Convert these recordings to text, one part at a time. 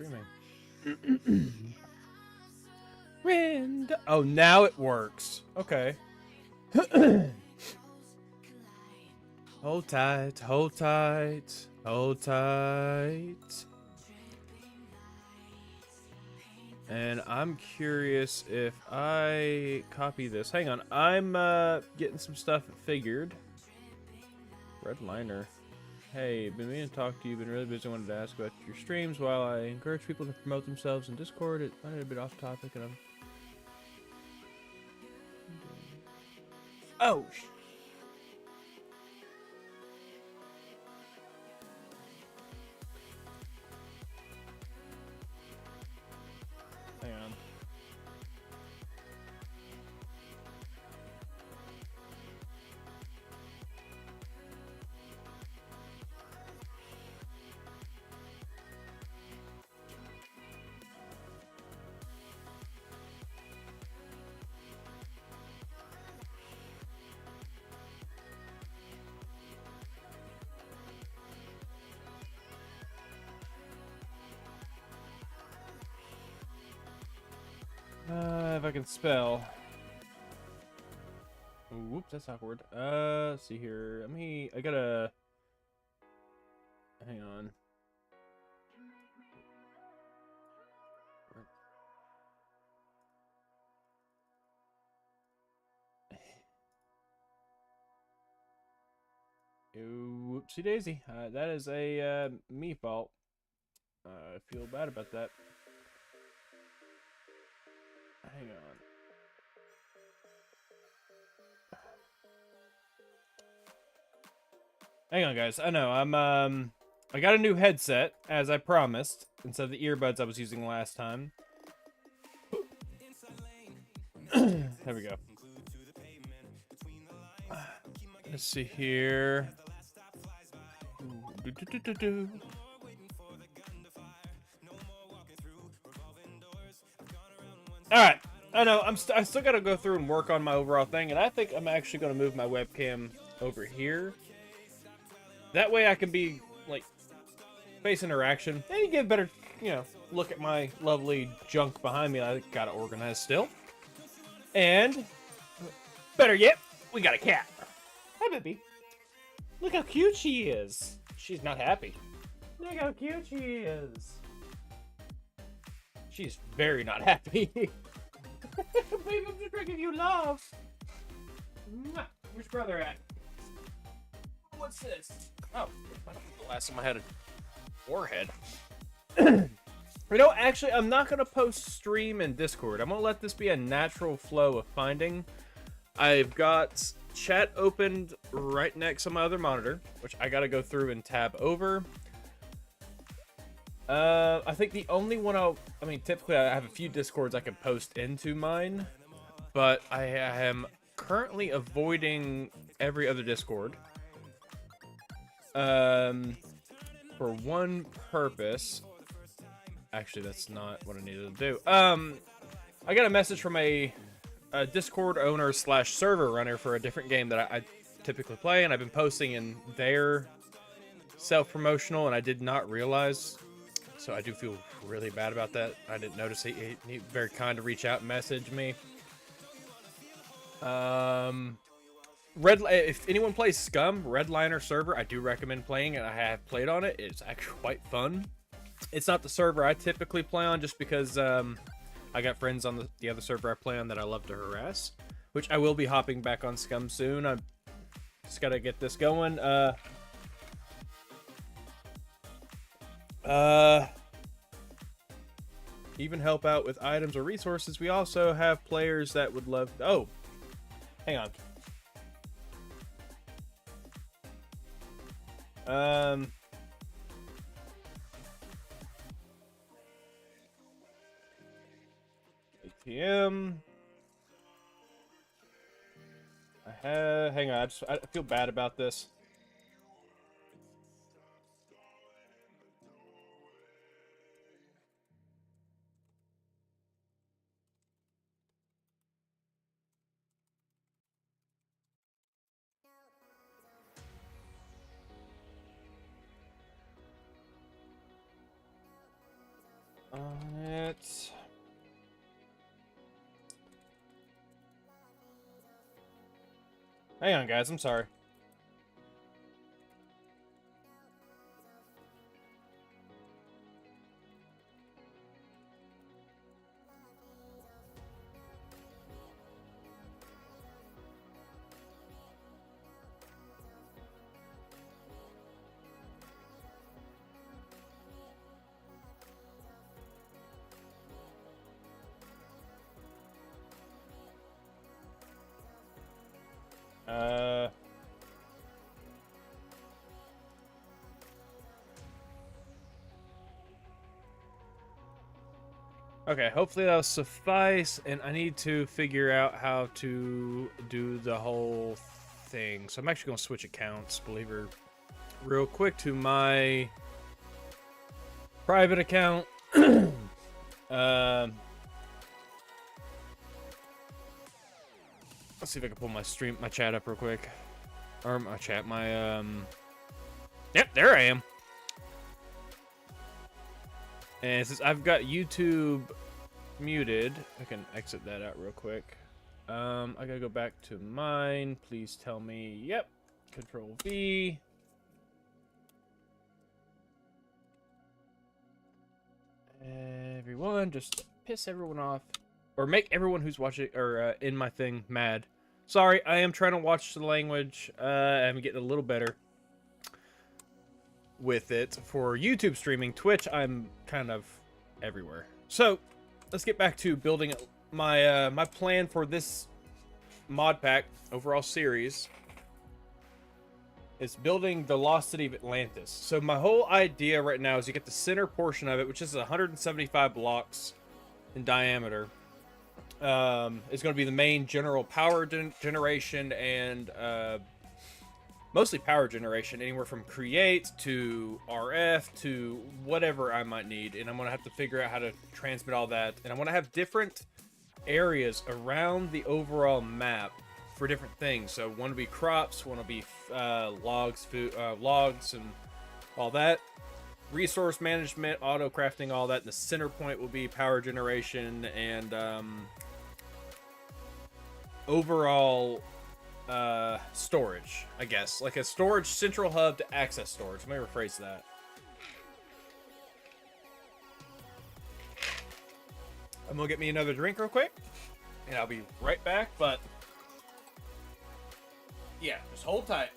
streaming. Oh, now it works. Okay. Hold tight, hold tight, hold tight. And I'm curious if I copy this. Hang on, I'm getting some stuff figured. Red liner. Hey, been meaning to talk to you. Been really busy. Wanted to ask about your streams. While I encourage people to promote themselves in Discord, it might be a bit off topic, and I'm. Oh. Hang on. If I can spell. Whoops, that's awkward. Let's see here. I gotta. Hang on. Whoopsie daisy. That is a me fault. I feel bad about that. Hang on. Hang on, guys. I know I got a new headset as I promised instead of the earbuds I was using last time. There we go. Let's see here. All right. I know I still got to go through and work on my overall thing, and I think I'm actually going to move my webcam over here. That way I can be like face interaction, and you get a better, look at my lovely junk behind me. I got to organize still. And better yet, we got a cat. Hi, baby. Look how cute she is. She's not happy. Look how cute she is. She's very not happy. Baby, I'm just trying to give you love. Where's brother at? What's this? Oh, the last time I had a warhead. Actually, I'm not going to post stream in Discord. I'm going to let this be a natural flow of finding. I've got chat opened right next to my other monitor, which I got to go through and tab over. I think the only one typically I have a few Discords I can post into mine, but I am currently avoiding every other Discord. For one purpose. Actually, that's not what I needed to do. I got a message from a Discord owner / server runner for a different game that I typically play, and I've been posting in their self-promotional, and I did not realize. So I do feel really bad about that. I didn't notice he very kind to reach out and message me. If anyone plays Scum, Redliner server, I do recommend playing it. I have played on it. It's actually quite fun. It's not the server I typically play on just because I got friends on the other server I play on that I love to harass, which I will be hopping back on Scum soon. I just got to get this going. Even help out with items or resources. We also have players that would love... Oh, hang on. ATM. Hang on. I feel bad about this. on it. Hang on, guys. I'm sorry. Okay, hopefully that'll suffice, and I need to figure out how to do the whole thing. So I'm actually going to switch accounts, believe it, real quick to my private account. Let's see if I can pull my chat up real quick. Or my chat, Yep, there I am. And since I've got YouTube muted, I can exit that out real quick. I gotta go back to mine. Please tell me, yep. Control V. Everyone, just piss everyone off. Or make everyone who's watching, or in my thing, mad. Sorry, I am trying to watch the language. I'm getting a little better with it for YouTube streaming. Twitch, I'm kind of everywhere. So let's get back to building my my plan for this mod pack overall series. It's building the Lost City of Atlantis. So my whole idea right now is you get the center portion of it, which is 175 blocks in diameter. It's going to be the main general power generation and mostly power generation, anywhere from create to RF to whatever I might need. And I'm going to have to figure out how to transmit all that. And I want to have different areas around the overall map for different things. So one will be crops, one will be logs, food, logs, and all that. Resource management, auto crafting, all that. And the center point will be power generation and overall storage, I guess. Like a storage central hub to access storage. Let me rephrase that. I'm gonna get me another drink real quick, and I'll be right back, but yeah, just hold tight.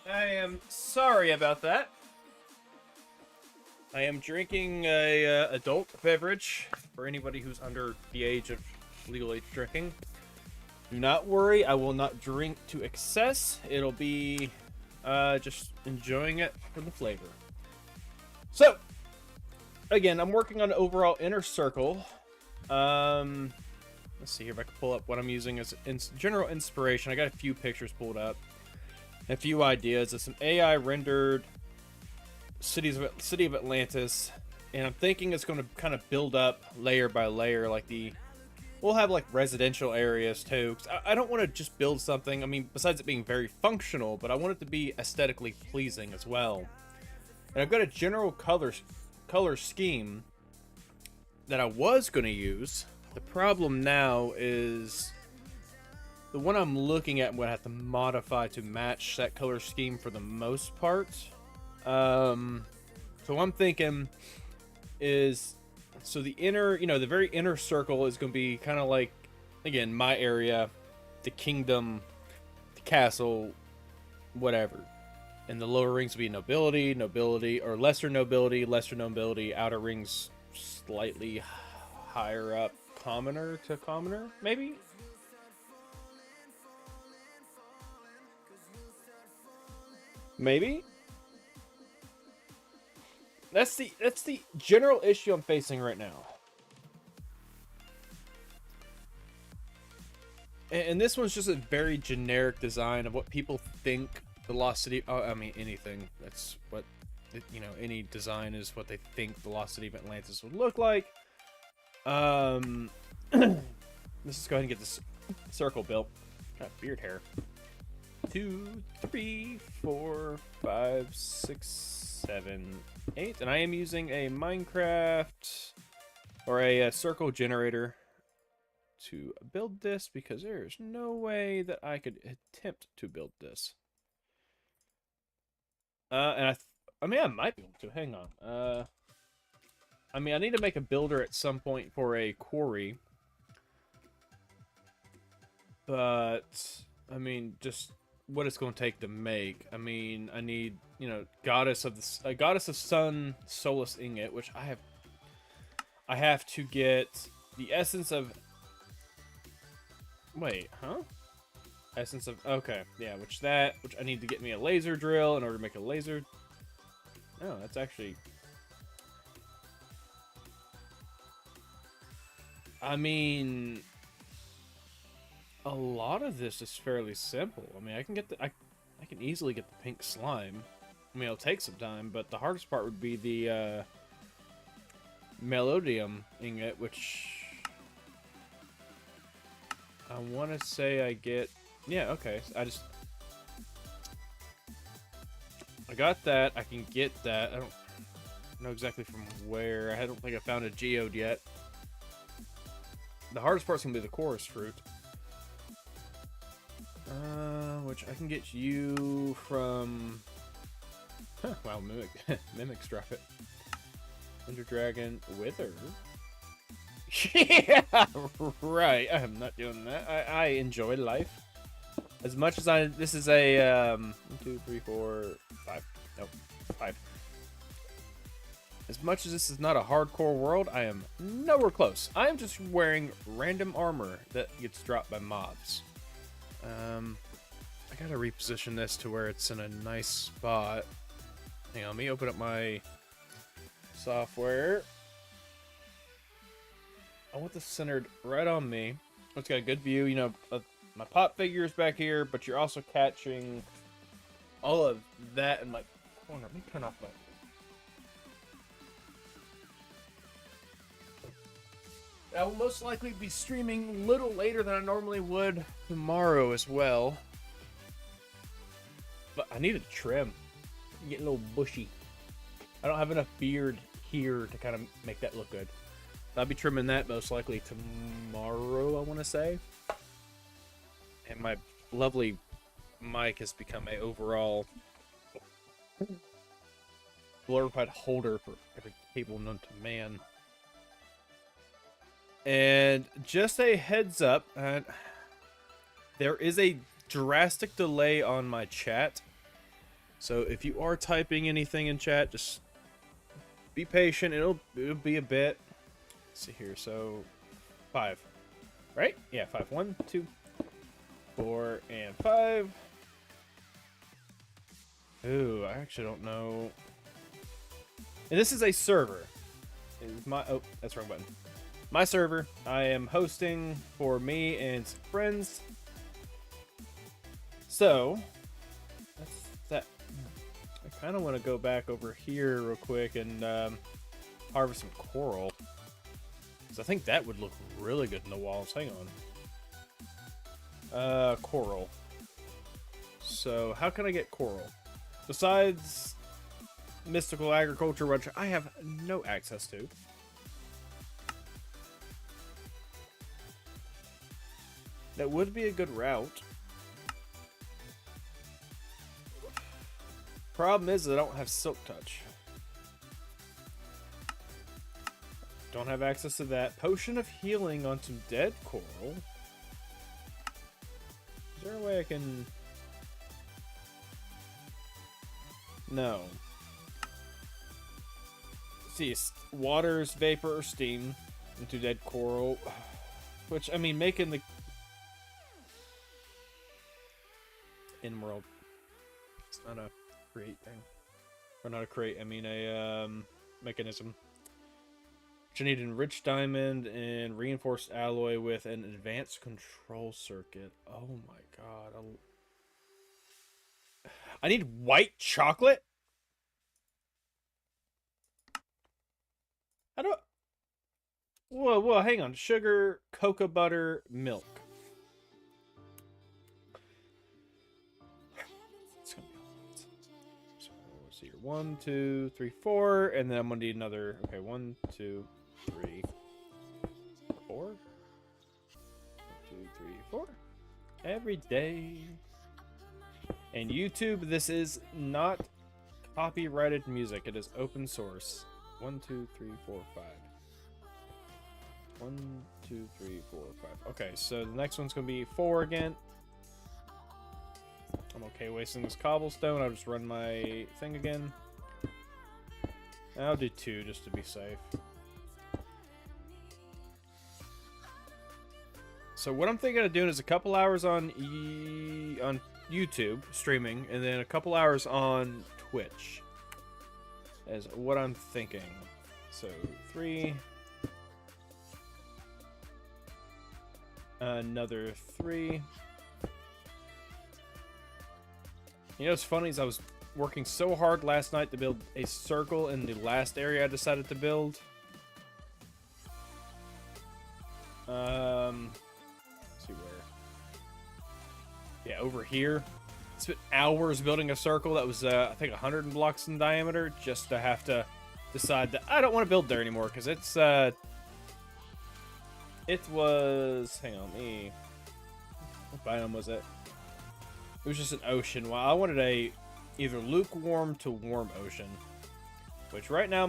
I am sorry about that. I am drinking a adult beverage for anybody who's under the age of legal age drinking. Do not worry, I will not drink to excess. It'll be just enjoying it for the flavor. So, again, I'm working on overall inner circle. Let's see here if I can pull up what I'm using as general inspiration. I got a few pictures pulled up. A few ideas. It's an AI rendered city of Atlantis, and I'm thinking it's going to kind of build up layer by layer. Like we'll have like residential areas too. 'Cause I don't want to just build something. I mean, besides it being very functional, but I want it to be aesthetically pleasing as well. And I've got a general color scheme that I was going to use. The problem now is the one I'm looking at, I'm going to have to modify to match that color scheme for the most part. So what I'm thinking is So the inner, the very inner circle is going to be kind of like, again, my area, the kingdom, the castle, whatever. And the lower rings will be nobility, nobility, or lesser nobility, outer rings slightly higher up, commoner to commoner, maybe? Maybe? That's the general issue I'm facing right now. And this one's just a very generic design of what people think the Lost City... Oh, I mean, anything. That's what... any design is what they think the Lost City of Atlantis would look like. Let's just go ahead and get this circle built. Got beard hair. 2, 3, 4, 5, 6, 7, 8. And I am using a Minecraft... or a circle generator to build this, because there's no way that I could attempt to build this. And I mean, I might be able to. Hang on. I mean, I need to make a builder at some point for a quarry. But, I mean, just what it's going to take to make. I mean, I need, goddess of sun, Solus ingot, which I have to get the essence of... Wait, huh? Essence of... Okay, yeah, which I need to get me a laser drill in order to make a laser... No, that's actually... I mean... A lot of this is fairly simple. I mean, I can get I can easily get the pink slime. I mean, it'll take some time, but the hardest part would be the, Melodium ingot, which... I want to say I get... Yeah, okay. I got that. I can get that. I don't know exactly from where. I don't think I found a geode yet. The hardest part's going to be the chorus fruit. Which I can get you from... Huh, wow, Mimics drop it. Ender Dragon Wither. Yeah, right. I'm not doing that. I enjoy life. As much as this is a, 1, 2, 3, 4, 5. Nope, 5. As much as this is not a hardcore world, I am nowhere close. I am just wearing random armor that gets dropped by mobs. I gotta reposition this to where it's in a nice spot. Hang on, let me open up my software. I want this centered right on me. It's got a good view, my pop figure's back here, but you're also catching all of that in my corner. Let me turn off my... I will most likely be streaming a little later than I normally would tomorrow as well. But I need a trim. Get a little bushy. I don't have enough beard here to kind of make that look good. I'll be trimming that most likely tomorrow, I want to say. And my lovely mic has become a overall glorified holder for every cable known to man. And just a heads up, there is a drastic delay on my chat. So if you are typing anything in chat, just be patient. It'll be a bit. Let's see here. So 5, right? Yeah, 5. 1, 2, 4, and 5. Ooh, I actually don't know. And this is a server. Oh, that's the wrong button. My server. I am hosting for me and some friends. So, that's that. I kind of want to go back over here real quick and harvest some coral. Because I think that would look really good in the walls. Hang on. Coral. So, how can I get coral? Besides mystical agriculture, which I have no access to. That would be a good route. Problem is I don't have silk touch. Don't have access to that. Potion of healing on some dead coral. Is there a way I can... No. Let's see, waters, vapor, or steam into dead coral. Which, I mean, making the... in-world. It's not a create thing. Or not a create, I mean a mechanism. Which I need enriched diamond and reinforced alloy with an advanced control circuit. Oh my god. I need white chocolate? How do I... Whoa, hang on. Sugar, cocoa butter, milk. It's gonna be a lot. So let's see here. 1, 2, 3, 4, and then I'm gonna need another. Okay, 1, 2, 3, 4. 1, 2, 3, 4. Every day. And YouTube, this is not copyrighted music. It is open source. 1, 2, 3, 4, 5. 1, 2, 3, 4, 5. Okay, so the next one's gonna be 4 again. I'm okay wasting this cobblestone. I'll just run my thing again. I'll do 2 just to be safe. So what I'm thinking of doing is a couple hours on YouTube streaming, and then a couple hours on Twitch. Is what I'm thinking. So 3. Another 3. You know what's funny is I was working so hard last night to build a circle in the last area I decided to build. Let's see where. Yeah, over here. Spent hours building a circle that was, I think, 100 blocks in diameter, just to have to decide that I don't want to build there anymore, because it's, it was... Hang on, what biome was it? It was just an ocean. Well, I wanted a either lukewarm to warm ocean. Which right now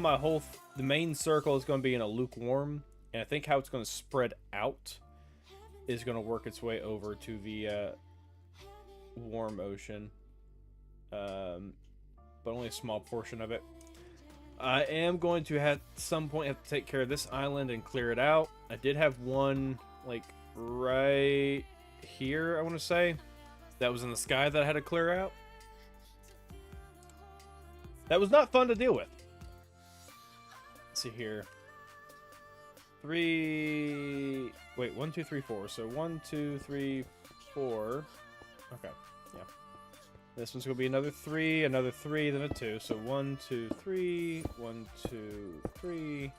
the main circle is going to be in a lukewarm. And I think how it's going to spread out is going to work its way over to the warm ocean. But only a small portion of it. I am going to at some point have to take care of this island and clear it out. I did have one, like, right here, I want to say. That was in the sky that I had to clear out. That was not fun to deal with. Let's see here. 3... Wait, 1, 2, 3, 4. So 1, 2, 3, 4. Okay, yeah. This one's going to be another 3, then a 2. So 1, 2, 3, 1, 2, 3.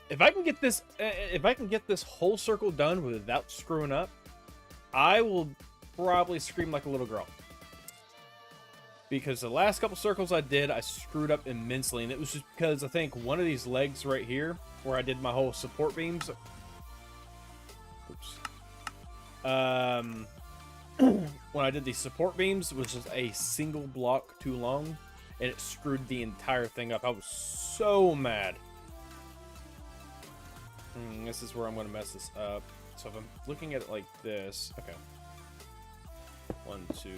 If I can get this whole circle done without screwing up, I will probably scream like a little girl. Because the last couple circles I did, I screwed up immensely. And it was just because I think one of these legs right here, where I did my whole support beams. Oops. When I did the support beams, it was just a single block too long. And it screwed the entire thing up. I was so mad. This is where I'm going to mess this up. So if I'm looking at it like this, okay. 1, 2,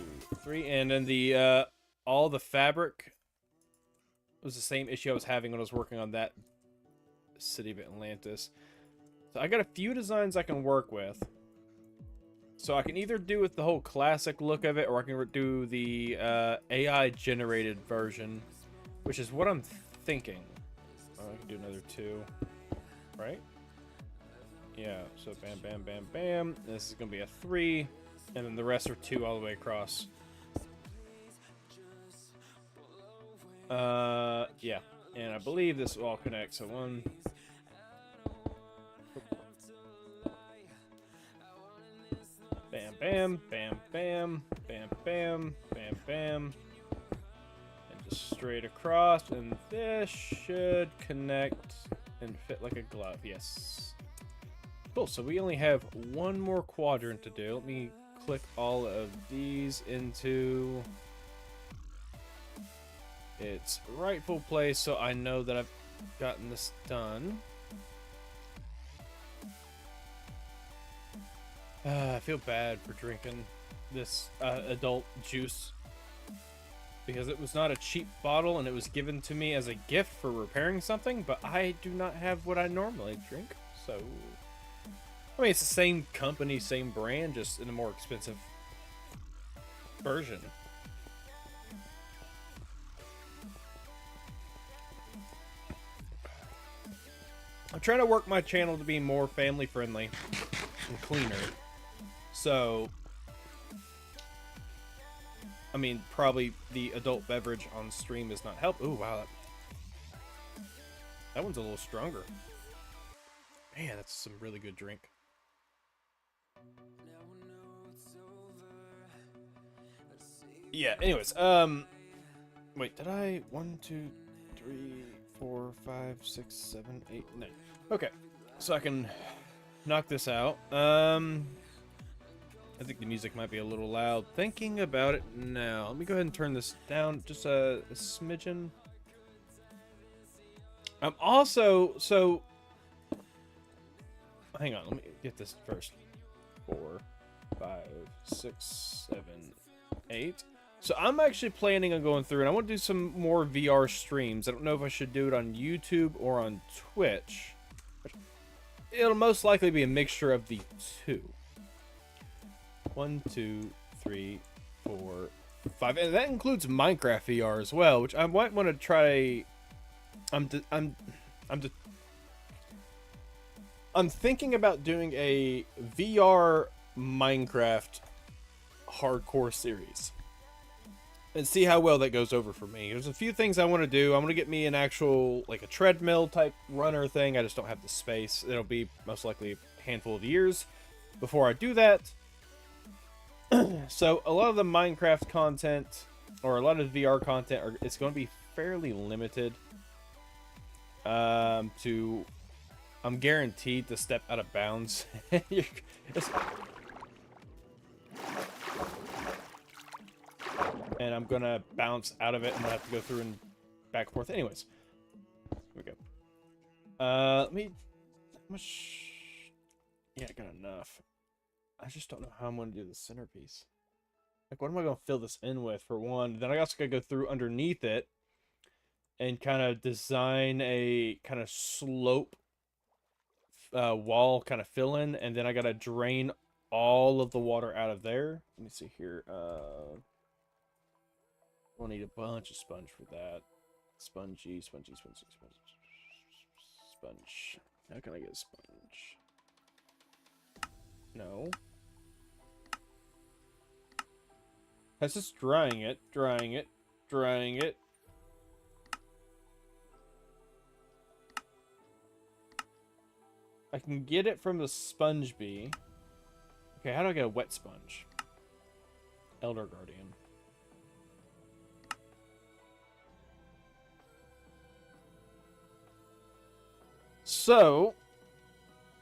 3, and then the all the fabric was the same issue I was having when I was working on that city of Atlantis. So I got a few designs I can work with. So I can either do with the whole classic look of it, or I can do the AI generated version, which is what I'm thinking. Oh, I can do another 2, right? Yeah, so bam, bam, bam, bam. This is going to be a 3, and then the rest are 2 all the way across. Yeah, and I believe this will all connect. So 1. Bam, bam, bam, bam, bam, bam, bam, bam. And just straight across, and this should connect and fit like a glove. Yes. Cool, so we only have one more quadrant to do. Let me click all of these into its rightful place so I know that I've gotten this done. I feel bad for drinking this adult juice because it was not a cheap bottle and it was given to me as a gift for repairing something, but I do not have what I normally drink, so... I mean, it's the same company, same brand, just in a more expensive version. I'm trying to work my channel to be more family friendly and cleaner. So, I mean, probably the adult beverage on stream is not help. Ooh, wow. That one's a little stronger. Man, that's some really good drink. Yeah, anyways, wait, did I 1, 2, 3, 4, 5, 6, 7, 8, 9. Okay, so I can knock this out. I think the music might be a little loud. Thinking about it now. Let me go ahead and turn this down just a smidgen. I'm also, so... Hang on, let me get this first. 4, 5, 6, 7, 8. So I'm actually planning on going through, and I want to do some more VR streams. I don't know if I should do it on YouTube or on Twitch. It'll most likely be a mixture of the two. 1, 2, 3, 4, 5, and that includes Minecraft VR as well, which I might want to try. I'm thinking about doing a VR Minecraft hardcore series and see how well that goes over for me. There's a few things I want to do. I want to get me an actual, like a treadmill type runner thing. I just don't have the space. It'll be most likely a handful of years before I do that. So a lot of the Minecraft content, or a lot of VR content, it's going to be fairly limited. I'm guaranteed to step out of bounds. And I'm gonna bounce out of it and have to go through and back and forth. Anyways, here we go. Let me... How much... Yeah, I got enough. I just don't know how I'm gonna do the centerpiece. Like, what am I gonna fill this in with, for one? Then I also gotta go through underneath it and kind of design a kind of slope wall kind of fill in, and then I gotta drain all of the water out of there. Let me see here. We'll need a bunch of sponge for that. Spongy. Sponge. How can I get a sponge? No. That's just drying it. I can get it from the sponge bee. Okay, how do I get a wet sponge? Elder Guardian. So,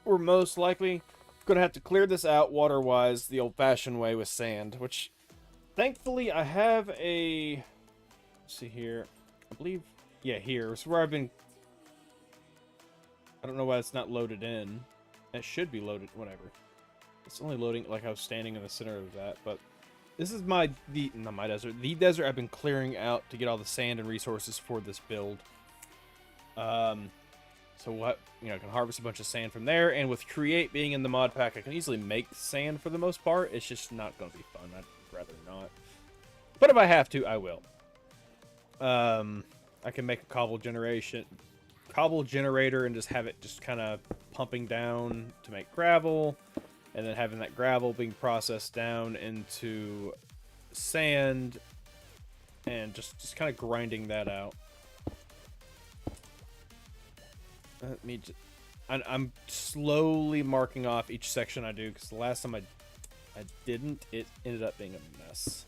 we're most likely going to have to clear this out water-wise the old-fashioned way with sand, which, thankfully, I have a... Let's see here. I believe... Yeah, here. It's where I've been... I don't know why it's not loaded in. It should be loaded, whatever. It's only loading like I was standing in the center of that, but... This is not my desert. The desert I've been clearing out to get all the sand and resources for this build. So what, you know, I can harvest a bunch of sand from there, and with Create being in the mod pack, I can easily make sand for the most part. It's just not going to be fun. I'd rather not. But if I have to, I will. I can make a cobble generator and just have it just kind of pumping down to make gravel, and then having that gravel being processed down into sand, and just kind of grinding that out. Let me just, I'm slowly marking off each section I do, because the last time I didn't, it ended up being a mess.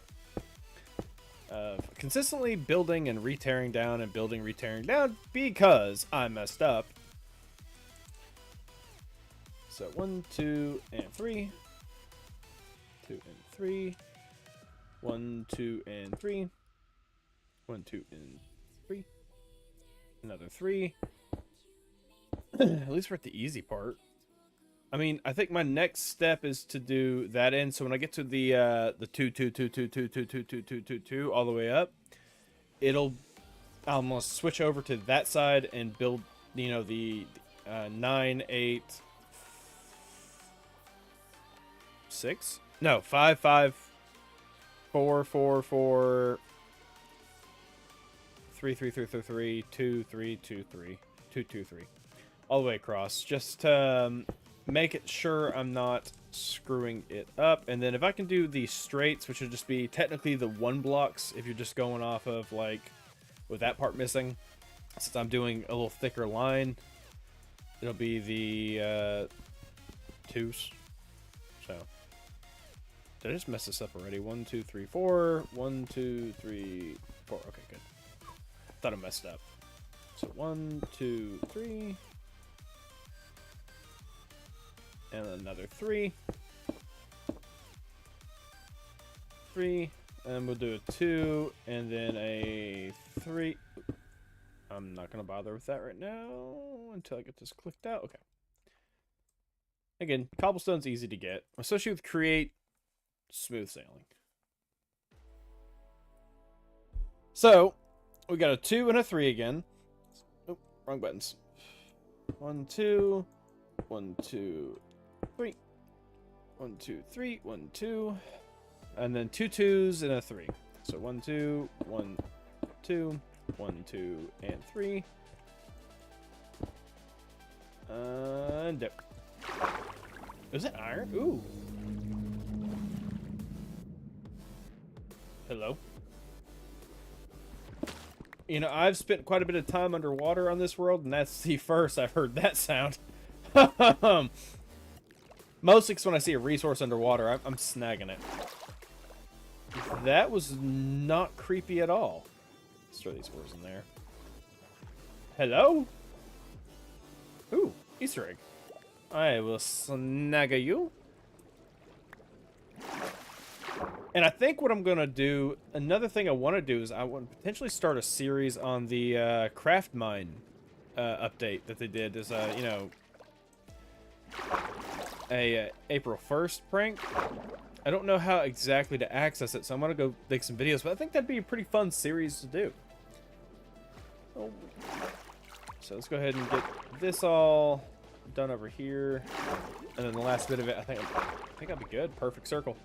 Consistently building and re-tearing down and building, re-tearing down, because I messed up. So 1, 2, and 3. 2 and 3. 1, 2, and 3. 1, 2, and 3. Another 3. At least we're at the easy part. I mean, I think my next step is to do that end. So when I get to the 2 all the way up, I'm gonna switch over to that side and build, you know, the 9, 8, 6. No, 5, 5, 4, 4, 4, 3, 3, 3, 3, 3, 2, 3, 2, 3, 2, 2, 3, all the way across, just to make it sure I'm not screwing it up. And then if I can do the straights, which would just be technically the 1 blocks if you're just going off of, like, with that part missing, since I'm doing a little thicker line, it'll be the 2s. So did I just mess this up already? 1, 2, 3, 4. 1, 2, 3, 4. Okay, good. Thought I messed up. So 1, 2, 3. And another 3. 3. And we'll do a 2. And then a 3. I'm not going to bother with that right now until I get this clicked out. Okay. Again, cobblestone's easy to get, especially with create smooth sailing. So, we got a 2 and a 3 again. Oh, wrong buttons. 1, 2. 1, 2, 3. 1, 2, 3. 1, 2. And then 2 2s and a 3. So 1, 2, 1, 2, 1, 2, and 3. And dip. Is it iron? Ooh. Hello. You know, I've spent quite a bit of time underwater on this world, and that's the first I've heard that sound. Mostly because when I see a resource underwater, I'm snagging it. That was not creepy at all. Let's throw these ores in there. Hello? Ooh, Easter egg. I will snag you. And I think what I'm going to do, another thing I want to do is I want to potentially start a series on the craft mine update that they did as a, you know, a April 1st prank. I don't know how exactly to access it, so I'm going to go make some videos, but I think that'd be a pretty fun series to do. Oh. So let's go ahead and get this all done over here. And then the last bit of it, I think I'll be good. Perfect circle.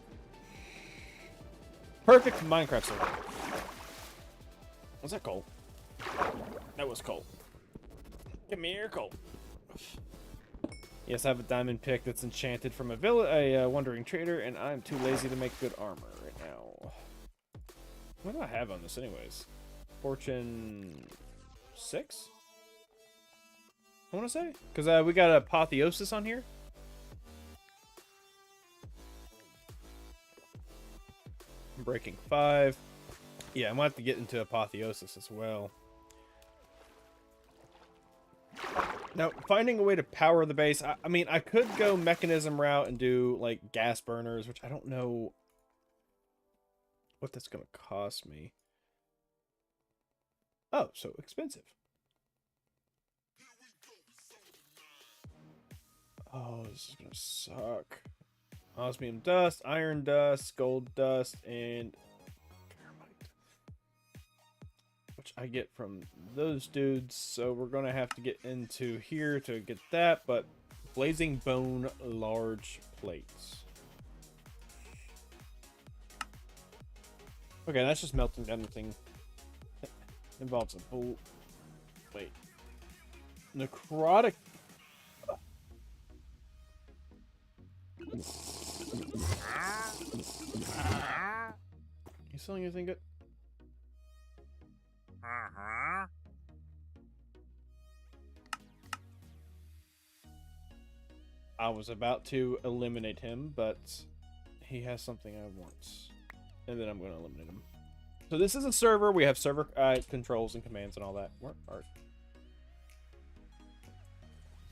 Perfect Minecraft circle. Was that coal? That was coal. Give me your coal. Yes, I have a diamond pick that's enchanted from a wandering trader, and I'm too lazy to make good armor right now. What do I have on this anyways? Fortune 6? I want to say? Because we got Apotheosis on here. Breaking 5. Yeah, I might have to get into Apotheosis as well. Now, finding a way to power the base, I mean, I could go mechanism route and do, like, gas burners, which I don't know what that's going to cost me. Oh, so expensive. Oh, this is going to suck. Osmium dust, iron dust, gold dust, and thermite, which I get from those dudes. So we're gonna have to get into here to get that. But blazing bone, large plates. Okay, that's just melting down the thing. Involves a bull. Wait, necrotic. You selling anything good? I was about to eliminate him, but he has something I want. And then I'm going to eliminate him. So this is a server. We have server controls and commands and all that.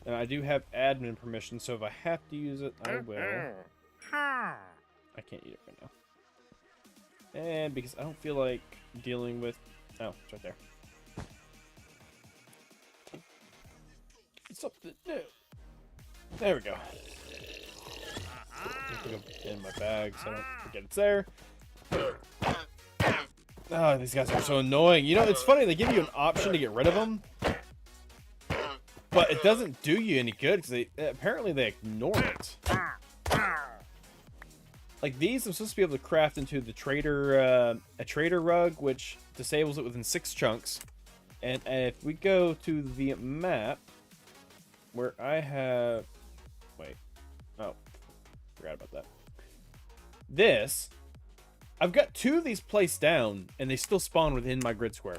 And I do have admin permission, so if I have to use it, I will. I can't eat it right now. And because I don't feel like dealing with... Oh, it's right there. something new. There we go. Put them in my bag so I don't forget it's there. Oh, these guys are so annoying. You know, it's funny, they give you an option to get rid of them, but it doesn't do you any good because apparently they ignore it. Like these, I'm supposed to be able to craft into the trader, a trader rug, which disables it within 6 chunks. And if we go to the map, where I have, wait, oh, forgot about that. This, I've got 2 of these placed down, and they still spawn within my grid square.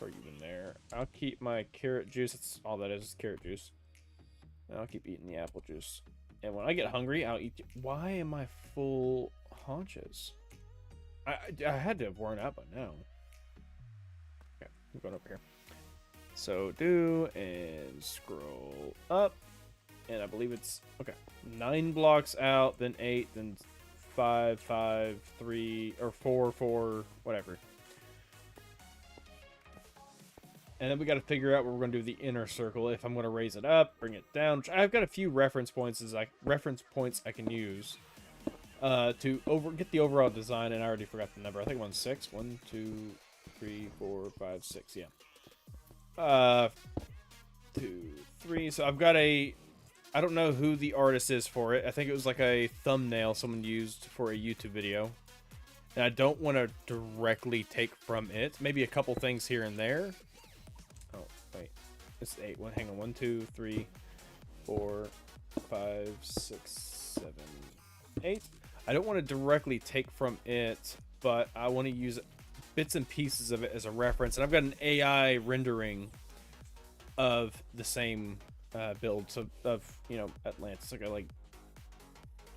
Are you in there? I'll keep my carrot juice. That's all that is carrot juice. And I'll keep eating the apple juice. And when I get hungry, I'll eat. Why am I full haunches? I had to have worn out by now. Okay, I'm going over here. So do and scroll up. And I believe it's, okay, 9 blocks out, then 8, then 5, 5, 3, or 4, 4, whatever. And then we got to figure out where we're going to do the inner circle. If I'm going to raise it up, bring it down. I've got a few reference points I can use to get the overall design. And I already forgot the number. I think 6. 1, 2, 3, 4, 5, 6. Yeah. 2, 3. So I've got a. I don't know who the artist is for it. I think it was like a thumbnail someone used for a YouTube video. And I don't want to directly take from it. Maybe a couple things here and there. Oh, wait. It's 8. Hang on. 1, 2, 3, 4, 5, 6, 7, 8. I don't want to directly take from it, but I want to use bits and pieces of it as a reference. And I've got an AI rendering of the same build, so of, you know, Atlantis. I got like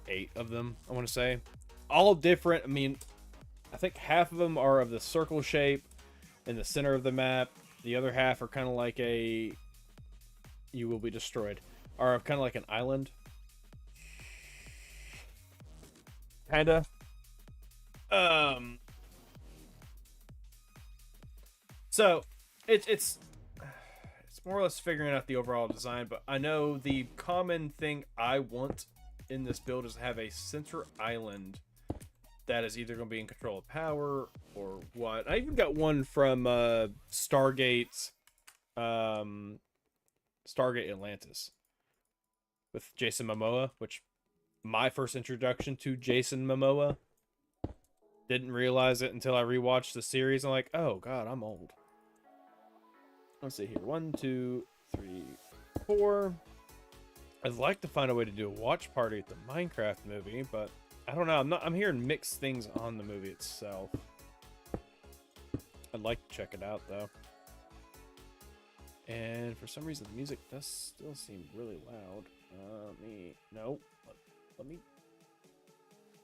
8 of them, I want to say, all different. I mean, I think half of them are of the circle shape in the center of the map. The other half are kind of like a you will be destroyed, are kind of like an island, kinda. So it's more or less figuring out the overall design, but I know the common thing I want in this build is to have a center island that is either going to be in control of power or what. I even got one from Stargate Atlantis with Jason Momoa, which my first introduction to Jason Momoa. Didn't realize it until I rewatched the series. I'm like, oh god, I'm old. Let's see here. 1, 2, 3, 4. I'd like to find a way to do a watch party at the Minecraft movie, but I don't know. I'm hearing mixed things on the movie itself. I'd like to check it out though. And for some reason the music does still seem really loud. Let me.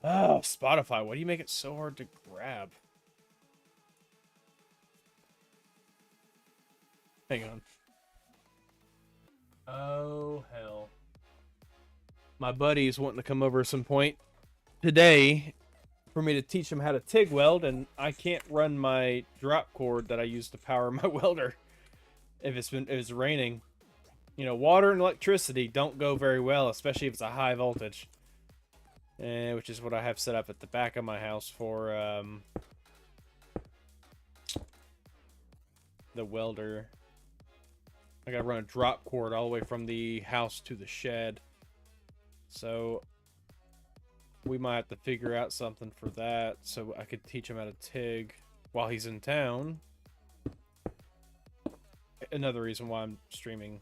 Oh, Spotify, why do you make it so hard to grab? Hang on. Oh, hell. My buddy's wanting to come over at some point today for me to teach him how to TIG weld, and I can't run my drop cord that I use to power my welder if it's raining. You know, water and electricity don't go very well, especially if it's a high voltage. Which is what I have set up at the back of my house for the welder. I gotta run a drop cord all the way from the house to the shed. So we might have to figure out something for that so I could teach him how to TIG while he's in town. Another reason why I'm streaming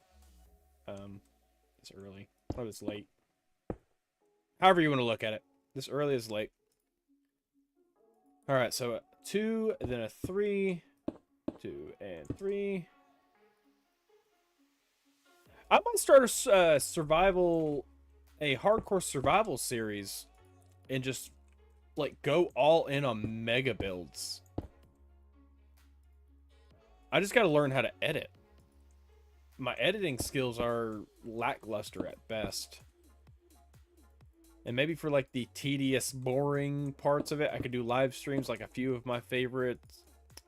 this early. Oh, it's late. However you want to look at it. This early is late. Alright, so a 2, then a 3. 2 and 3. I might start a hardcore survival series and just like go all in on mega builds. I just got to learn how to edit. My editing skills are lackluster at best. And maybe for like the tedious, boring parts of it, I could do live streams like a few of my favorite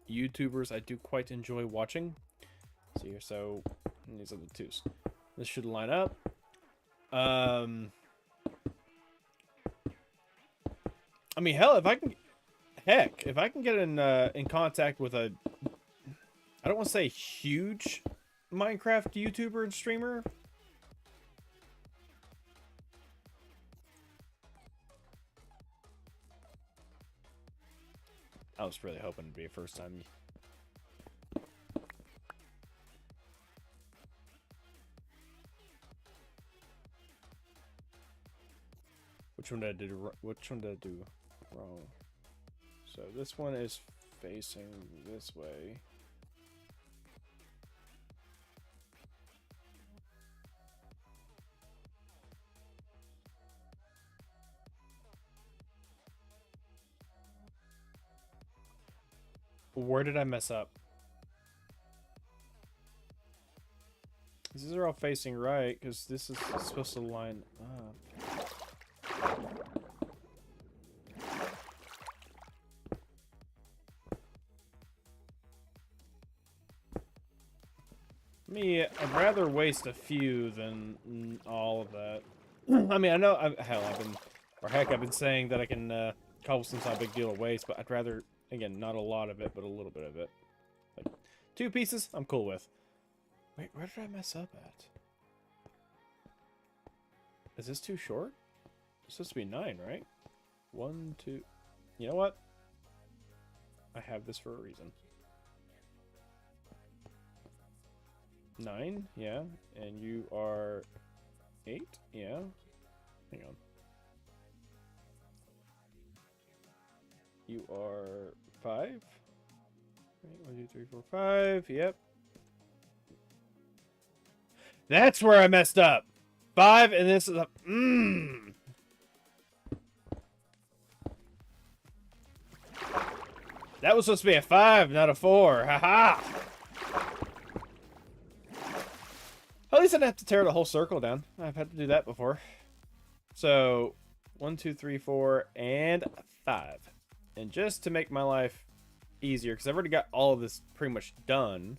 YouTubers I do quite enjoy watching. See here, so these are the twos. This should line up. I mean, hell, if I can get in contact with a, I don't want to say huge Minecraft YouTuber and streamer. I was really hoping it'd be a first time. Which one did I do? Which one did I do wrong? So this one is facing this way. Where did I mess up? These are all facing right because this is supposed to line up. I'd rather waste a few than all of that. I mean, I know, I've been saying that I can cobblestone's not a big deal of waste, but I'd rather, again, not a lot of it, but a little bit of it. Like 2 pieces, I'm cool with. Wait, where did I mess up at? Is this too short? It's supposed to be 9, right? 1, 2. You know what? I have this for a reason. 9, yeah. And you are 8, yeah. Hang on. You are 5. 1, 2, 3, 4, 5. Yep. That's where I messed up. 5, and this is a That was supposed to be a 5, not a 4. Haha. At least I didn't have to tear the whole circle down. I've had to do that before. So 1, 2, 3, 4, and 5. And just to make my life easier, because I've already got all of this pretty much done,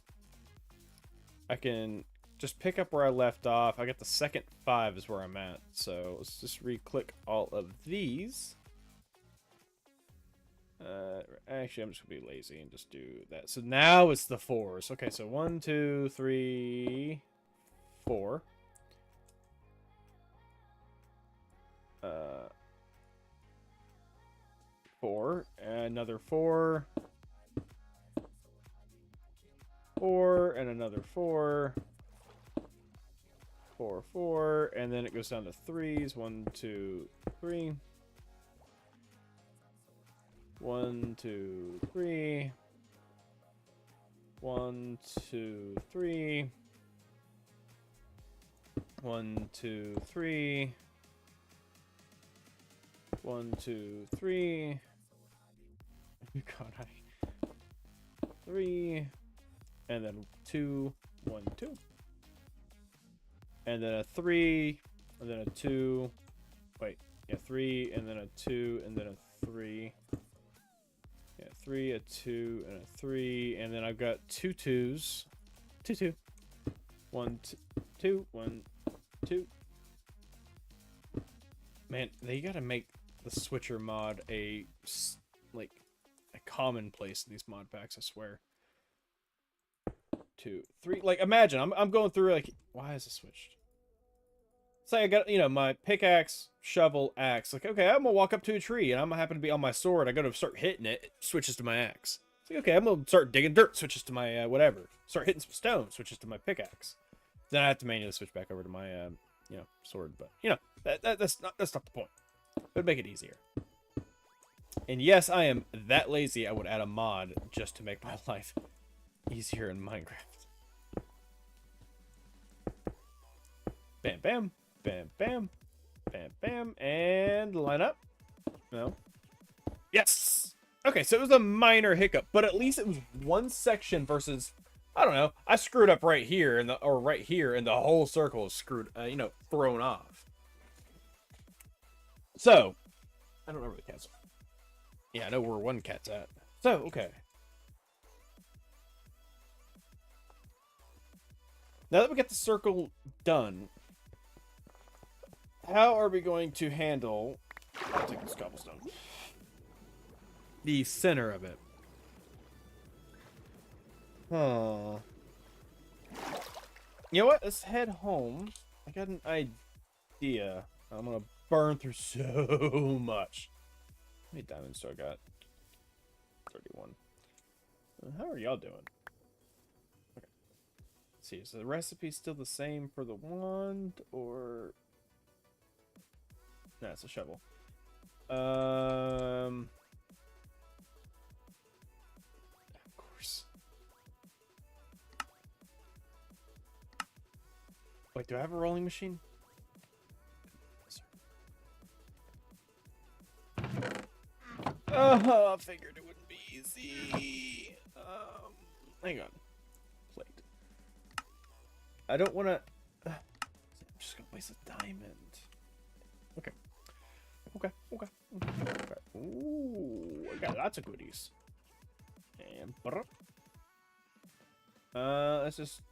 I can just pick up where I left off. I got the second 5 is where I'm at. So let's just re-click all of these. Actually, I'm just gonna be lazy and just do that. So now it's the 4s. Okay, so 1, 2, 3, 4. 4, another 4, 4, and another 4, 4, 4, and then it goes down to 3s. 1, 2, 3. 1, 2, 3. 1, 2, 3. 1, 2, 3. 1, 2, 3. God, 3. And then 2, 1, 2. And then a 3. And then a 2. Wait, yeah, 3, and then a 2, and then a 3. Yeah, 3, a 2, and a 3. And then I've got 2 2s. 2, 2. 1, 2, 1, 2. Man, they gotta make the switcher mod a commonplace in these mod packs, I swear. 2, 3. Like, imagine I'm going through, like, why is it switched? Say I got, my pickaxe, shovel, axe. Like, okay, I'm gonna walk up to a tree and I'm gonna happen to be on my sword. I gotta start hitting it, it switches to my axe. It's like, okay, I'm gonna start digging dirt, switches to my whatever. Start hitting some stone, switches to my pickaxe. Then I have to manually switch back over to my sword. But that's not the point. It would make it easier. And yes, I am that lazy. I would add a mod just to make my life easier in Minecraft. Bam, bam, bam, bam, bam, bam, and line up. No. Yes. Okay, so it was a minor hiccup, but at least it was one section versus, I don't know. I screwed up right here right here, and the whole circle is screwed, thrown off. So, I don't know where the cat's. Yeah, I know where one cat's at. So, okay. Now that we got the circle done, how are we going to handle... I'll take this cobblestone. The center of it. Huh. You know what? Let's head home. I got an idea. I'm gonna burn through so much. How many diamonds do I got? 31. How are y'all doing? Okay. Let's see. Is the recipe still the same for the wand, or... No, it's a shovel. Of course. Wait, do I have a rolling machine? Oh, I figured it wouldn't be easy. Hang on. Plate. I don't want to... I'm just going to place a diamond. Okay. Okay. Ooh, I got lots of goodies. And... let's just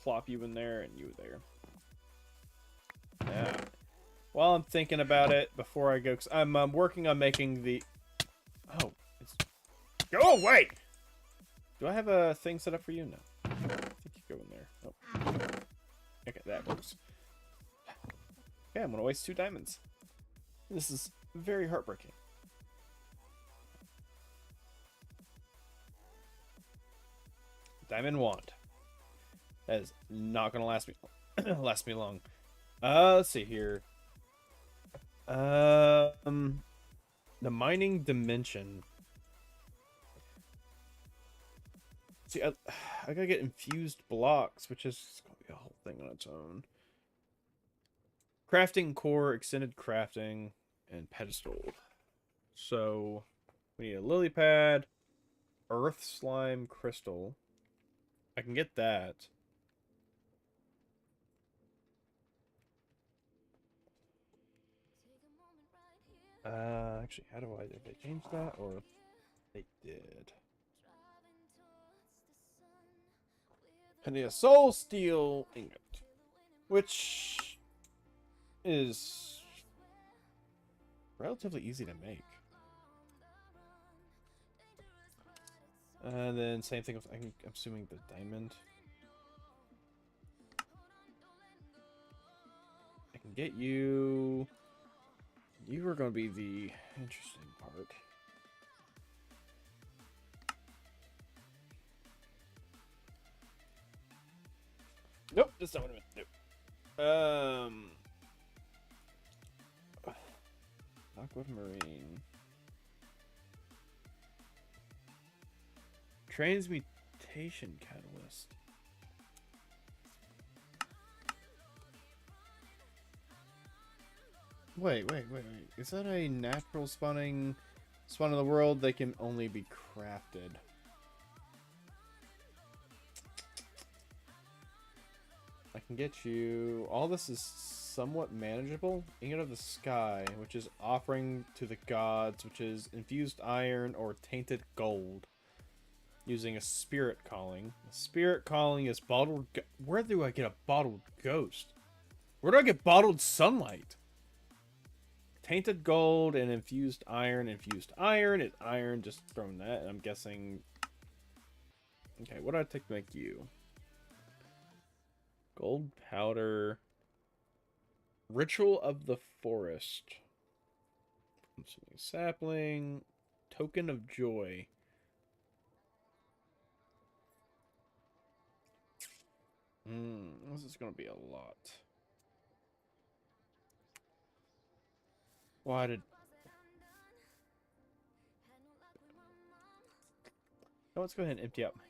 plop you in there and you there. Yeah. While I'm thinking about it, before I go... Cause I'm working on making the... Oh, it's... Go away! Do I have a thing set up for you? No. I think you go in there. Oh. Okay, that works. Okay, I'm gonna waste 2 diamonds. This is very heartbreaking. Diamond wand. That is not gonna last me long. Let's see here. The mining dimension. See, I gotta get infused blocks, which is gonna be a whole thing on its own. Crafting core, extended crafting, and pedestal. So we need a lily pad, earth slime crystal. I can get that. Actually, how do I... Did they change that, or they did? I need a soul steel ingot, which is relatively easy to make. And then same thing with, I'm assuming, the diamond. I can get you... You are going to be the interesting part. Nope, that's not what I meant to do. Aquamarine. Transmutation catalyst. Wait. Is that a natural spawn of the world? They can only be crafted. I can get you... All this is somewhat manageable. Ingot of the Sky, which is offering to the gods, which is infused iron or tainted gold. Using a spirit calling. A spirit calling is bottled... Where do I get a bottled ghost? Where do I get bottled sunlight? Tainted gold and infused iron. Infused iron is iron. Just throwing that. And I'm guessing... Okay, what do I take to make you? Gold powder. Ritual of the Forest. Sapling. Token of Joy. This is going to be a lot. Why did... Oh, let's go ahead and empty out my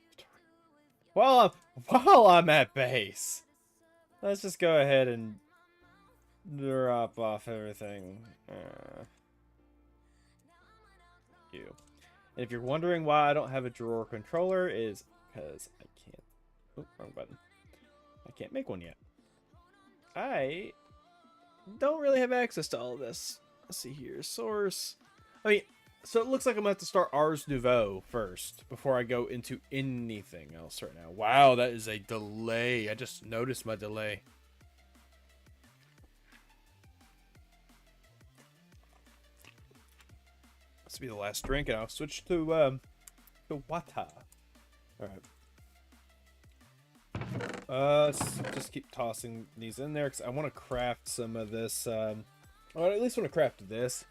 inventory. While I'm at base, let's just go ahead and drop off everything. And if you're wondering why I don't have a drawer controller, is because I can't... Oh, wrong button. I can't make one yet. I don't really have access to all of this. Let's see here. Source. I mean, So it looks like I'm going to have to start Ars Nouveau first before I go into anything else right now. Wow, that is a delay. I just noticed my delay. This will be the last drink, and I'll switch to water. Alright. Just keep tossing these in there, because I want to craft some of this, or at least want to craft this.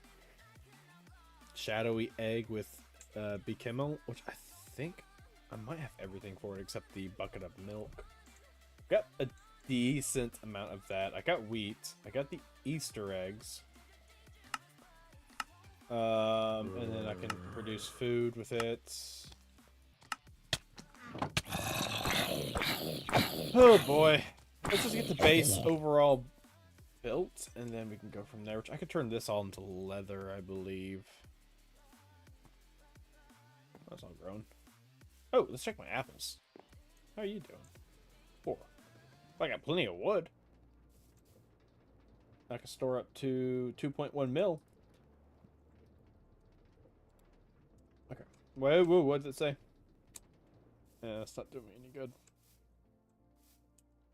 Shadowy egg with Bikimel, which I think I might have everything for it except the bucket of milk. Got a decent amount of that. I got wheat. I got the Easter eggs. And then I can produce food with it. Oh boy. Let's just get the base overall built, and then we can go from there. Which I could turn this all into leather, I believe. That's all grown. Oh, let's check my apples. How are you doing? 4. I got plenty of wood. I can store up to 2.1 mil. Okay. Whoa, what did it say? Yeah, that's not doing me any good.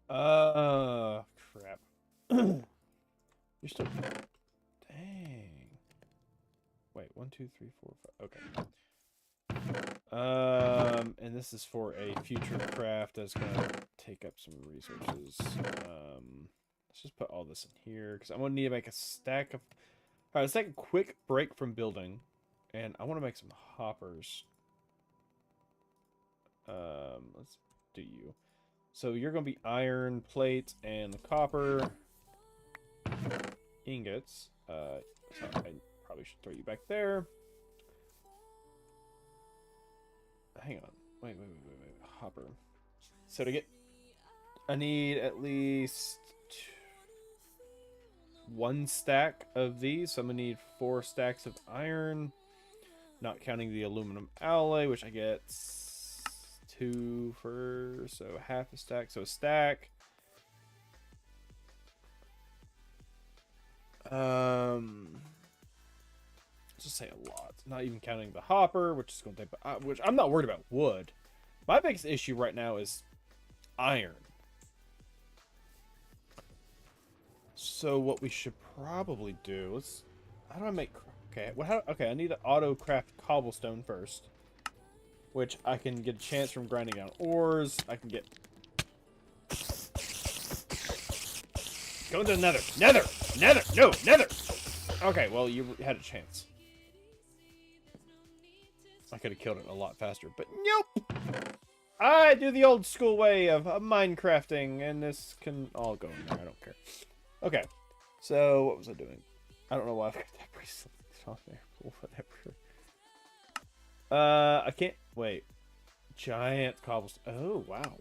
Crap. You're still... Dang. Wait, 1, 2, 3, 4, 5. Okay. And this is for a future craft that's gonna take up some resources. Let's just put all this in here, because I'm gonna need to make a stack of... Alright, let's take a quick break from building, and I want to make some hoppers. Let's do you. So you're gonna be iron plate and copper ingots. So I probably should throw you back there. Hang on. Wait. Hopper. So to get... I need at least 1 stack of these. So I'm going to need 4 stacks of iron. Not counting the aluminum alloy, which I get 2 for... So half a stack. So a stack. Just say a lot, not even counting the hopper, which is going to take, which I'm not worried about wood. My biggest issue right now is iron. So what we should probably do is, how do I make? Okay, okay, I need to auto craft cobblestone first, which I can get a chance from grinding down ores. I can get. Go into nether, no, nether. Okay, well you had a chance. I could have killed it a lot faster, but nope! I do the old school way of Minecrafting, and this can all go in there. I don't care. Okay, so what was I doing? I don't know why I've got that bracelet on there. Whatever. I can't... Wait. Giant cobblestone. Oh, wow.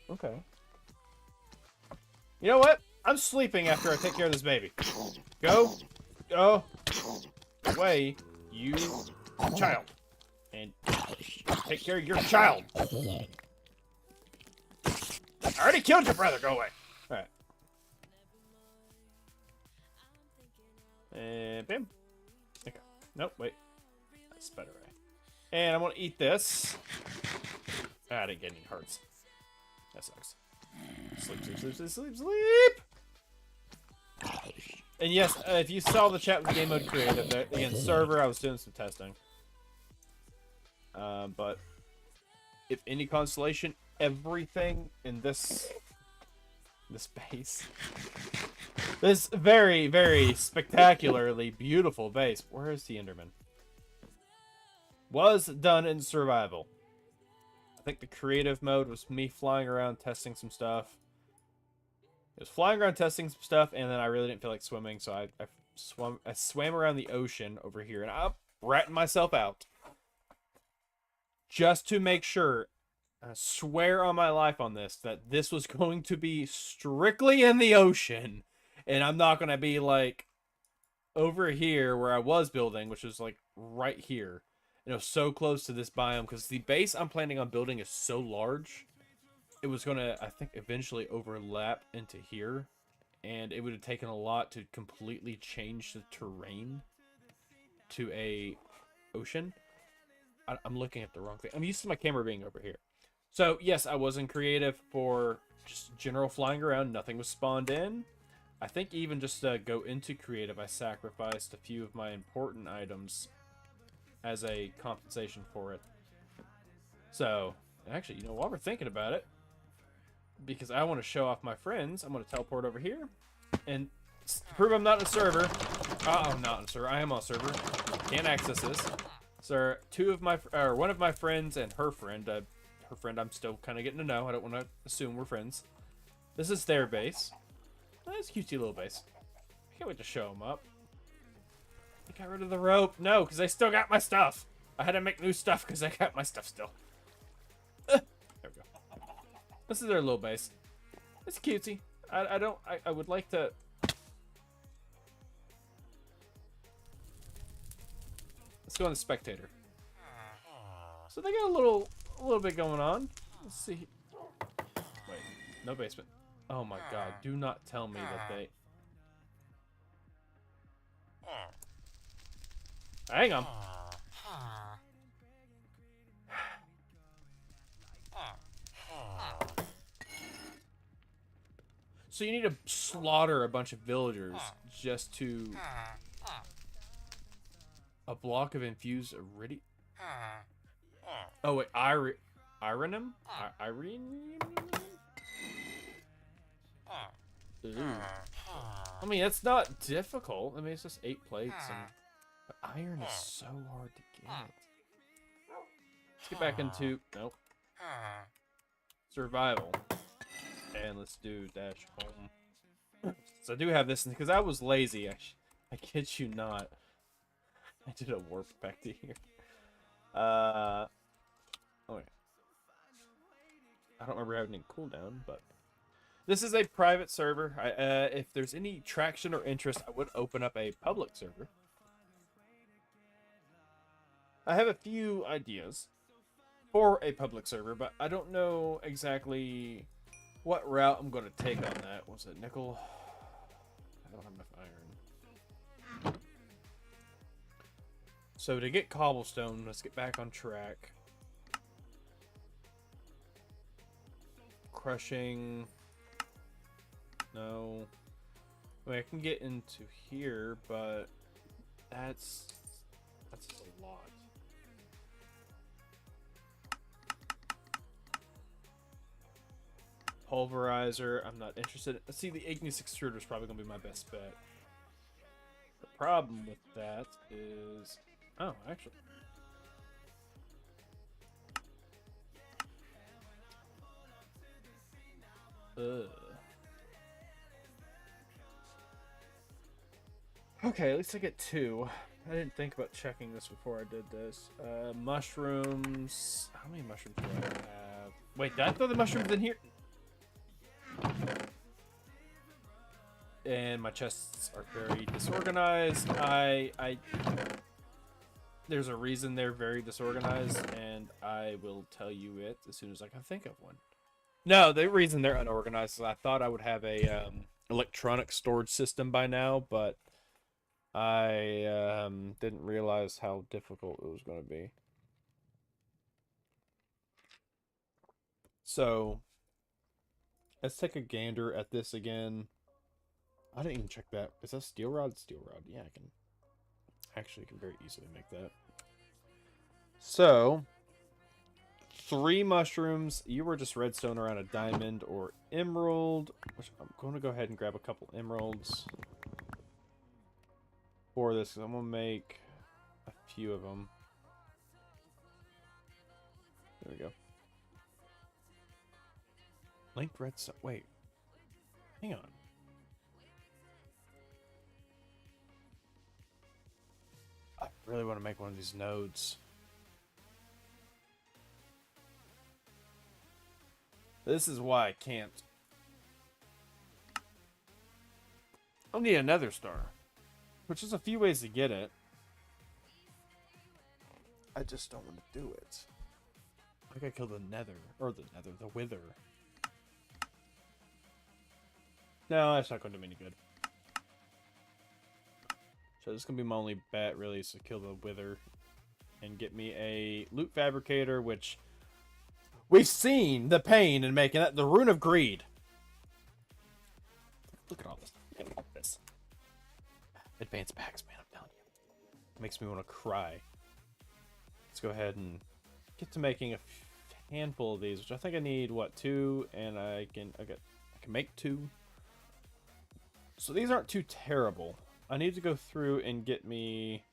Okay. You know what? I'm sleeping after I take care of this baby. Go. Away, you child. And take care of your child. I already killed your brother. Go away. Alright. And bam. Okay. Nope, wait. That's better, right? And I'm gonna eat this. I didn't get any hearts. That sucks. Sleep. And yes, if you saw the chat with Game Mode Creative, again, server, I was doing some testing. But if any consolation, everything in this base, this very, very spectacularly beautiful base, where is the Enderman? Was done in survival. I think the creative mode was me flying around testing some stuff. It was flying around testing some stuff, and then I really didn't feel like swimming, so I swam around the ocean over here, and I'm ratting myself out. Just to make sure, I swear on my life on this, that this was going to be strictly in the ocean. And I'm not going to be like over here where I was building, which was like right here. You know, so close to this biome. Because the base I'm planning on building is so large. It was going to, I think, eventually overlap into here. And it would have taken a lot to completely change the terrain to a ocean. I'm looking at the wrong thing. I'm used to my camera being over here. So, yes, I was in creative for just general flying around. Nothing was spawned in. I think even just to go into creative, I sacrificed a few of my important items as a compensation for it. So, actually, you know, while we're thinking about it, because I want to show off my friends, I'm going to teleport over here. And to prove I'm not in a server. I'm not in a server. I am on a server. Can't access this. So, one of my friends and her friend I'm still kind of getting to know. I don't want to assume we're friends. This is their base. Nice, cutesy little base. I can't wait to show them up. I got rid of the rope. No, because I still got my stuff. I had to make new stuff because I got my stuff still. There we go. This is their little base. It's cutesy. I would like to... Let's go on the spectator. So they got a little bit going on. Let's see. Wait, no basement. Oh my god, do not tell me that they... Hang on. So you need to slaughter a bunch of villagers just to... A block of infused iridium? Oh wait, Ironium? Ironium? I mean, it's not difficult. I mean, it's just 8 plates, and but iron is so hard to get. Let's get back into nope survival, and let's do dash home. So I do have this because I was lazy. I kid you not. I did a warp back to here. Oh yeah. I don't remember having any cooldown, but this is a private server. If there's any traction or interest, I would open up a public server. I have a few ideas for a public server, but I don't know exactly what route I'm going to take on that. Was it nickel? I don't have enough iron. So to get cobblestone, let's get back on track. Crushing. No. I mean, I can get into here, but that's a lot. Pulverizer, I'm not interested. Let's see, the igneous extruder is probably going to be my best bet. The problem with that is... Oh, actually. Okay, at least I get 2. I didn't think about checking this before I did this. Mushrooms. How many mushrooms do I have? Wait, did I throw the mushrooms in here? And my chests are very disorganized. There's a reason they're very disorganized, and I will tell you it as soon as I can think of one. No, the reason they're unorganized is I thought I would have a electronic storage system by now, but I didn't realize how difficult it was going to be. So, let's take a gander at this again. I didn't even check that. Is that steel rod? Steel rod. Yeah, I can. Actually, can very easily make that. So, 3 mushrooms. You were just redstone around a diamond or emerald. Which I'm going to go ahead and grab a couple emeralds for this. I'm going to make a few of them. There we go. Linked redstone. Wait. Hang on. I really want to make one of these nodes. This is why I can't. I'll need another star. Which is a few ways to get it. I just don't want to do it. I gotta kill the nether. Or the wither. No, that's not going to do me any good. So this is going to be my only bet, really, is to kill the wither. and get me a loot fabricator, which we've seen the pain in making that. The Rune of Greed. Look at all this. Look at all this. Advanced packs, man, I'm telling you. It makes me want to cry. Let's go ahead and get to making a handful of these, which I think I need, what, 2, and I can make 2. So these aren't too terrible. I need to go through and get me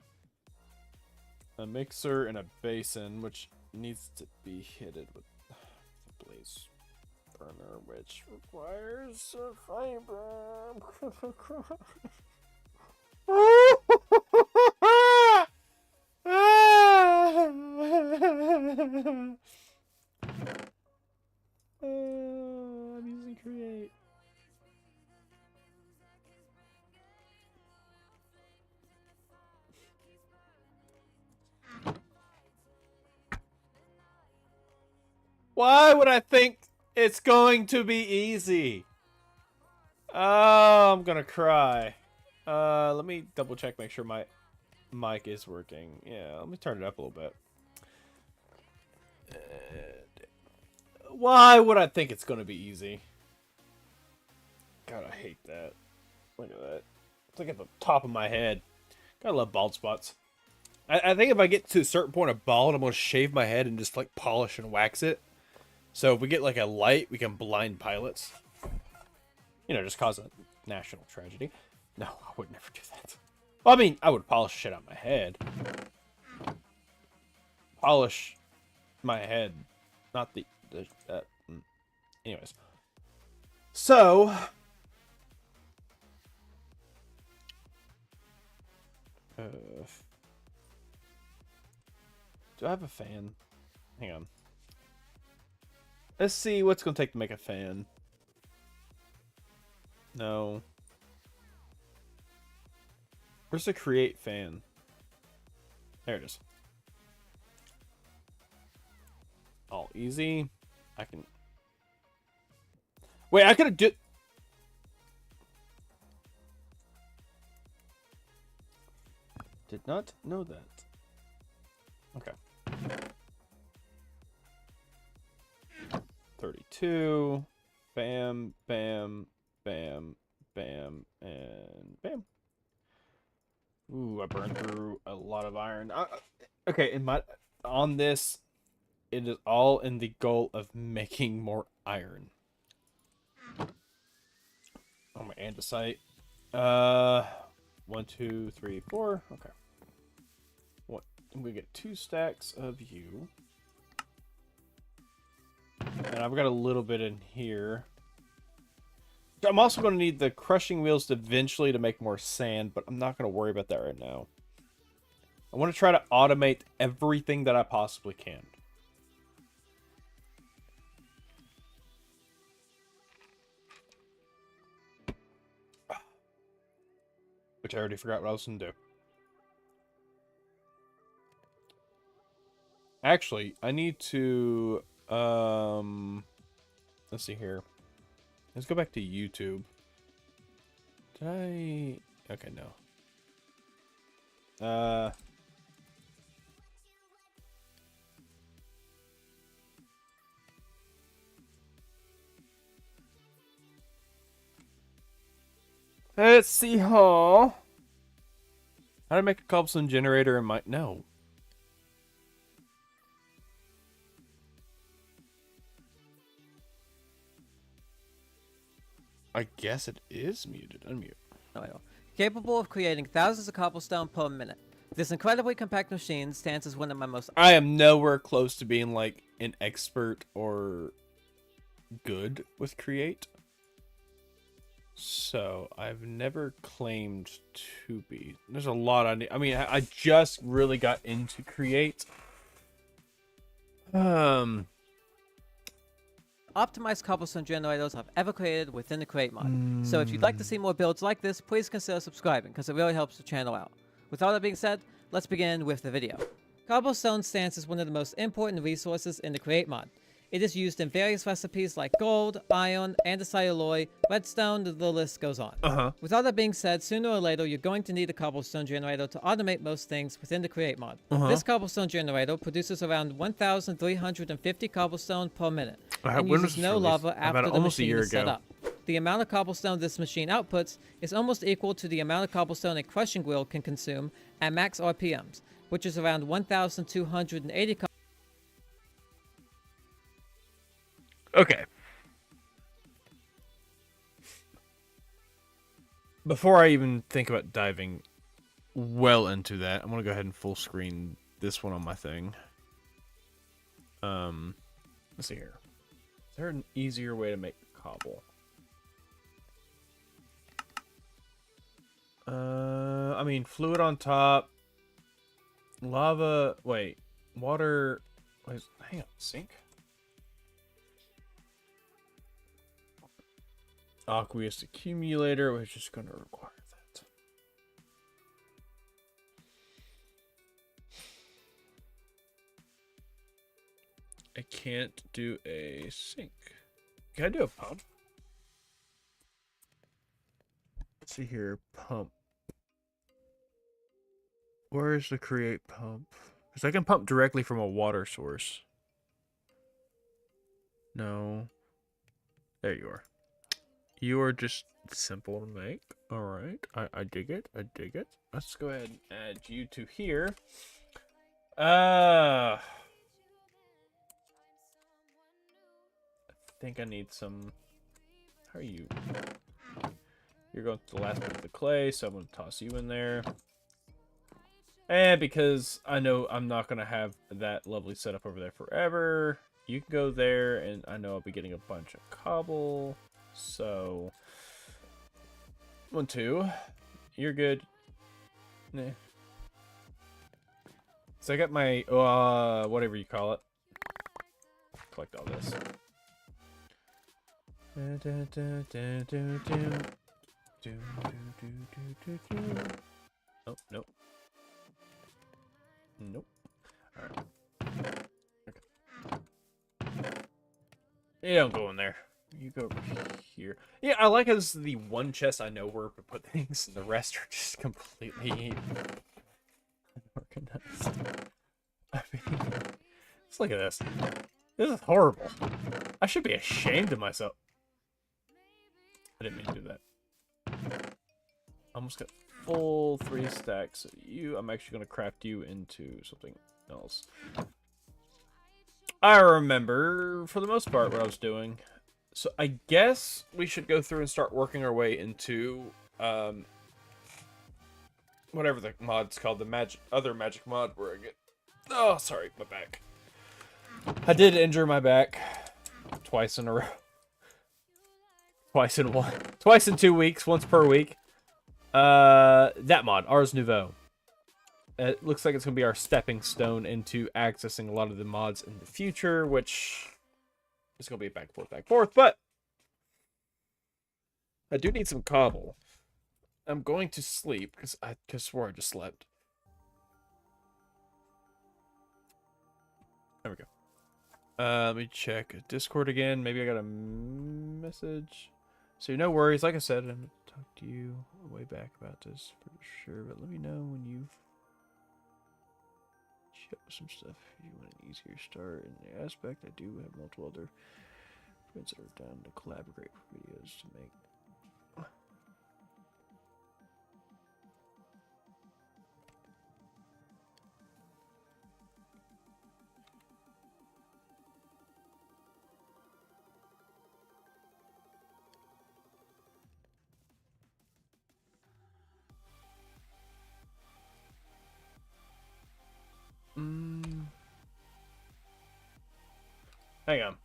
a mixer and a basin, which needs to be heated with the blaze burner, which requires a fiber. I'm using create. Why would I think it's going to be easy? Oh, I'm gonna cry. Let me double check, make sure my mic is working. Yeah, let me turn it up a little bit. Why would I think it's gonna be easy? God, I hate that. Look at that. It's like at the top of my head. Gotta love bald spots. I think if I get to a certain point of bald, I'm gonna shave my head and just like polish and wax it. So if we get like a light, we can blind pilots. You know, just cause a national tragedy. No, I would never do that. Well, I mean, I would polish shit on my head. Polish my head, not the anyways. So do I have a fan? Hang on. Let's see what's going to take to make a fan. No. Where's the create fan? There it is. All easy. I can... Wait, I could have Did not know that. Okay. 32. Bam, bam, bam, bam, and bam. Ooh, I burned through a lot of iron. Okay, on this, it is all in the goal of making more iron. Oh, my andesite. 1, 2, 3, 4. Okay. What? We get 2 stacks of you. And I've got a little bit in here. I'm also going to need the crushing wheels eventually to make more sand, but I'm not going to worry about that right now. I want to try to automate everything that I possibly can. Which I already forgot what I was going to do. Actually, I need to... let's see here. Let's go back to YouTube. Did I... Okay, no. Let's see, how to make a cobblestone generator in my... No. I guess it is muted. Unmute. Capable of creating thousands of cobblestone per minute. This incredibly compact machine stands as one of my most... I am nowhere close to being like an expert or good with create. So I've never claimed to be. There's a lot I need. I mean, I just really got into create. Optimized cobblestone generators I've ever created within the Create mod. So if you'd like to see more builds like this, please consider subscribing, because it really helps the channel out. With all that being said, let's begin with the video. Cobblestone stands as one of the most important resources in the Create mod. It is used in various recipes like gold, iron, andesite, redstone, the list goes on. With all that being said, sooner or later you're going to need a cobblestone generator to automate most things within the Create mod. This cobblestone generator produces around 1,350 cobblestone per minute and uses no lava after the machine is set up. The amount of cobblestone this machine outputs is almost equal to the amount of cobblestone a crushing wheel can consume at max RPMs, which is around 1,280 Okay. Before I even think about diving well into that, I'm going to go ahead and full screen this one on my thing. Let's see here. Is there an easier way to make cobble? I mean, fluid on top. Lava. Wait. Water. Wait, hang on. Sink? Aqueous accumulator, which is going to require that. I can't do a sink. Can I do a pump? Let's see here. Pump. Where is the create pump? Because I can pump directly from a water source. No. There you are. You are just simple to make. Alright. I dig it. I dig it. Let's go ahead and add you to here. I think I need some... How are you? You're going to the last bit of the clay, so I'm going to toss you in there. And because I know I'm not going to have that lovely setup over there forever, you can go there, and I know I'll be getting a bunch of cobble. So, 1, 2, you're good. Nah. So I got my, whatever you call it. Collect all this. Oh, nope. Nope. Alright. Okay. You don't go in there. You go over here. Yeah, I like how this is the one chest I know where to put things, and the rest are just completely unorganized. I mean, just look at this. This is horrible. I should be ashamed of myself. I didn't mean to do that. Almost got full 3 stacks. I'm actually going to craft you into something else. I remember, for the most part, what I was doing. So I guess we should go through and start working our way into whatever the mod's called, the other magic mod where I get... Oh, sorry, my back. I did injure my back twice in a row. Twice in 2 weeks, once per week. That mod, Ars Nouveau. It looks like it's going to be our stepping stone into accessing a lot of the mods in the future, which is going to be back and forth, but I do need some cobble. I'm going to sleep, because I just swore I just slept. There we go. Let me check Discord again. Maybe I got a message. So no worries. Like I said, I'm going to talk to you way back about this for sure. But let me know when you've show some stuff. If you want an easier start in the aspect, I do have multiple other friends that are down to collaborate for videos to make. Hang on.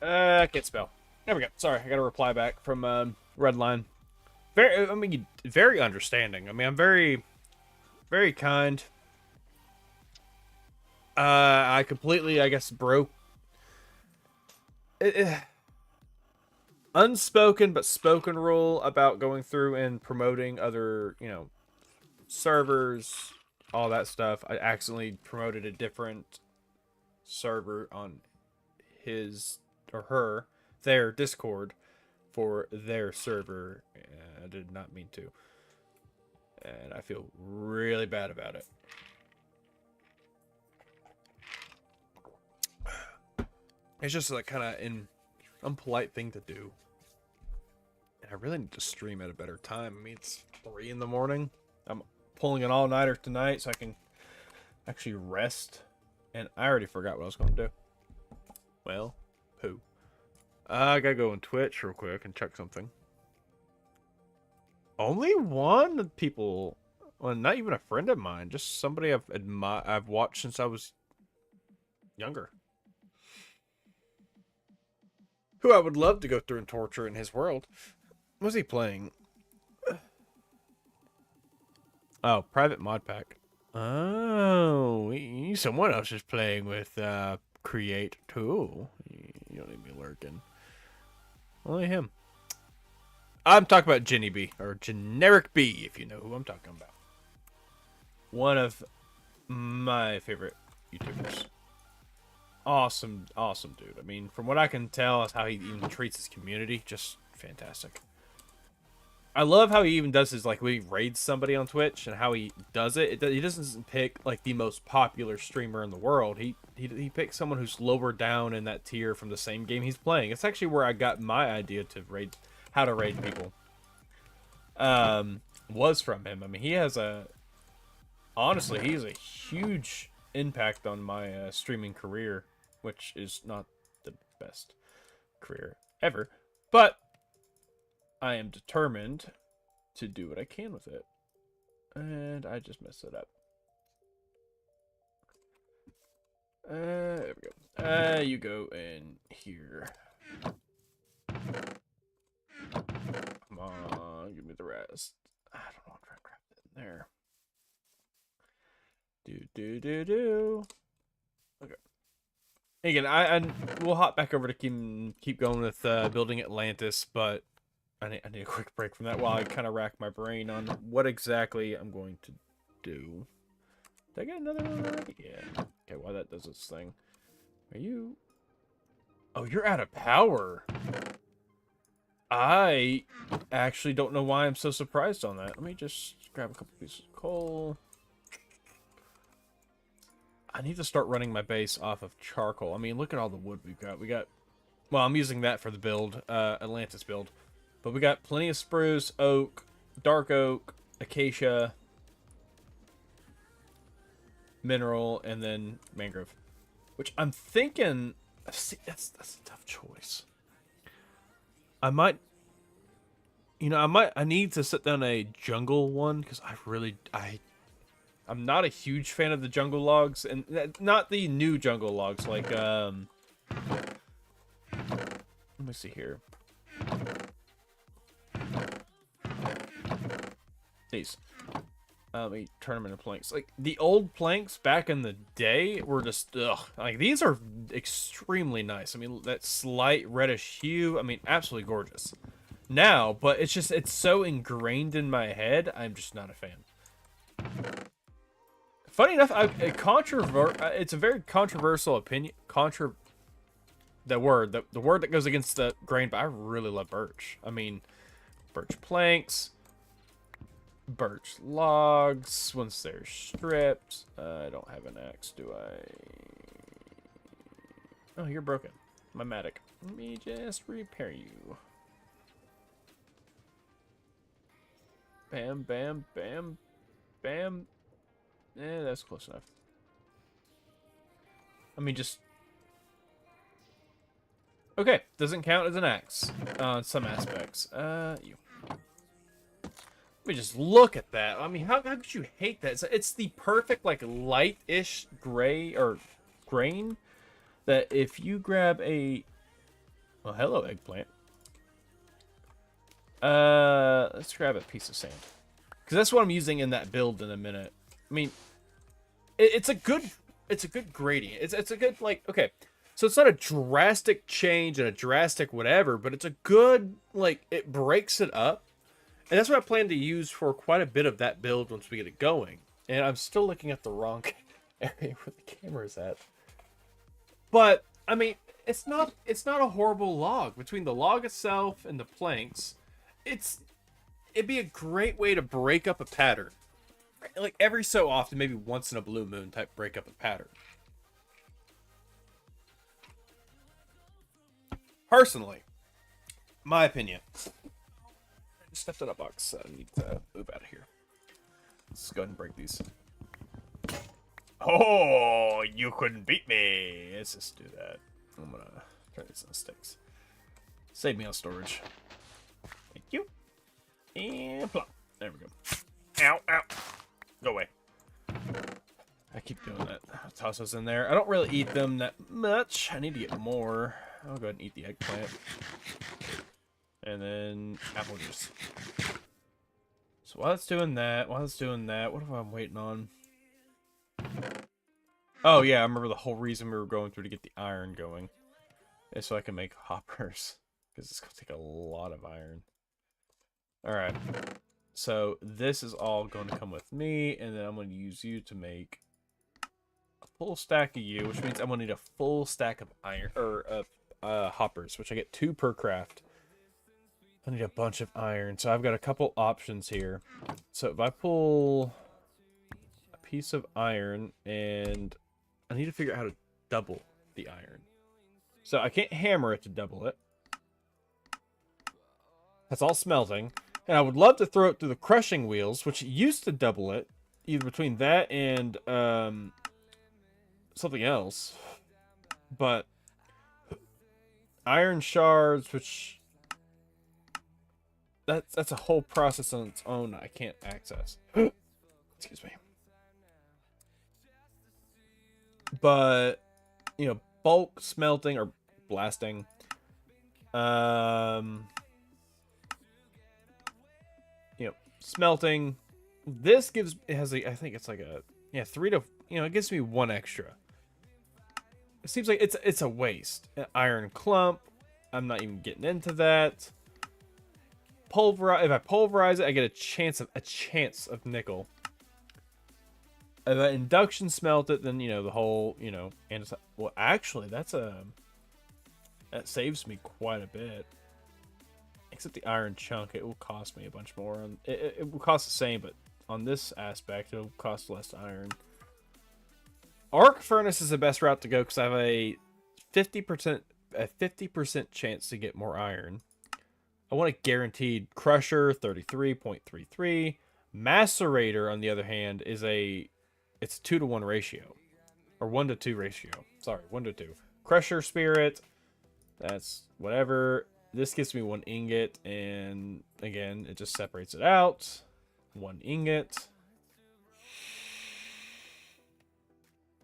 I can't spell. There we go. Sorry, I got a reply back from Redline. Very understanding. I mean, I'm very, very kind. I completely, I guess, broke. Unspoken but spoken rule about going through and promoting other, servers, all that stuff. I accidentally promoted a different server on his or their Discord for their server. I did not mean to. And I feel really bad about it. It's just like kind of an unpolite thing to do. And I really need to stream at a better time. I mean, it's 3 in the morning. I'm pulling an all-nighter tonight so I can actually rest. And I already forgot what I was going to do. Well, poo. I gotta go on Twitch real quick and check something. Only one people, well, not even a friend of mine, just somebody I've watched since I was younger. Who I would love to go through and torture in his world. What was he playing? Oh, private mod pack. Oh, someone else is playing with Create too. You don't need me lurking. Only him. I'm talking about Jenny B, or Generic B, if you know who I'm talking about. One of my favorite YouTubers. Awesome, awesome dude. I mean, from what I can tell, is how he even treats his community. Just fantastic. I love how he even does his, like, when he raids somebody on Twitch and how he does it. He doesn't pick, like, the most popular streamer in the world. He picks someone who's lower down in that tier from the same game he's playing. It's actually where I got my idea to raid, how to raid people. Was from him. I mean, he has honestly, he has a huge impact on my streaming career, which is not the best career ever, but I am determined to do what I can with it. And I just messed it up. There we go. You go in here. Come on, give me the rest. I don't know, I'm trying to grab it in there. Do. Okay. Again, I we'll hop back over to keep going with building Atlantis, but I need a quick break from that while I kind of rack my brain on what exactly I'm going to do. Did I get another one already? Yeah. Okay, while that does its thing. Are you... Oh, you're out of power. I actually don't know why I'm so surprised on that. Let me just grab a couple pieces of coal. I need to start running my base off of charcoal. I mean, look at all the wood we've got. Well, I'm using that for the build, Atlantis build. But we got plenty of spruce, oak, dark oak, acacia, mineral, and then mangrove. Which I'm thinking... See, that's a tough choice. I might... I need to sit down a jungle one, because I'm not a huge fan of the jungle logs, and not the new jungle logs, like, let me see here. These. Let me turn them into planks. Like, the old planks back in the day were just, ugh. Like, these are extremely nice. I mean, that slight reddish hue, I mean, absolutely gorgeous. Now, but it's so ingrained in my head, I'm just not a fan. Funny enough, it's a very controversial opinion. The word that goes against the grain, but I really love birch. I mean, birch planks, birch logs, once they're stripped. I don't have an axe, do I? Oh, you're broken. My Matic. Let me just repair you. Bam, bam, bam, bam. That's close enough. I mean, just... Okay, doesn't count as an axe on some aspects. You. Let me just look at that. I mean, how could you hate that? It's the perfect, like, light-ish gray, or grain, that if you grab a... Well, hello, eggplant. Let's grab a piece of sand. Because that's what I'm using in that build in a minute. I mean, it's a good it's a good gradient. It's a good, like, okay. So it's not a drastic change and a drastic whatever, but it's a good, like, it breaks it up. And that's what I plan to use for quite a bit of that build once we get it going. And I'm still looking at the wrong area where the camera is at. But, I mean, it's not a horrible log. Between the log itself and the planks, it'd be a great way to break up a pattern. Like, every so often, maybe once in a blue moon type break up a pattern. Personally, my opinion. I just stepped on a box, so I need to move out of here. Let's go ahead and break these. Oh, you couldn't beat me. Let's just do that. I'm gonna turn these into sticks. Save me on storage. Thank you. And plop. There we go. Ow, ow. Go away. I keep doing that. I'll toss those in there. I don't really eat them that much. I need to get more. I'll go ahead and eat the eggplant. And then apple juice. So while it's doing that, what am I waiting on? Oh yeah, I remember the whole reason we were going through to get the iron going is so I can make hoppers. Because it's going to take a lot of iron. Alright. So this is all going to come with me, and then I'm going to use you to make a full stack of you, which means I'm going to need a full stack of iron, or hoppers, which I get 2 per craft. I need a bunch of iron, so I've got a couple options here. So if I pull a piece of iron, and I need to figure out how to double the iron. So I can't hammer it to double it. That's all smelting. And I would love to throw it through the crushing wheels, which used to double it, either between that and something else. But iron shards, which that's a whole process on its own I can't access. Excuse me. But you know, bulk smelting or blasting. You know, smelting. This gives, it has a, I think it's like a, yeah, 3 to, you know, it gives me 1 extra. It seems like it's a waste. An iron clump, I'm not even getting into that. Pulverize, if I pulverize it, I get a chance of nickel. If I induction smelt it, then, you know, the whole, you know, and well, actually, that saves me quite a bit. Except the iron chunk, it will cost me a bunch more. It will cost the same, but on this aspect, it'll cost less iron. Arc furnace is the best route to go because I have a 50% chance to get more iron. I want a guaranteed crusher, 33.33. Macerator, on the other hand, it's a 2-to-1 ratio, or 1-to-2 ratio. Sorry, 1-to-2. Crusher spirit, that's whatever. This gives me 1 ingot, and again, it just separates it out. 1 ingot.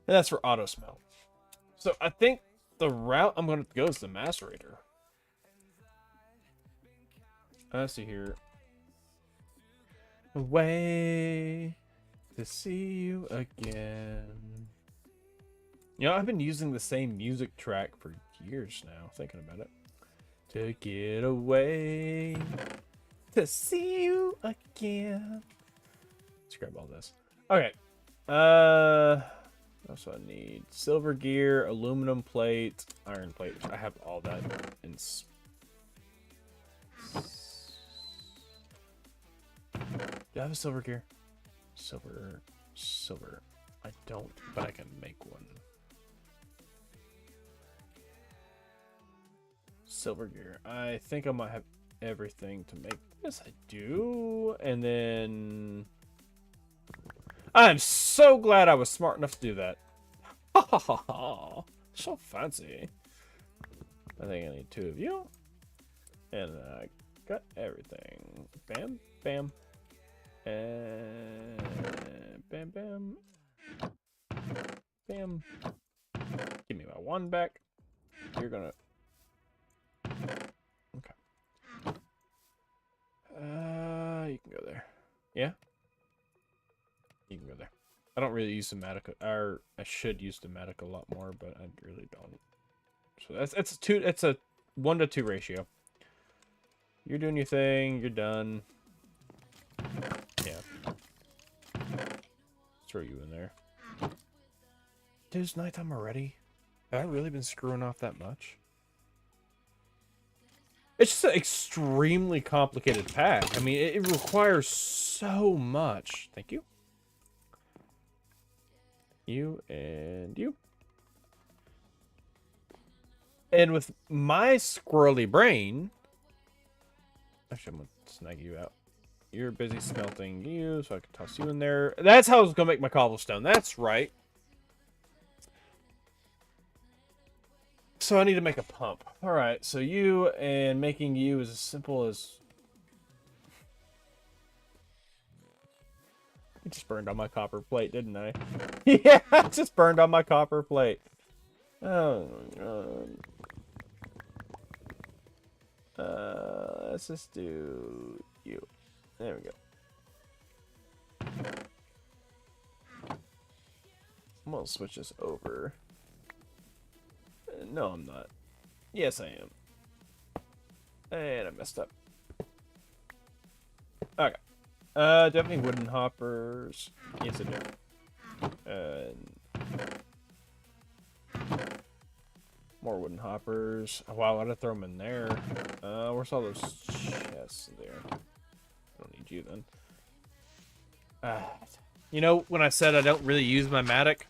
And that's for auto smelt. So I think the route I'm going to go is the macerator. Let's see here. Way to see you again. You know, I've been using the same music track for years now, thinking about it. To get away, to see you again. Let's grab all this. Okay. That's what I need. Silver gear, aluminum plate, iron plate. I have all that in. Do I have a silver gear? Silver. I don't, but I can make one. Silver gear. I think I might have everything to make this. I do. And then I'm so glad I was smart enough to do that. Ha ha ha ha. So fancy. I think I need 2 of you. And I got everything. Bam, bam. And bam, bam. Bam. Give me my 1 back. You're gonna. Okay. You can go there. Yeah? You can go there. I don't really use Somatic, or I should use Somatic a lot more, but I really don't. So it's a 1 to 2 ratio. You're doing your thing. You're done. Yeah. Throw you in there. Dude, it's nighttime already. Have I really been screwing off that much? It's just an extremely complicated pack. I mean, it requires so much. Thank you. You and you. And with my squirrely brain... Actually, I'm going to snag you out. You're busy smelting you, so I can toss you in there. That's how I was going to make my cobblestone. That's right. So I need to make a pump. Alright, so you and making you is as simple as... I just burned on my copper plate, didn't I? Yeah, I just burned on my copper plate. Oh, let's just do you. There we go. I'm gonna switch this over. No, I'm not. Yes, I am. And I messed up. Okay. Do I have any wooden hoppers? Yes, I do. More wooden hoppers. Oh, wow, I gotta throw them in there. Where's all those chests there? I don't need you then. You know, when I said I don't really use my Matic,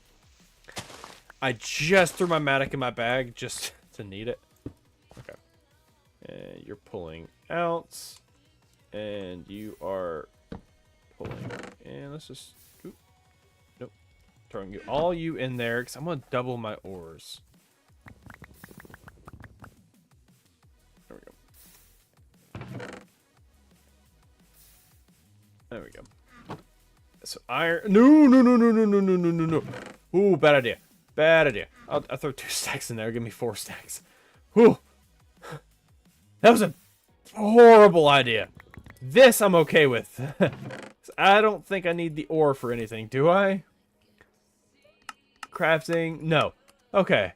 I just threw my Matic in my bag just to need it. Okay. And you're pulling out. And you are pulling. And let's just... Oop. Nope. Throwing you all you in there, because I'm going to double my ores. There we go. There we go. So iron... No. Ooh, bad idea. Bad idea. I'll throw 2 stacks in there. Give me 4 stacks. Whew. That was a horrible idea. This I'm okay with. I don't think I need the ore for anything, do I? Crafting? No. Okay.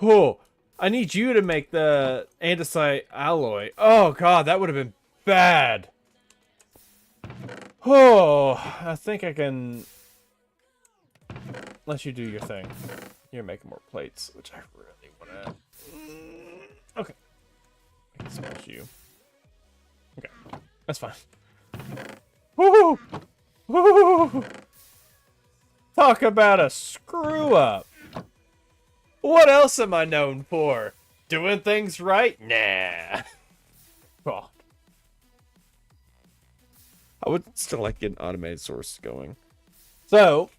Oh, I need you to make the andesite alloy. Oh god, that would have been bad. Oh, I think I can let you do your thing. You're making more plates, which I really want to... Okay. I can smash you. Okay. That's fine. Woo! Woo! Talk about a screw up. What else am I known for? Doing things right? Nah. Oh. I would still like getting automated source going. So,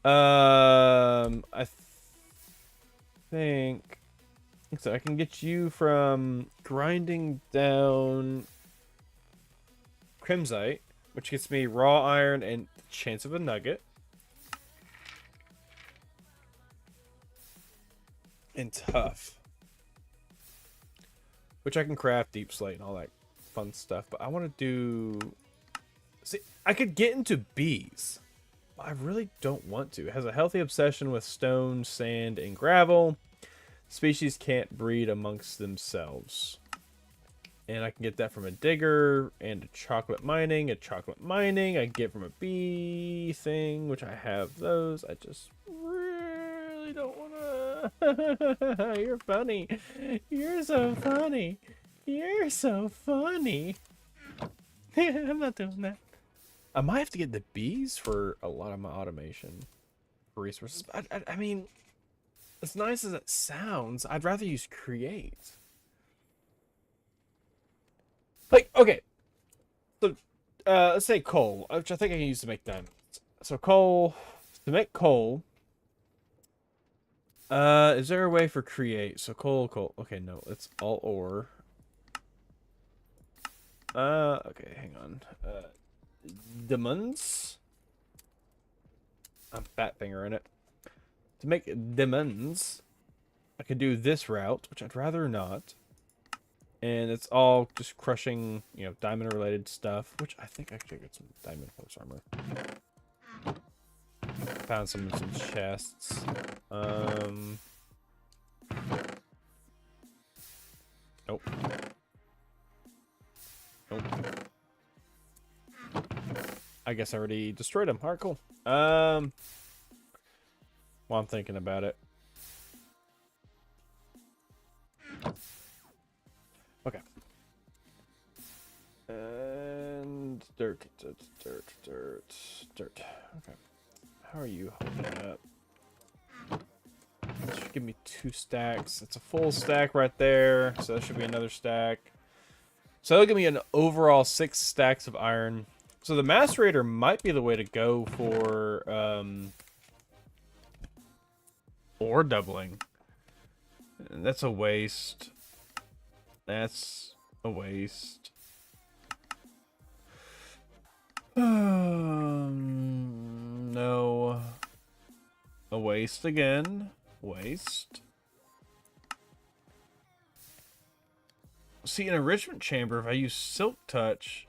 I think so. I can get you from grinding down crimsite, which gets me raw iron and chance of a nugget, and tough, which I can craft deep slate and all that fun stuff. But I want to do... See, I could get into bees. I really don't want to. It has a healthy obsession with stone, sand, and gravel. Species can't breed amongst themselves. And I can get that from a digger and a chocolate mining. A chocolate mining I get from a bee thing, which I have those. I just really don't want to. You're funny. You're so funny. You're so funny. I'm not doing that. I might have to get the bees for a lot of my automation resources. I mean, as nice as it sounds, I'd rather use create. Like, okay. So, let's say coal, which I think I can use to make diamonds. So coal, to make coal, is there a way for create? So coal. Okay, no, it's all ore. Okay, hang on. Diamonds. I'm fat fingering it. To make diamonds, I could do this route, which I'd rather not. And it's all just crushing, you know, diamond-related stuff, which I think I should get some diamond horse armor. Found some in some chests. Nope. Nope. I guess I already destroyed him. Alright, cool. While I'm thinking about it. Okay. And dirt. Okay. How are you holding up? That should give me 2 stacks. It's a full stack right there, so that should be another stack. So that'll give me an overall 6 stacks of iron. So the macerator might be the way to go for ore doubling. And that's a waste. That's a waste. No. A waste again. Waste. See, an enrichment chamber, if I use silk touch...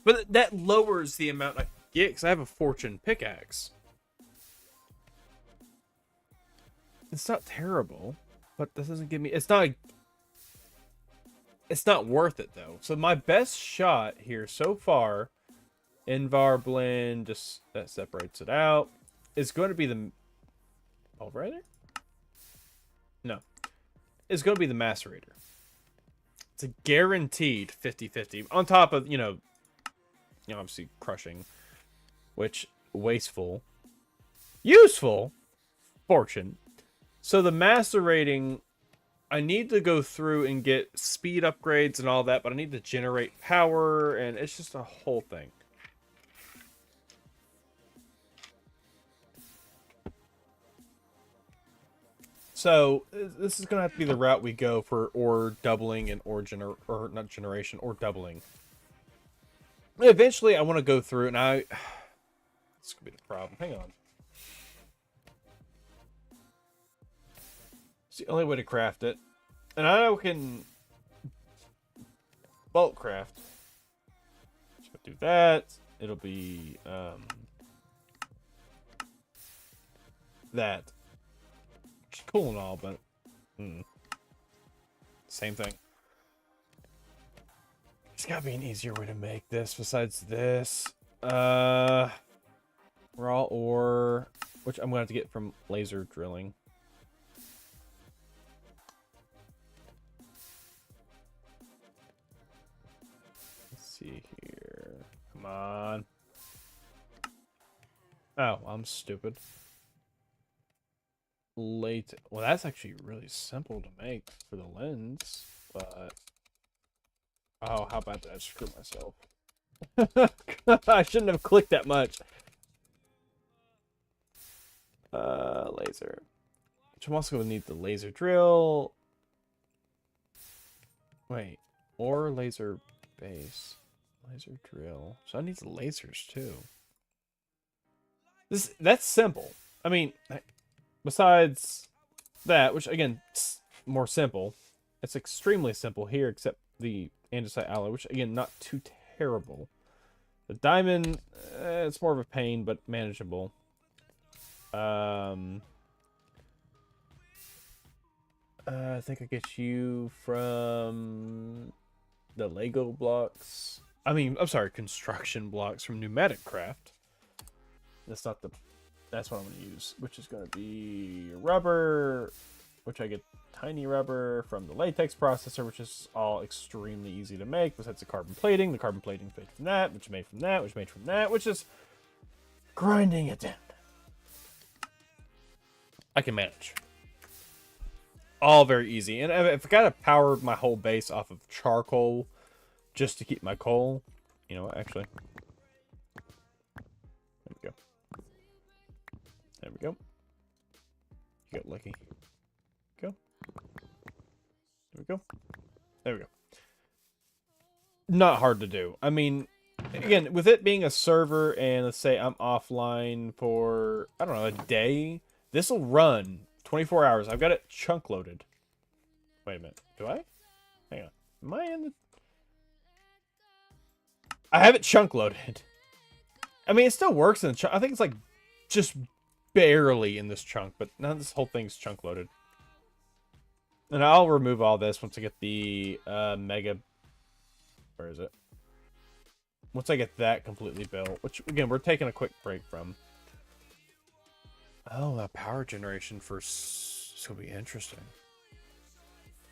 But that lowers the amount I get, because I have a fortune pickaxe. It's not terrible, but this doesn't give me... It's not worth it, though. So my best shot here so far, Invar blend, just that separates it out, is going to be the... Oh, right there? No. It's going to be the macerator. It's a guaranteed 50-50. On top of, you know, obviously crushing, which wasteful, useful, fortune. So the macerating, I need to go through and get speed upgrades and all that, but I need to generate power, and it's just a whole thing. So this is gonna have to be the route we go for ore doubling and ore doubling. Eventually, I want to go through, and this could be the problem. Hang on. It's the only way to craft it, and I know I can bulk craft. So do that. It'll be that. Which is cool and all, but same thing. There's gotta be an easier way to make this besides this. Raw ore, which I'm gonna have to get from laser drilling. Let's see here. Come on. Oh, I'm stupid. Well, that's actually really simple to make for the lens, but oh, how about that? I screwed myself. I shouldn't have clicked that much. Laser. Which I'm also gonna need the laser drill. Wait, or laser base, laser drill. So I need the lasers too. That's simple. I mean, besides that, which again, more simple. It's extremely simple here, except the andesite alloy, which again, not too terrible. The diamond, it's more of a pain, but manageable. I think I get you from the Lego blocks. I'm sorry, construction blocks from Pneumatic Craft. That's not the... That's what I'm going to use, which is going to be rubber, which I get tiny rubber from the latex processor, which is all extremely easy to make, besides the carbon plating. The carbon plating is made from that, which is made from that, which is made from that, which is grinding it down. I can manage. All very easy. And if I gotta power my whole base off of charcoal just to keep my coal, you know what, actually. There we go. There we go. You got lucky. Go. There we go. There we go. Not hard to do. I mean, again, with it being a server and let's say I'm offline for, I don't know, a day, this will run 24 hours. I've got it chunk loaded. Wait a minute. Do I? Hang on. Am I in the... I have it chunk loaded. I mean, it still works in the chunk. I think it's like just barely in this chunk, but now this whole thing's chunk loaded. And I'll remove all this once I get the mega... Where is it? Once I get that completely built, which, again, we're taking a quick break from. Oh, that power generation for... It's going to be interesting.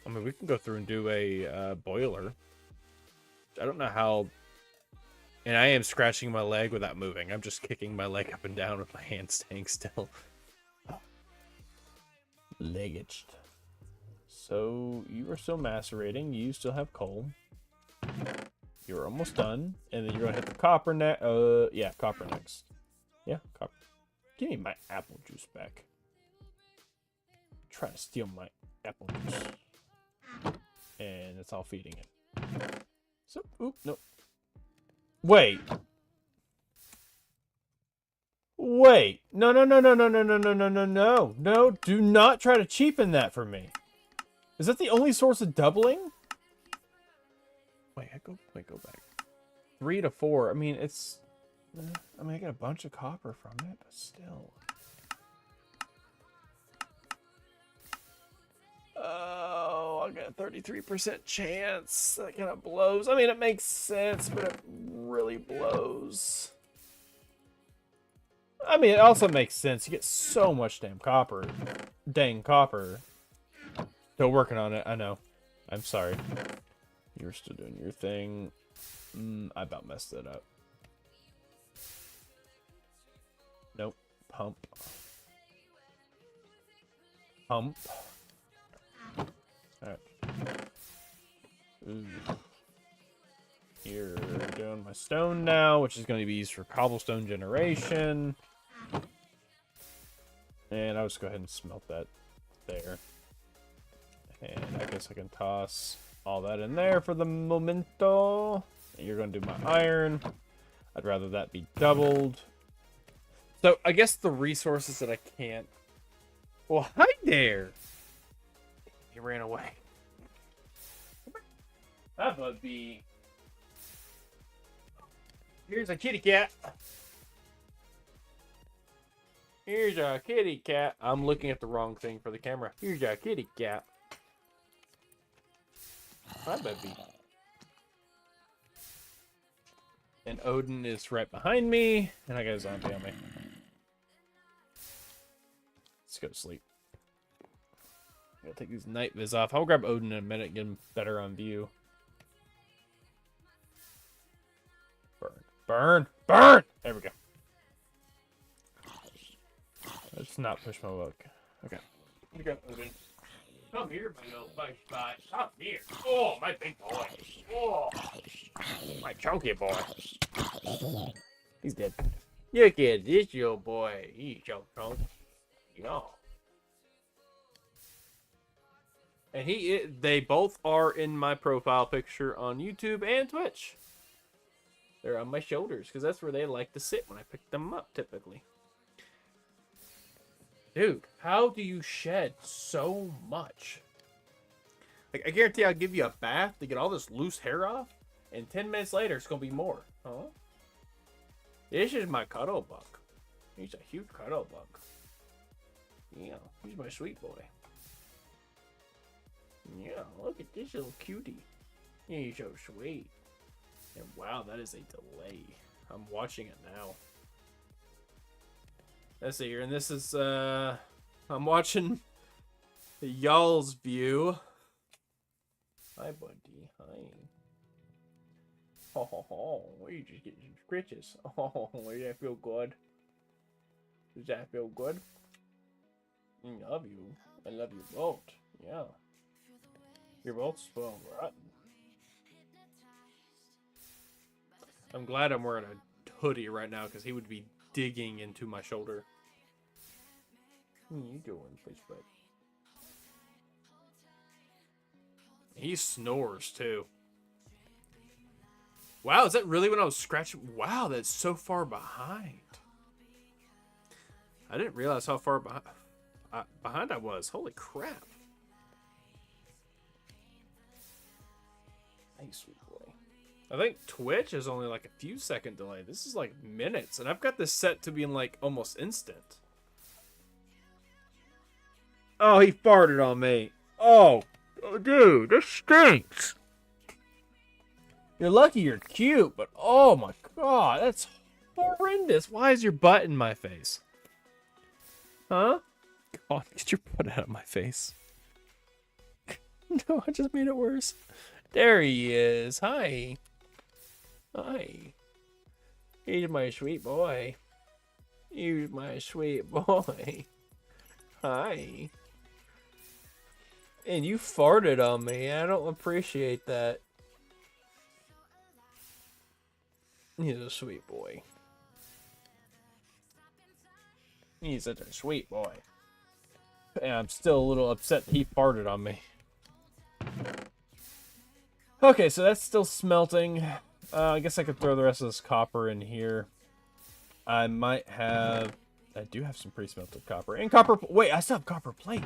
I mean, we can go through and do a boiler. I don't know how... And I am scratching my leg without moving. I'm just kicking my leg up and down with my hand staying still. Leggaged. So, you are still macerating. You still have coal. You're almost done. And then you're going to hit the copper next. Yeah, copper next. Yeah, copper. Give me my apple juice back. Try to steal my apple juice. And it's all feeding it. So, oop, nope. Wait. Wait. No, no, no, no, no, no, no, no, no, no, no. No, do not try to cheapen that for me. Is that the only source of doubling? Wait, go back. 3 to 4. I mean, it's... I mean, I get a bunch of copper from it, but still. Oh, I got a 33% chance. That kind of blows. I mean, it makes sense, but it really blows. I mean, it also makes sense. You get so much damn copper. Dang copper. Still working on it. I know. I'm sorry. You're still doing your thing. I about messed that up. Nope. Pump. Pump. Alright. Ooh. You're doing my stone now, which is going to be used for cobblestone generation. And I'll just go ahead and smelt that there. And I guess I can toss all that in there for the momento. And you're going to do my iron. I'd rather that be doubled. So I guess the resources that I can't... Well, hi there! He ran away. That would be... Here's a kitty cat. Here's a kitty cat. I'm looking at the wrong thing for the camera. Here's a kitty cat. Hi, baby. And Odin is right behind me. And I got a zombie on me. Let's go to sleep. I gotta take these night viz off. I'll grab Odin in a minute and get him better on view. Burn. Burn! Burn! There we go. Let's not push my luck. Okay. We got Odin. Come here, my little bug spot. Come here. Oh, my big boy. Oh, my chunky boy. He's dead. Look at this little boy. He's so chunky. Yeah. And they both are in my profile picture on YouTube and Twitch. They're on my shoulders, because that's where they like to sit when I pick them up, typically. Dude, how do you shed so much? Like, I guarantee I'll give you a bath to get all this loose hair off, and 10 minutes later, it's going to be more. Huh? This is my cuddle bug. He's a huge cuddle bug. Yeah, he's my sweet boy. Yeah, look at this little cutie. He's so sweet. And wow, that is a delay. I'm watching it now. Let's see here, and this is, I'm watching y'all's view. Hi, buddy. Hi. Ho, ho, ho. You just get some scritches. Oh, does that feel good? Does that feel good? I love you. I love you both. Yeah. You're both spoiled rotten. I'm glad I'm wearing a hoodie right now because he would be digging into my shoulder. What are you doing, fish butt? He snores too. Wow, is that really when I was scratching? Wow, that's so far behind. I didn't realize how far behind I was. Holy crap. sweet boy. I think Twitch is only like a few second delay. This is like minutes, and I've got this set to being like almost instant. Oh, he farted on me. Oh, dude, this stinks. You're lucky you're cute, but oh my god, that's horrendous. Why is your butt in my face? Huh? God, get your butt out of my face. No, I just made it worse. There he is. Hi. Hi. He's my sweet boy. He's my sweet boy. Hi. And you farted on me. I don't appreciate that. He's a sweet boy. He's such a sweet boy. And I'm still a little upset he farted on me. Okay, so that's still smelting. I guess I could throw the rest of this copper in here. I might have... I do have some pre-smelted copper. And copper... Wait, I still have copper plate.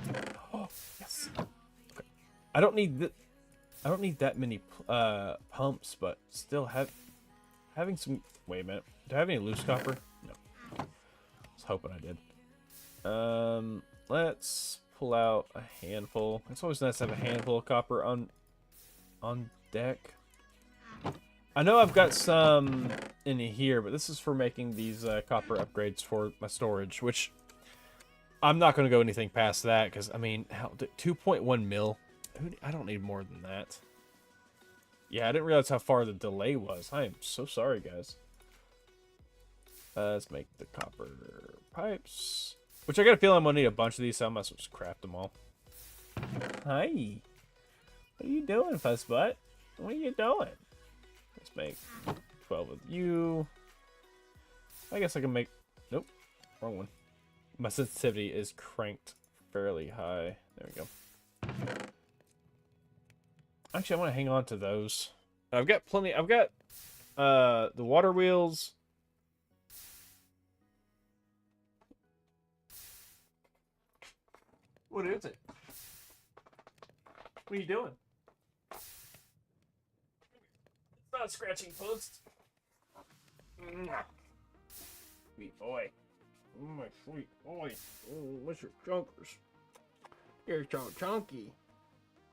Oh, yes. Okay. I don't need that many pumps, but still having some... Wait a minute. Do I have any loose copper? No. I was hoping I did. Let's pull out a handful. It's always nice to have a handful of copper on deck. I know I've got some in here, but this is for making these copper upgrades for my storage, which I'm not going to go anything past that because, I mean, 2.1 mil. I don't need more than that. Yeah, I didn't realize how far the delay was. I am so sorry, guys. Let's make the copper pipes. Which I got a feeling I'm going to need a bunch of these, so I must just craft them all. Hi. What are you doing, Fuzzbutt? What are you doing? Let's make 12 with you. I guess I can make... Nope. Wrong one. My sensitivity is cranked fairly high. There we go. Actually, I want to hang on to those. I've got plenty... I've got the water wheels... What is it? What are you doing? It's not a scratching post. Sweet boy. Oh, my sweet boy. Oh, what's your chunkers? You're so chunky.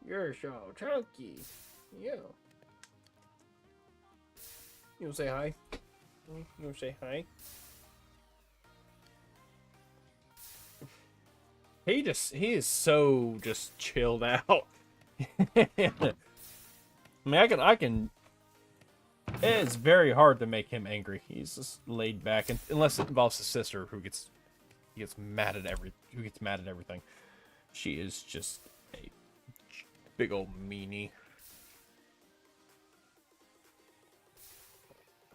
You're so chunky. Yeah. You wanna say hi? You wanna say hi? He is so just chilled out. I mean, I can. It's very hard to make him angry. He's just laid back, and unless it involves his sister, who gets mad at everything. She is just a big old meanie.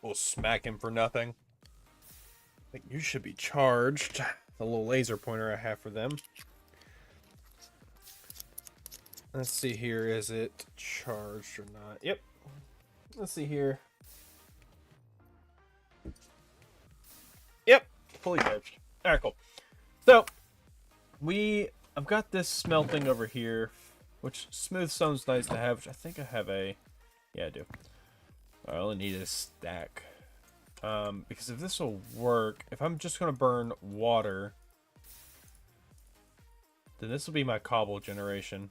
We'll smack him for nothing. I think you should be charged. The little laser pointer I have for them. Let's see here. Is it charged or not? Yep. Let's see here. Yep. Fully charged. Alright, cool. So, I've got this smelting over here, which smooth stone's nice to have, which I think I have a... Yeah, I do. I only need a stack. Because if this will work, if I'm just going to burn water, then this will be my cobble generation.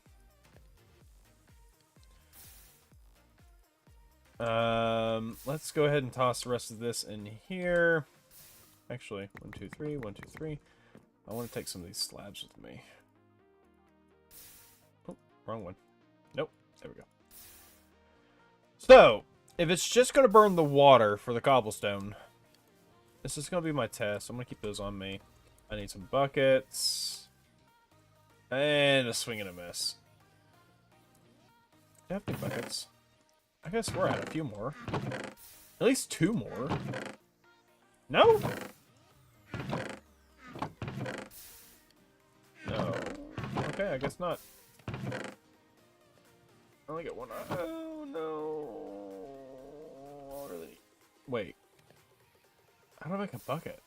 Let's go ahead and toss the rest of this in here. Actually, 1, 2, 3, 1, 2, 3. I want to take some of these slabs with me. Oh, wrong one. Nope, there we go. So, if it's just going to burn the water for the cobblestone, this is going to be my test. I'm going to keep those on me. I need some buckets. And a swing and a miss. Do I have any buckets? I guess we're at a few more. At least 2 more. No? No. Okay, I guess not. I only get 1. Oh, no. Really? Wait. How do I make a bucket?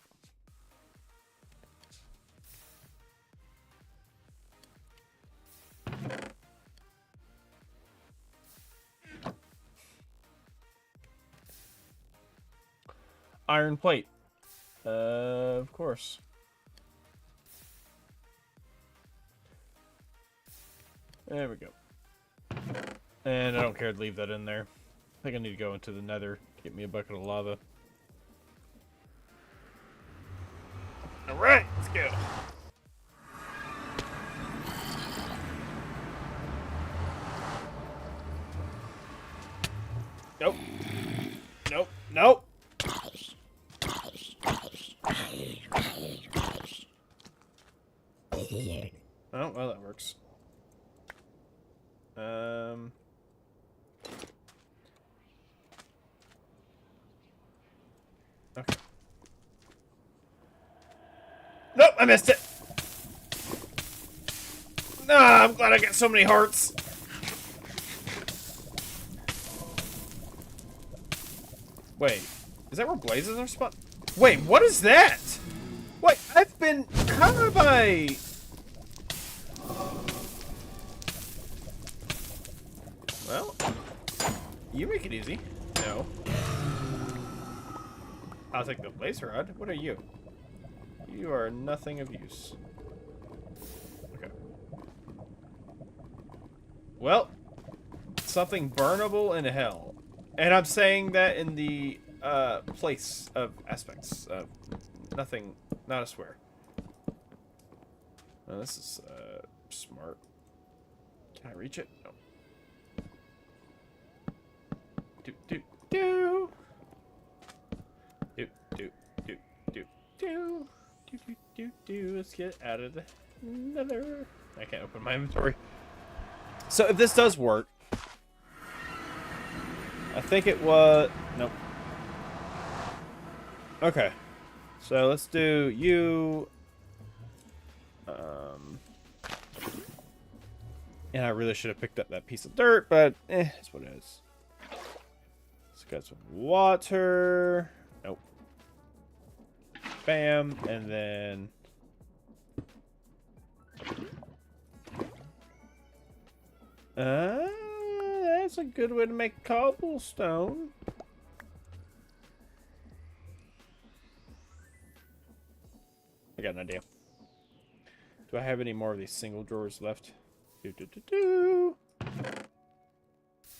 iron plate. Of course. There we go. And I don't care to leave that in there. I think I need to go into the nether, get me a bucket of lava. Alright, let's go. Nope. Nope. Nope. Oh, well, that works. Okay. Nope, I missed it. Ah, I'm glad I got so many hearts. Wait, is that where blazes are spawned? Wait, what is that? Wait, I've been... How have I... Well, you make it easy. No. I'll take the blaze rod. What are you? You are nothing of use. Okay. Well, something burnable in hell. And I'm saying that in the place of aspects of nothing, not a swear. Oh, this is smart. Can I reach it? No. Do do do. Do do do do do do do do do. Let's get out of the nether. I can't open my inventory. So if this does work, I think it was... Nope. Okay. So let's do you. And I really should have picked up that piece of dirt, but it's what it is. Let's get some water. Nope. Bam. And then... that's a good way to make cobblestone. I got an idea. Do I have any more of these single drawers left? Do, do, do, do.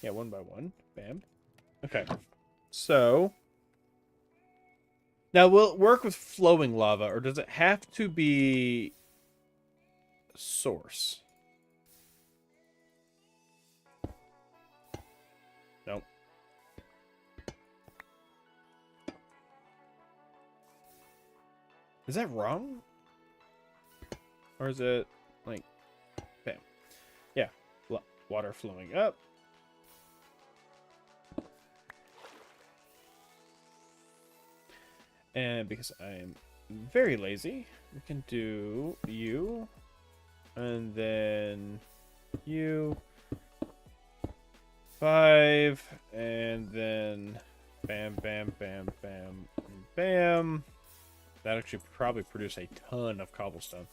Yeah, one by one. Bam. Okay. So... Now, will it work with flowing lava, or does it have to be... source? Nope. Is that wrong? Or is it, like, bam. Yeah, water flowing up. And because I'm very lazy, we can do you, and then you, 5, and then bam, bam, bam, bam, bam. That actually probably produce a ton of cobblestone.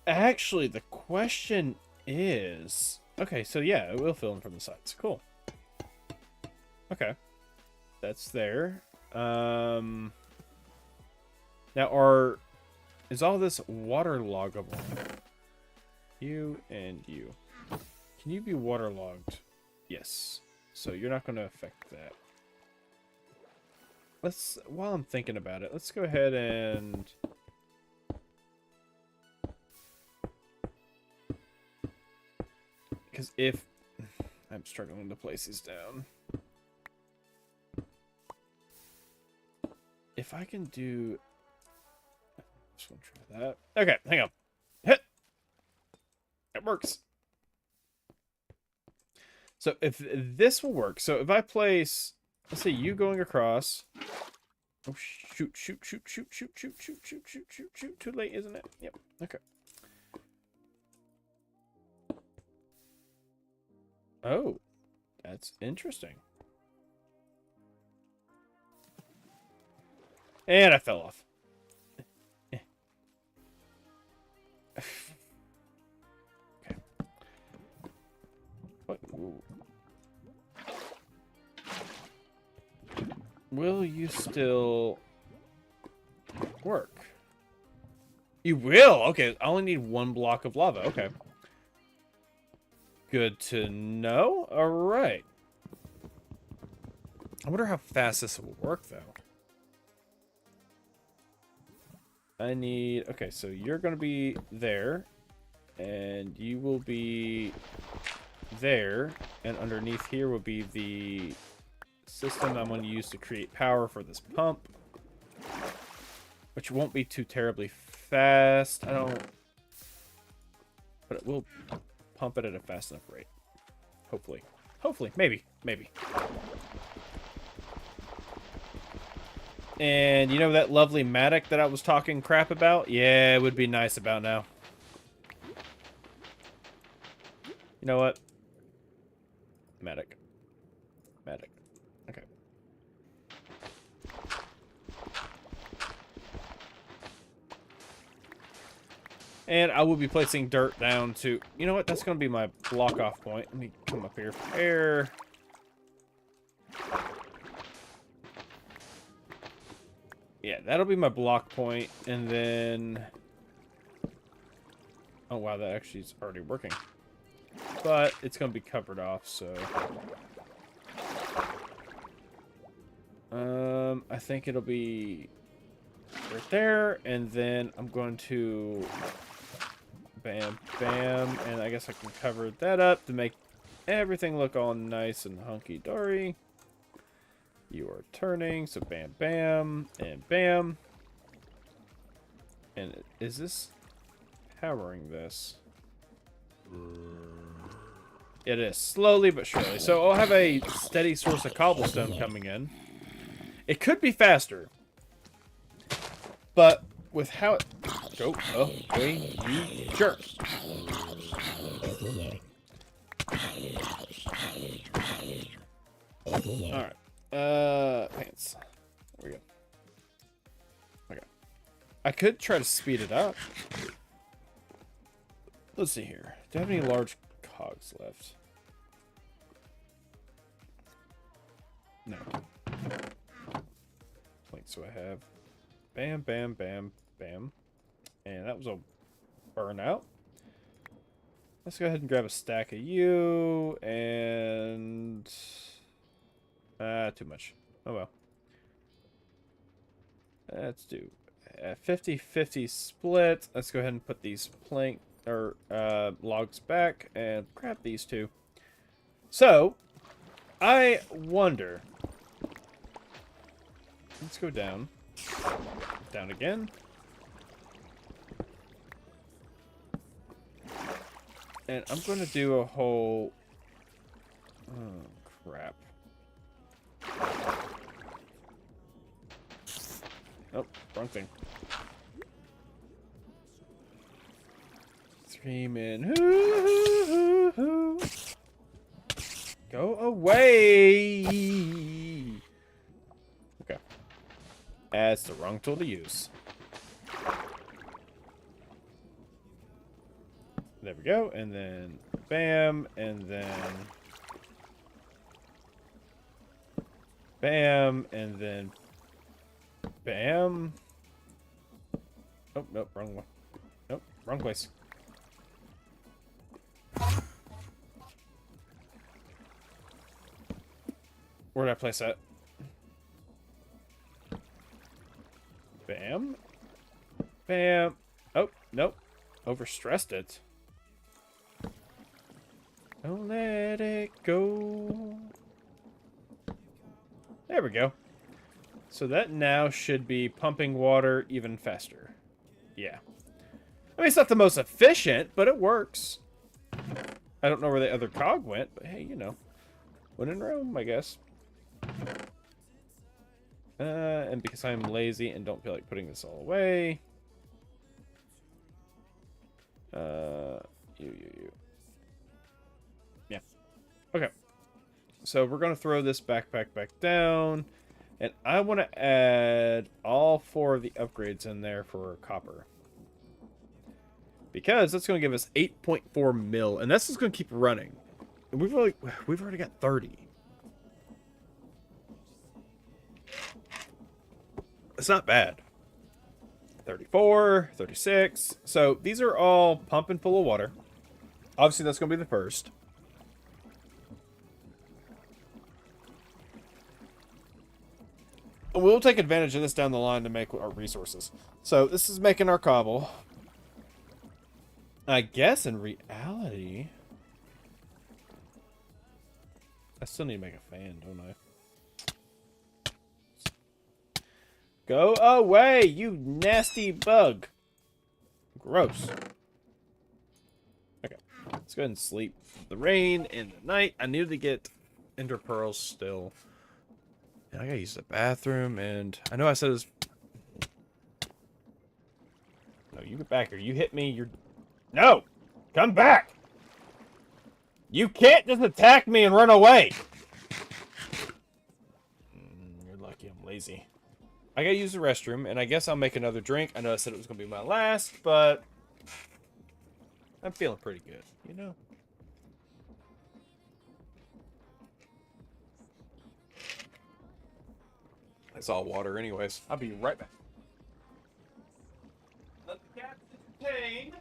Actually, the question is... Okay, so yeah, it will fill in from the sides. Cool. Okay. That's there. Now, is all this waterloggable? You and you. Can you be waterlogged? Yes. So you're not going to affect that. Let's, while I'm thinking about it, let's go ahead and... Because if... I'm struggling to place these down. If I can do... Just want to try that. Okay, hang on. Hit! It works. So if this will work, so if I place... Let's say you going across... Oh, shoot, shoot, shoot, shoot, shoot, shoot, shoot, shoot, shoot, shoot, shoot. Too late, isn't it? Yep, okay. Oh, that's interesting. And I fell off. Okay. What? Ooh. Will you still work? You will? Okay, I only need 1 block of lava. Okay. Good to know. All right. I wonder how fast this will work, though. I need... Okay, so you're going to be there. And you will be there. And underneath here will be the system I'm going to use to create power for this pump. Which won't be too terribly fast. I don't... But it will pump it at a fast enough rate. Hopefully. Hopefully. Maybe. Maybe. And you know that lovely Matic that I was talking crap about? Yeah, it would be nice about now. You know what? Matic. Matic. Okay. And I will be placing dirt down to... You know what? That's going to be my block off point. Let me come up here for air. Yeah, that'll be my block point. And then... Oh, wow. That actually is already working. But it's going to be covered off, so... I think it'll be right there. And then I'm going to... Bam, bam, and I guess I can cover that up to make everything look all nice and hunky-dory. You are turning, so bam, bam, and bam. And is this powering this? It is, slowly but surely. So I'll have a steady source of cobblestone coming in. It could be faster, but with how it... Go away, you jerk. Alright. Pants. There we go. Okay. I could try to speed it up. Let's see here. Do I have any large cogs left? No. Planks do I have? Bam, bam, bam, bam. And that was a burnout. Let's go ahead and grab a stack of you. And... too much. Oh well. Let's do a 50-50 split. Let's go ahead and put these logs back and grab these two. So, I wonder... Let's go down. Down again. And I'm going to do a whole... Oh, crap. Oh, wrong thing. Screaming. Hoo, hoo, hoo, hoo. Go away! Okay. That's the wrong tool to use. There we go, and then bam, and then bam, and then bam. Oh, nope, wrong one. Nope, wrong place. Where did I place that? Bam. Bam. Oh, nope. Overstressed it. Don't let it go. There we go. So that now should be pumping water even faster. Yeah. I mean, it's not the most efficient, but it works. I don't know where the other cog went, but hey, you know. When in Rome, I guess. And because I'm lazy and don't feel like putting this all away. You. Yeah. Okay. So we're going to throw this backpack back down. And I want to add all 4 of the upgrades in there for copper. Because that's going to give us 8.4 mil. And that's just going to keep running. And we've already got 30. It's not bad. 34, 36. So these are all pumping full of water. Obviously, that's going to be the first. We'll take advantage of this down the line to make our resources. So this is making our cobble. I guess in reality, I still need to make a fan, don't I? Go away, you nasty bug. Gross. Okay, let's go ahead and sleep. The rain and the night. I needed to get ender pearls still. And I gotta use the bathroom, and I know I said this. No, you get back here. You hit me, you're... No! Come back! You can't just attack me and run away! You're lucky I'm lazy. I gotta use the restroom, and I guess I'll make another drink. I know I said it was gonna be my last, but... I'm feeling pretty good, you know? It's all water anyways. I'll be right back. Let the cat entertain.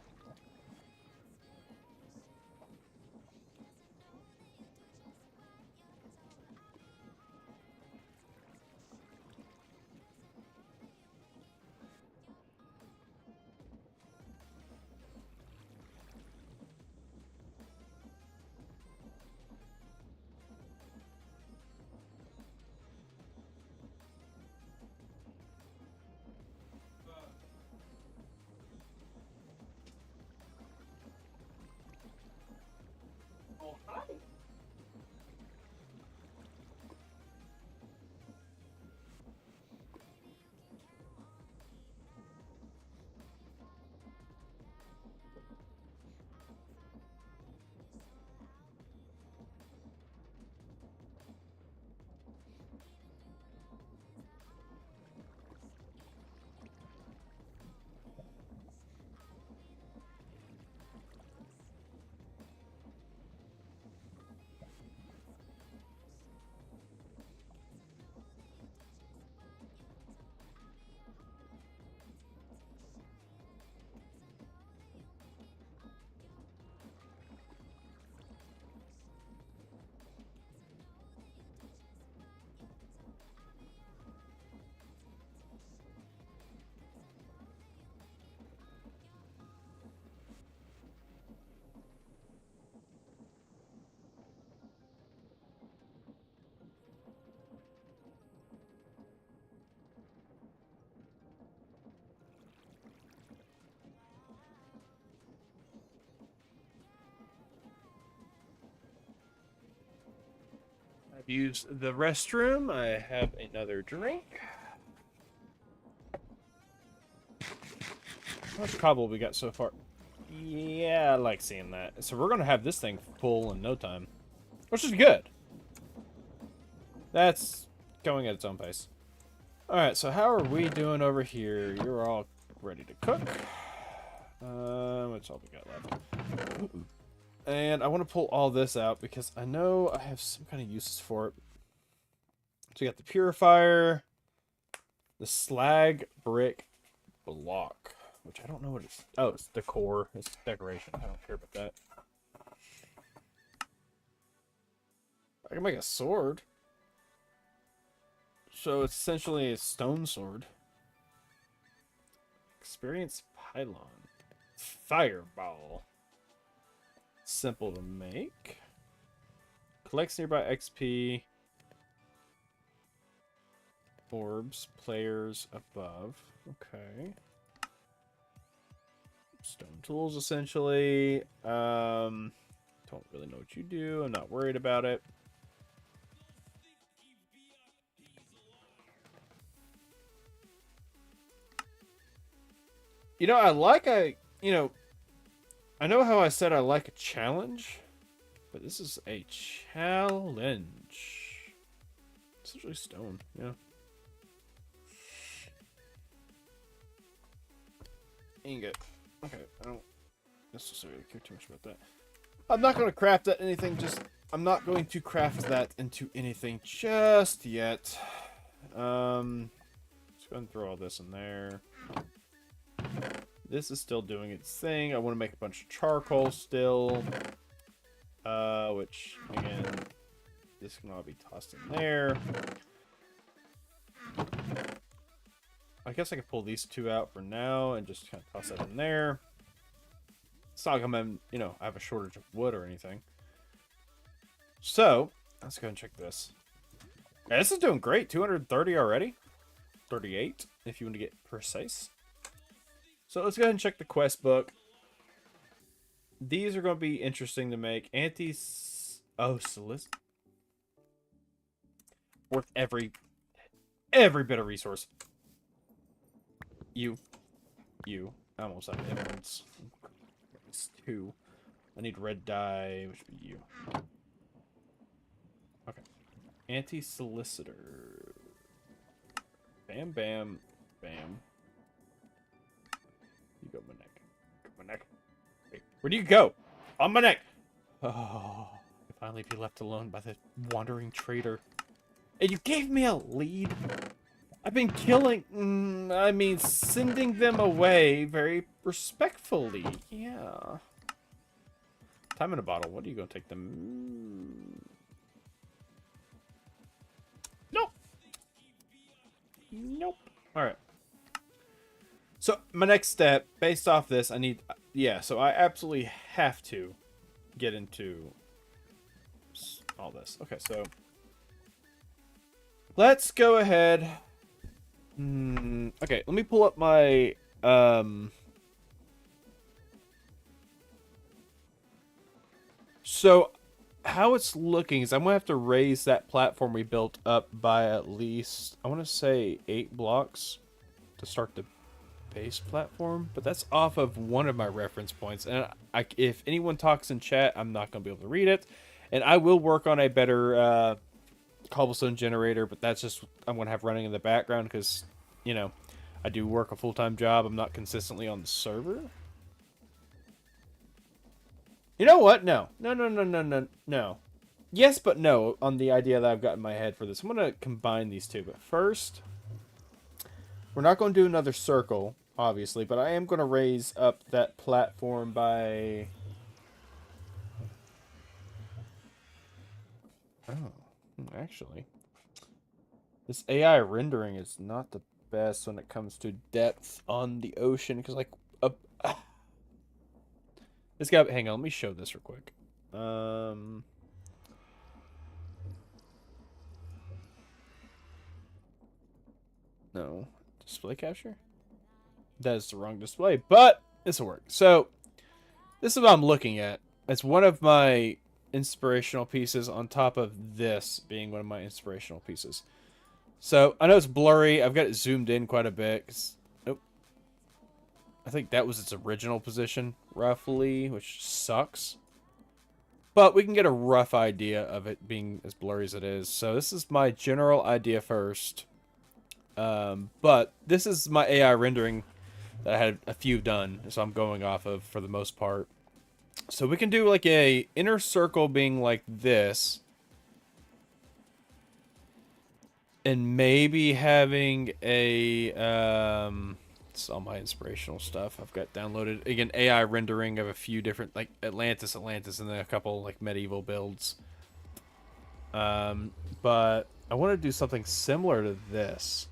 I've used the restroom. I have another drink. How much cobble we got so far? Yeah, I like seeing that. So we're going to have this thing full in no time. Which is good. That's going at its own pace. Alright, so how are we doing over here? You're all ready to cook. What's all we got left? Ooh. And I want to pull all this out because I know I have some kind of uses for it. So we got the purifier, the slag brick block, which I don't know what it's... Oh, it's decor. It's decoration. I don't care about that. I can make a sword. So it's essentially a stone sword. Experience pylon. Fireball. Simple to make. Collects nearby XP. Orbs. Players above. Okay. Stone tools, essentially. Don't really know what you do. I'm not worried about it. You know, I know how I said I like a challenge, but this is a challenge. Essentially stone, yeah. Ingot. Okay, I don't necessarily care too much about that. I'm not going to craft that I'm not going to craft that into anything just yet. So Let's go and throw all this in there. This is still doing its thing. I want to make a bunch of charcoal still. Which, again, this can all be tossed in there. I guess I could pull these two out for now and just kind of toss that in there. It's not like I'm, you know, I have a shortage of wood or anything. So, let's go and check this. Yeah, this is doing great. 230 already. 38, if you want to get precise. So let's go ahead and check the quest book. These are going to be interesting to make. Solicit. Worth every bit of resource. You. I almost have emeralds. It's 2. I need red dye, which would be you. Okay. Anti-solicitor. Bam, bam, bam. You go, my neck. Go, my neck. Wait, where do you go? On my neck. Oh, I finally be left alone by the wandering trader. And you gave me a lead. I've been sending them away very respectfully. Yeah. Time in a bottle. What are you going to take them? Nope. Nope. All right. So my next step, based off this, so I absolutely have to get into all this. Okay, so let's go ahead. Okay, let me pull up my so how it's looking is I'm gonna have to raise that platform we built up by at least, I want to say 8 blocks to start the base platform, but that's off of one of my reference points, and if anyone talks in chat, I'm not gonna be able to read it, and I will work on a better cobblestone generator, but that's just I'm gonna have running in the background because, you know, I do work a full-time job. I'm not consistently on the server. You know what? No. Yes, but no on the idea that I've got in my head for this. I'm going to combine these two. But first, we're not going to do another circle, obviously. But I am going to raise up that platform by... Oh, actually. This AI rendering is not the best when it comes to depth on the ocean. Because, like... This guy, hang on, let me show this real quick. No, display capture? That is the wrong display, but this will work. So, this is what I'm looking at. It's one of my inspirational pieces on top of this being one of my inspirational pieces. So, I know it's blurry. I've got it zoomed in quite a bit. Nope. I think that was its original position, roughly, which sucks. But we can get a rough idea of it being as blurry as it is. So this is my general idea first. But this is my AI rendering that I had a few done, so I'm going off of for the most part. So we can do like a inner circle being like this. And maybe having a... it's all my inspirational stuff I've got downloaded. Again, AI rendering of a few different, like Atlantis, and then a couple like medieval builds. But I want to do something similar to this.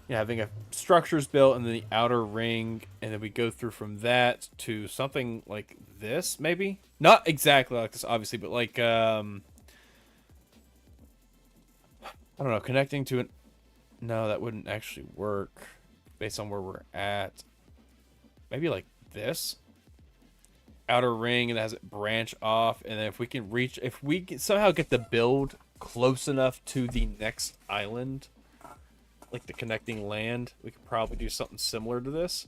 Yeah, having a structures built and then the outer ring, and then we go through from that to something like this, maybe? Not exactly like this, obviously, but like, I don't know, connecting to it. No, that wouldn't actually work based on where we're at. Maybe like this. Outer ring, and has it branch off, and then if we can somehow get the build close enough to the next island, like the connecting land, we could probably do something similar to this.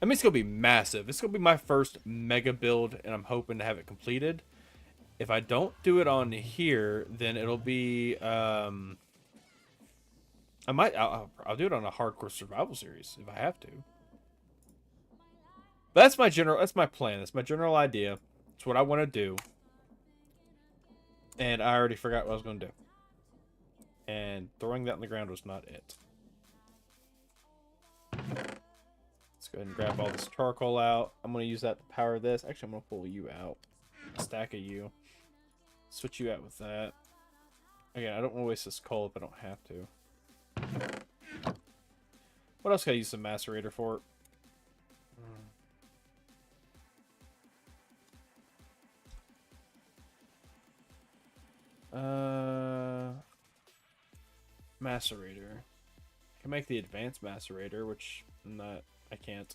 I mean, it's gonna be massive. It's gonna be my first mega build, and I'm hoping to have it completed. If I don't do it on here, then it'll be I'll do it on a hardcore survival series if I have to. But that's my plan. That's my general idea. It's what I want to do. And I already forgot what I was going to do. And throwing that on the ground was not it. go ahead and grab all this charcoal out. I'm going to use that to power this. Actually, I'm going to pull you out. A stack of you. Switch you out with that. Again, I don't want to waste this coal if I don't have to. What else can I use the macerator for? Macerator. I can make the advanced macerator, which I can't.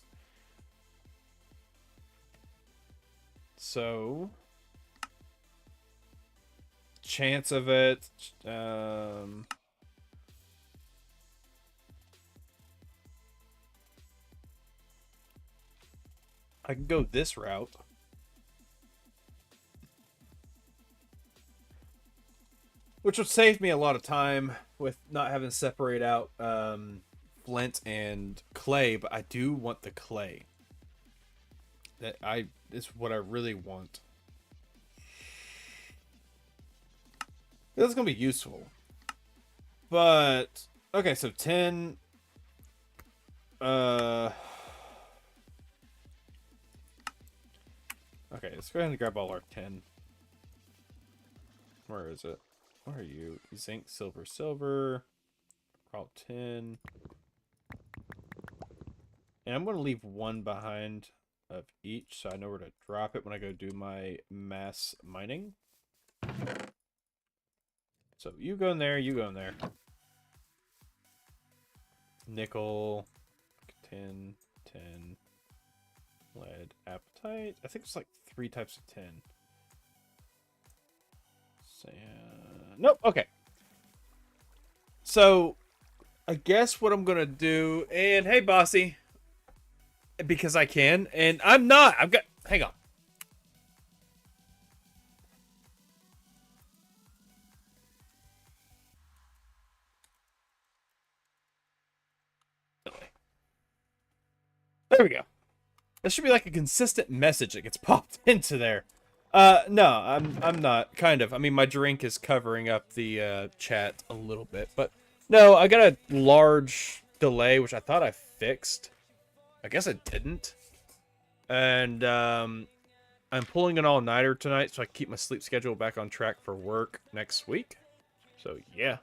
So chance of it, I can go this route. Which would save me a lot of time with not having to separate out flint and clay, but I do want the clay. It's what I really want. That's gonna be useful. But okay, so 10 okay, let's go ahead and grab all our 10. Where is it? Where are you? Zinc, silver, silver. All 10. And I'm going to leave one behind of each, so I know where to drop it when I go do my mass mining. So you go in there, you go in there. Nickel, tin, tin, lead, apatite. I think it's like 3 types of tin. Nope, okay. So, I guess what I'm gonna do, and hey, bossy, because I can, and I'm not. I've got. Hang on. There we go. That should be like a consistent message that gets popped into there. No, I'm not. Kind of. I mean, my drink is covering up the chat a little bit, but no, I got a large delay, which I thought I fixed. I guess I didn't. And I'm pulling an all-nighter tonight, so I can keep my sleep schedule back on track for work next week. So yeah.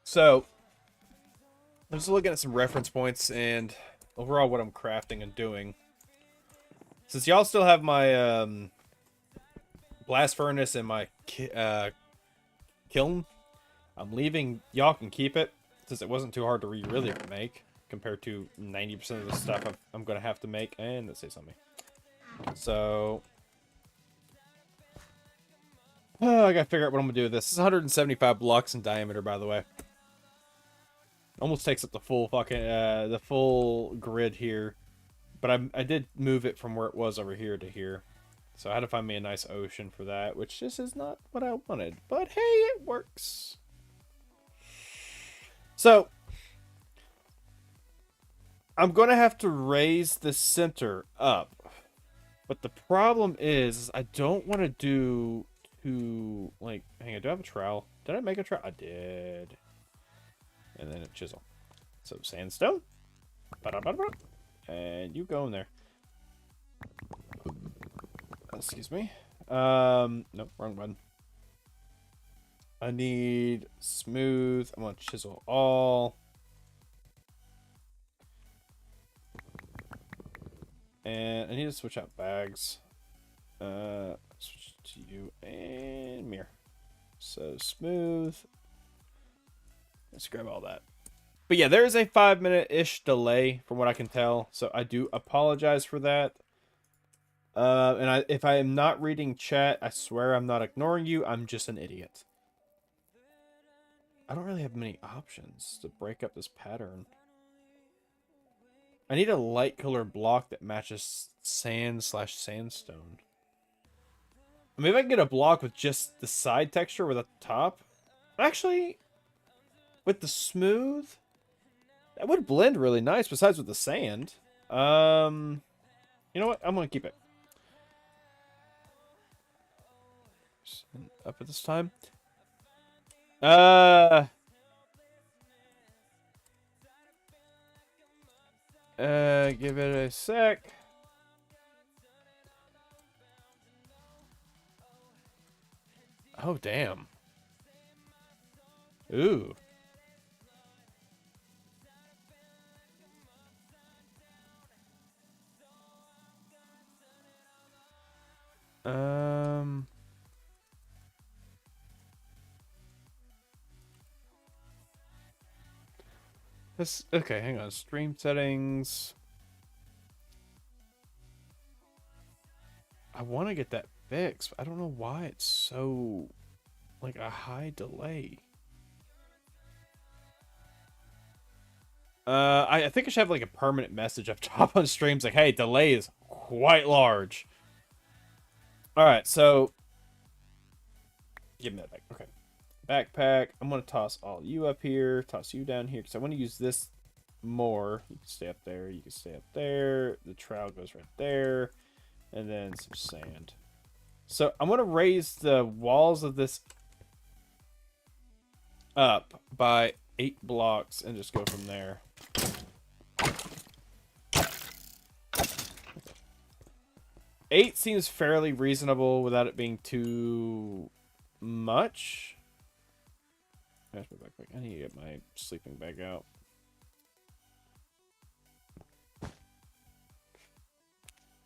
So I'm just looking at some reference points and overall what I'm crafting and doing. Since y'all still have my blast furnace and my kiln, I'm leaving. Y'all can keep it since it wasn't too hard to really make compared to 90% of the stuff I'm going to have to make. And let's say something. So I got to figure out what I'm going to do with this. This is 175 blocks in diameter, by the way. Almost takes up the full fucking the full grid here, but I did move it from where it was over here to here, so I had to find me a nice ocean for that, which just is not what I wanted. But hey, it works. So I'm gonna have to raise the center up, but the problem is I don't want to do too like. Hang on, do I have a trowel? Did I make a trowel? I did. And then a chisel. So sandstone. And you go in there. Excuse me. Nope, wrong button. I need smooth. I'm gonna chisel all. And I need to switch out bags. Switch to you and mirror. So smooth. Let's grab all that. But yeah, there is a 5-minute-ish delay from what I can tell, so I do apologize for that. And if I am not reading chat, I swear I'm not ignoring you. I'm just an idiot. I don't really have many options to break up this pattern. I need a light colored block that matches sand/sandstone. I mean, if I can get a block with just the side texture without the top. Actually, with the smooth, that would blend really nice besides with the sand. You know what? I'm going to keep it. Up at this time. Give it a sec. Oh, damn. Ooh. This, okay, hang on. Stream settings. I want to get that fixed, but I don't know why it's so, like, a high delay. I think I should have, like, a permanent message up top on streams, like, hey, delay is quite large. Alright, so... Give me that back. Okay. Backpack. I'm going to toss all you up here, toss you down here, because I want to use this more. You can stay up there, you can stay up there. The trowel goes right there. And then some sand. So I'm going to raise the walls of this up by 8 blocks and just go from there. Eight seems fairly reasonable without it being too much. I need to get my sleeping bag out.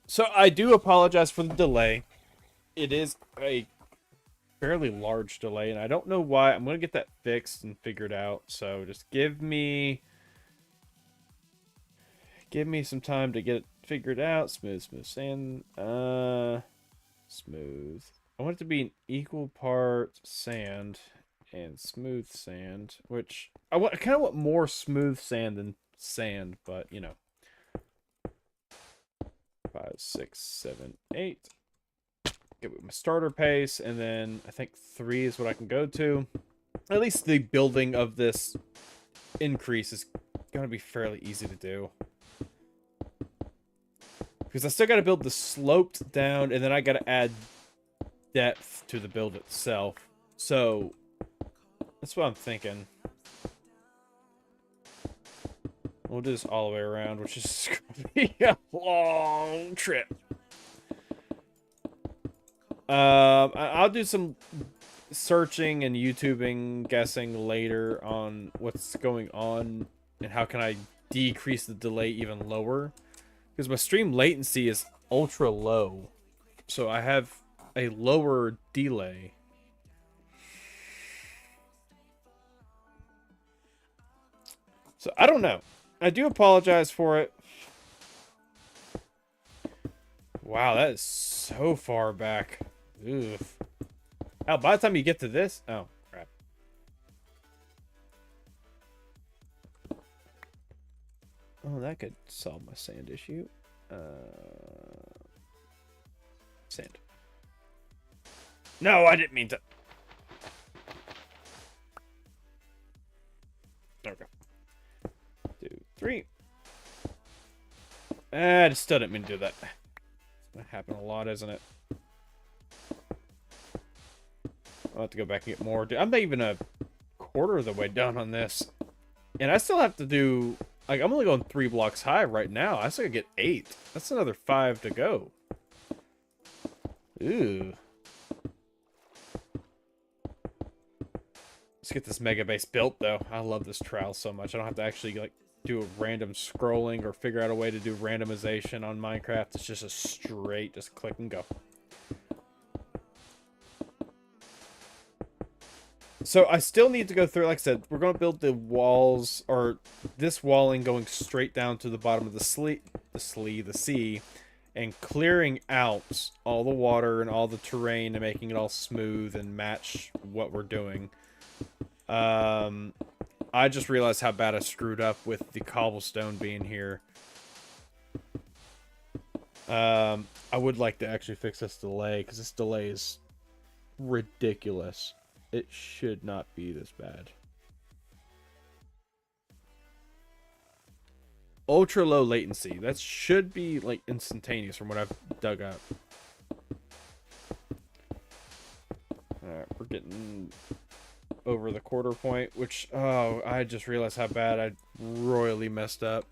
So I do apologize for the delay. It is a fairly large delay, and I don't know why. I'm going to get that fixed and figured out. So just give me some time to get it figured out. Smooth sand. Smooth. I want it to be an equal part sand and smooth sand, which I kind of want more smooth sand than sand, but you know. 5, 6, 7, 8. Get with my starter pace, and then I think 3 is what I can go to. At least the building of this increase is going to be fairly easy to do. Because I still got to build the sloped down, and then I got to add depth to the build itself. So, that's what I'm thinking. We'll do this all the way around, which is going to be a long trip. I'll do some searching and YouTubing, guessing later on what's going on and how can I decrease the delay even lower. Because my stream latency is ultra low. So I have a lower delay. So I don't know. I do apologize for it. Wow, that is so far back. Oof. Oh, by the time you get to this... Oh, crap. Oh, that could solve my sand issue. Sand. No, I didn't mean to... Okay. 2, 3. I just still didn't mean to do that. It's gonna happen a lot, isn't it? I'll have to go back and get more. I'm not even a quarter of the way done on this. And I still have to do... Like, I'm only going 3 blocks high right now. I still gotta get 8. That's another 5 to go. Ooh. Let's get this mega base built, though. I love this trowel so much. I don't have to actually, like, do a random scrolling or figure out a way to do randomization on Minecraft. It's just a straight, just click and go. So I still need to go through, like I said, we're going to build the walls, or this walling going straight down to the bottom of the sea, and clearing out all the water and all the terrain and making it all smooth and match what we're doing. I just realized how bad I screwed up with the cobblestone being here. I would like to actually fix this delay, because this delay is ridiculous. It should not be this bad. Ultra low latency. That should be like instantaneous from what I've dug up. Alright, we're getting over the quarter point, which, oh, I just realized how bad I royally messed up.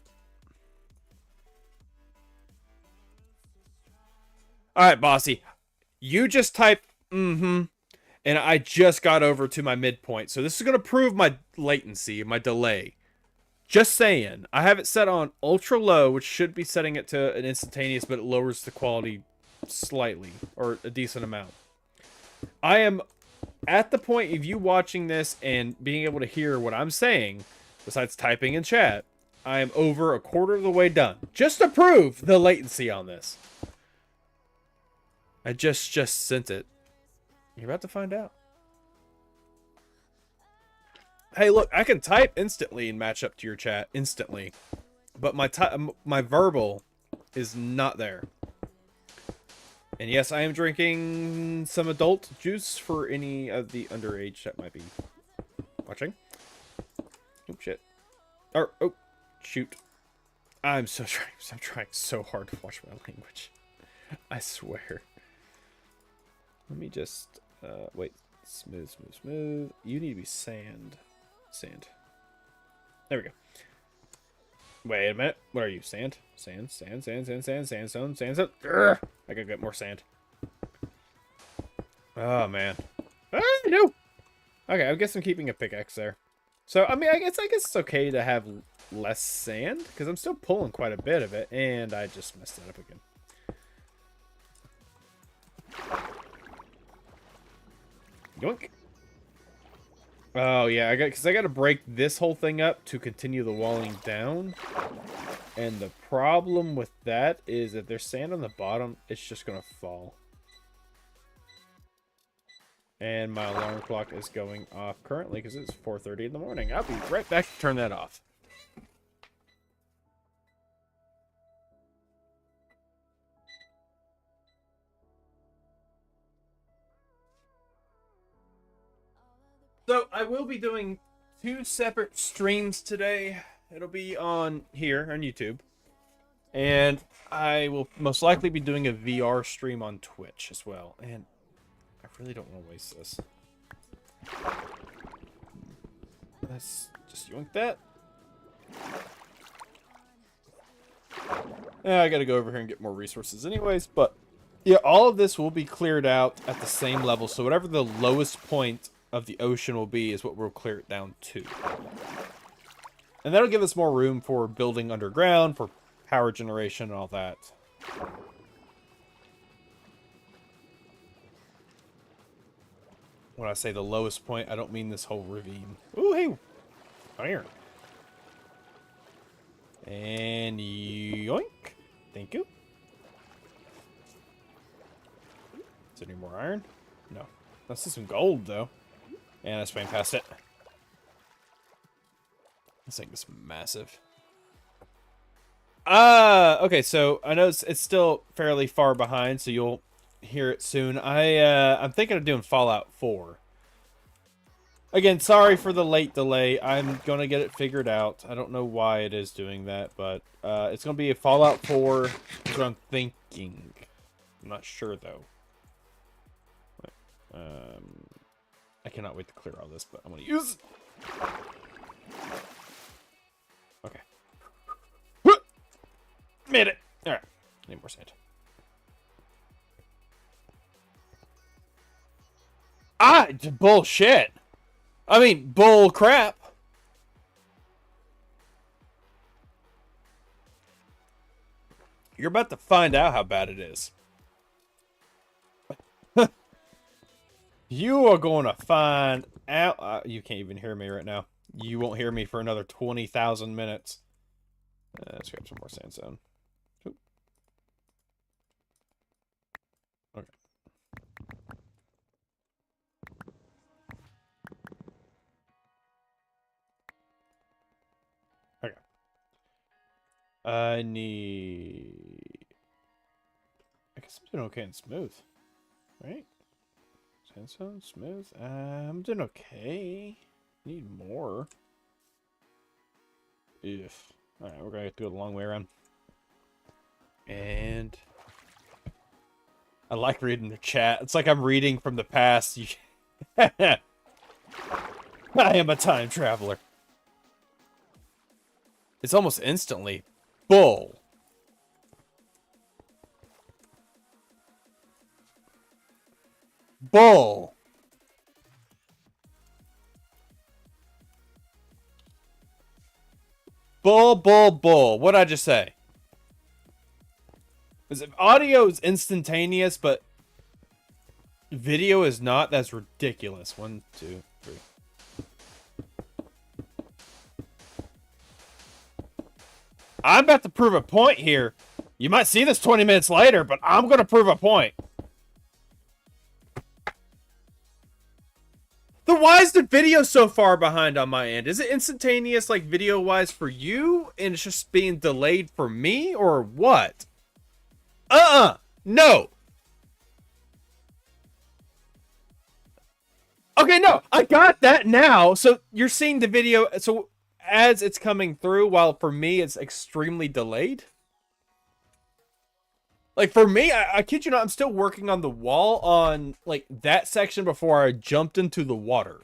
All right, bossy. You just type and I just got over to my midpoint. So this is going to prove my latency, my delay. Just saying. I have it set on ultra low, which should be setting it to an instantaneous, but it lowers the quality slightly, or a decent amount. I am at the point of you watching this and being able to hear what I'm saying, besides typing in chat, I am over a quarter of the way done. Just to prove the latency on this. I just sent it. You're about to find out. Hey, look, I can type instantly and match up to your chat instantly. But my verbal is not there. And yes, I am drinking some adult juice for any of the underage that might be watching. Oh, shit. Or, oh, shoot. I'm trying so hard to watch my language. I swear. Let me just, wait. Smooth. You need to be sand. Sand. There we go. Wait a minute. What are you? Sand? Sandstone. Urgh! I gotta get more sand. Oh, man. No! Okay, I guess I'm keeping a pickaxe there. So, I mean, I guess it's okay to have less sand, because I'm still pulling quite a bit of it, and I just messed it up again. Yoink. Oh, yeah, because I got to break this whole thing up to continue the walling down. And the problem with that is if there's sand on the bottom, it's just going to fall. And my alarm clock is going off currently because it's 4:30 in the morning. I'll be right back to turn that off. So, I will be doing 2 separate streams today. It'll be on here, on YouTube. And I will most likely be doing a VR stream on Twitch as well. And I really don't want to waste this. Let's just yoink that. I gotta go over here and get more resources anyways, but yeah, all of this will be cleared out at the same level. So whatever the lowest point of the ocean will be is what we'll clear it down to. And that'll give us more room for building underground, for power generation and all that. When I say the lowest point, I don't mean this whole ravine. Ooh, hey! Iron. And yoink. Thank you. Is there any more iron? No. I see some gold, though. And I swam past it. This thing is massive. Okay, so I know it's still fairly far behind, so you'll hear it soon. I'm thinking of doing Fallout 4. Again, sorry for the late delay. I'm gonna get it figured out. I don't know why it is doing that, but it's gonna be a Fallout 4. That's what I'm thinking. I'm not sure though. I cannot wait to clear all this, but I'm gonna use. Okay. Made it. All right. Need more sand. Bullshit. I mean, bull crap. You're about to find out how bad it is. You are going to find out. You can't even hear me right now. You won't hear me for another 20,000 minutes. Let's grab some more sandstone. Oop. Okay. Okay. I guess I'm doing okay and smooth. Right? Sandstone, smooth. I'm doing okay. Need more. If. Alright, we're gonna have to go the long way around. And I like reading the chat. It's like I'm reading from the past. I am a time traveler. It's almost instantly. Bull. bull. Bull, bull, bull. What'd I just say? Because if audio is instantaneous, but video is not, that's ridiculous. 1, 2, 3. I'm about to prove a point here. You might see this 20 minutes later, but I'm going to prove a point. Then why is the video so far behind on my end? Is it instantaneous, like, video-wise for you, and it's just being delayed for me, or what? No. Okay, no, I got that now. So you're seeing the video, so as it's coming through, while for me it's extremely delayed. Like, for me, I kid you not, I'm still working on the wall on, like, that section before I jumped into the water.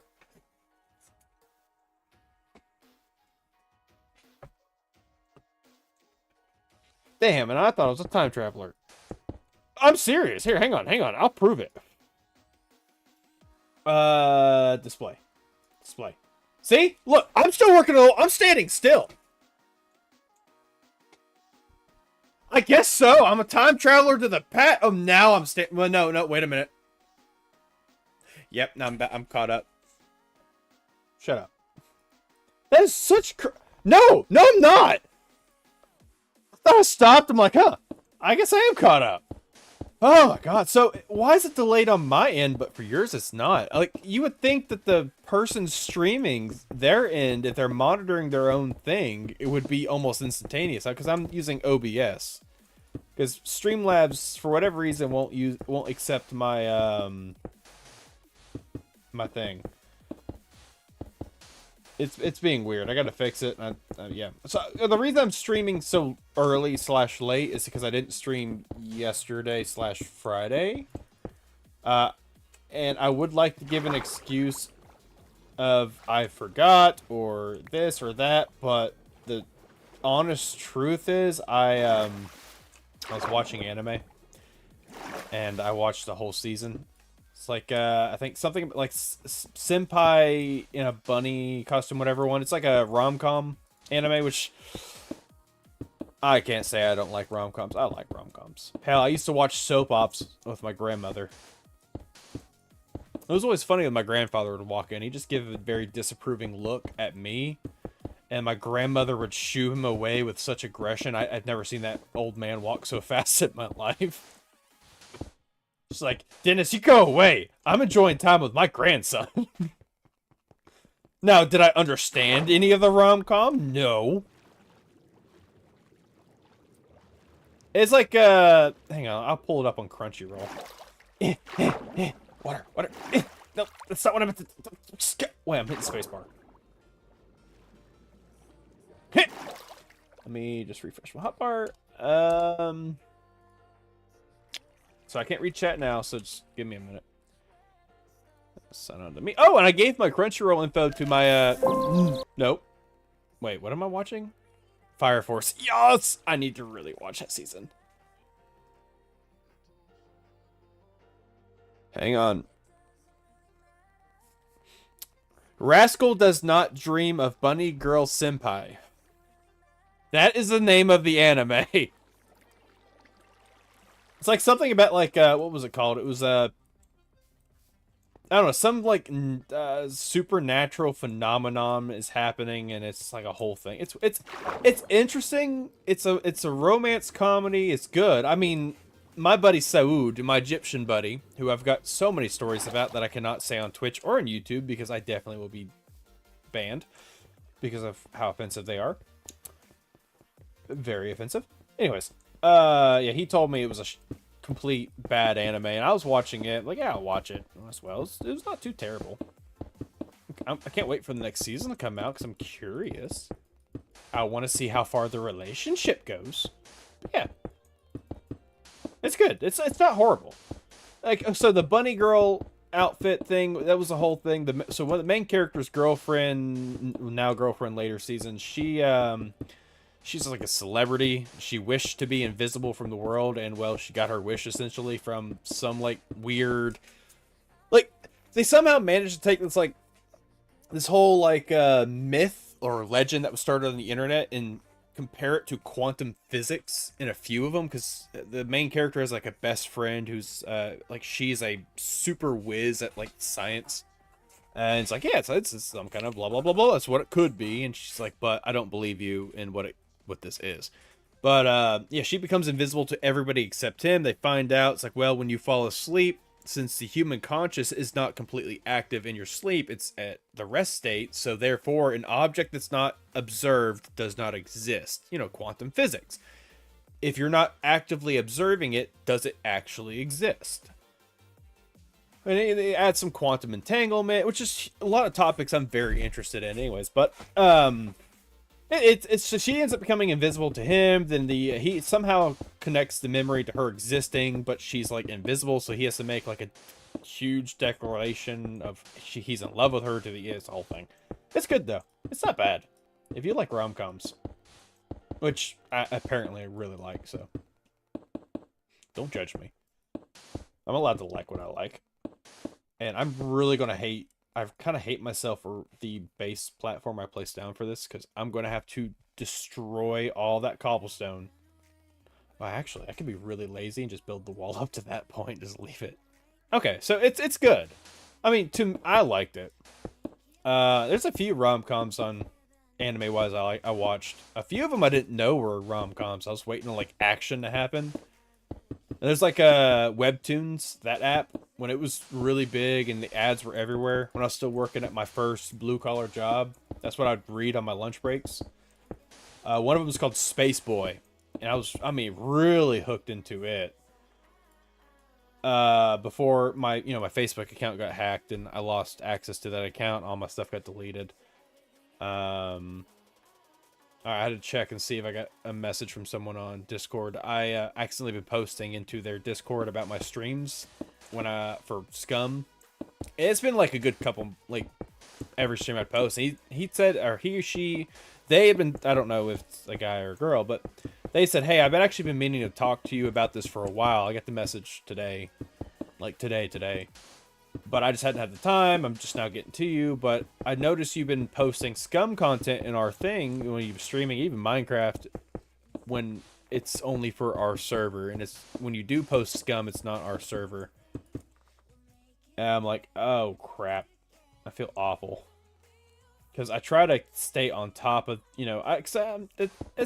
Damn, and I thought I was a time traveler. I'm serious. Here, hang on. I'll prove it. Display. See? Look, I'm still working on, I'm standing still. I guess so. I'm a time traveler to the past. Oh, now I'm well, no, wait a minute. Yep, now I'm caught up. Shut up. That is such No, I'm not. I thought I stopped. I'm like, huh, I guess I am caught up. Oh my god. So why is it delayed on my end, but for yours it's not? Like, you would think that the person streaming their end, if they're monitoring their own thing, it would be almost instantaneous. Because I'm using OBS. Because Streamlabs, for whatever reason, won't accept my my thing. It's being weird. I gotta fix it. Yeah. So the reason I'm streaming so early / late is because I didn't stream yesterday / Friday. And I would like to give an excuse of I forgot or this or that, but the honest truth is I was watching anime and I watched the whole season. It's like, I think something like Senpai in a bunny costume, whatever one. It's like a rom-com anime, which I can't say I don't like rom-coms. I like rom-coms. Hell, I used to watch soap ops with my grandmother. It was always funny when my grandfather would walk in. He'd just give a very disapproving look at me, and my grandmother would shoo him away with such aggression. I'd never seen that old man walk so fast in my life. She's like, Dennis, you go away. I'm enjoying time with my grandson. Now, did I understand any of the rom-com? No. It's like, hang on, I'll pull it up on Crunchyroll. Water. No, that's not what I meant to... Wait, I'm hitting spacebar. Hit! Let me just refresh my hotbar. So I can't read chat now, so just give me a minute. Sign on to me. Oh, and I gave my Crunchyroll info to my, Nope. Wait, what am I watching? Fire Force. Yes! I need to really watch that season. Hang on. Rascal does not dream of Bunny Girl Senpai. That is the name of the anime. It's like something about, like, what was it called? It was, I don't know, some, like, supernatural phenomenon is happening, and it's, like, a whole thing. It's interesting. It's a romance comedy. It's good. I mean, my buddy Saud, my Egyptian buddy, who I've got so many stories about that I cannot say on Twitch or on YouTube, because I definitely will be banned because of how offensive they are. Very offensive. Anyways. Yeah, he told me it was a complete bad anime, and I was watching it. Like, yeah, I'll watch it as well. It was not too terrible. I can't wait for the next season to come out, because I'm curious. I want to see how far the relationship goes. Yeah. It's good. It's not horrible. Like, so the bunny girl outfit thing, that was the whole thing. So one of the main character's girlfriend, now girlfriend later season, she's like a celebrity. She wished to be invisible from the world, and, well, she got her wish, essentially, from some, like, weird they somehow managed to take this like this whole like myth or legend that was started on the internet and compare it to quantum physics in a few of them, because the main character has like a best friend who's like she's a super whiz at like science, and it's like, yeah, it's some kind of blah blah blah blah, that's what it could be, and she's like, but I don't believe you in what this is. But yeah, she becomes invisible to everybody except him. They find out, it's like, well, when you fall asleep, since the human conscious is not completely active in your sleep, it's at the rest state, so therefore an object that's not observed does not exist. You know, quantum physics. If you're not actively observing it, does it actually exist? And they add some quantum entanglement, which is a lot of topics I'm very interested in anyways, but it's just, she ends up becoming invisible to him. Then he somehow connects the memory to her existing, but she's like invisible, so he has to make like a huge declaration of he's in love with her to the whole thing. It's good though. It's not bad if you like rom-coms, which I apparently really like. So don't judge me. I'm allowed to like what I like, and I'm really gonna hate. I kind of hate myself for the base platform I placed down for this, because I'm going to have to destroy all that cobblestone. Well, actually, I could be really lazy and just build the wall up to that point, just leave it. Okay, so it's good. I mean, I liked it. There's a few rom-coms on anime-wise I watched. A few of them I didn't know were rom-coms. I was waiting on like action to happen. There's like Webtoons, that app, when it was really big and the ads were everywhere. When I was still working at my first blue-collar job, that's what I'd read on my lunch breaks. One of them was called Space Boy, and I mean, really hooked into it. Before my Facebook account got hacked and I lost access to that account, all my stuff got deleted. I had to check and see if I got a message from someone on Discord. I accidentally been posting into their Discord about my streams for Scum. It's been like a good couple, like every stream I post. He said, or he or she, they had been, I don't know if it's a guy or a girl, but they said, hey, I've actually been meaning to talk to you about this for a while. I got the message today, like today. But I just hadn't had the time. I'm just now getting to you. But I noticed you've been posting Scum content in our thing when you're streaming, even Minecraft, when it's only for our server. And it's when you do post Scum, it's not our server. And I'm like, oh, crap. I feel awful. Because I try to stay on top of, it's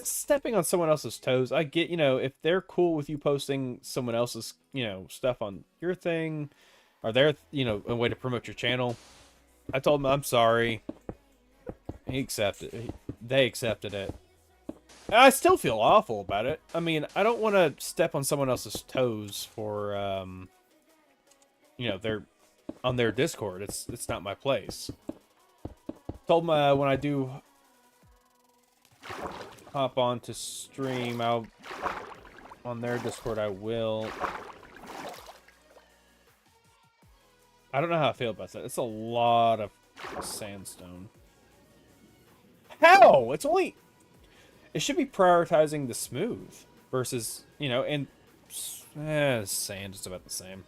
stepping on someone else's toes. I get, if they're cool with you posting someone else's, stuff on your thing, or their, a way to promote your channel. I told him I'm sorry. He accepted it. They accepted it. And I still feel awful about it. I mean, I don't want to step on someone else's toes for, they're on their Discord. It's not my place. Told him when I do hop on to stream, on their Discord, I will. I don't know how I feel about that. It's a lot of sandstone. How? It's only... It should be prioritizing the smooth versus, and sand is about the same.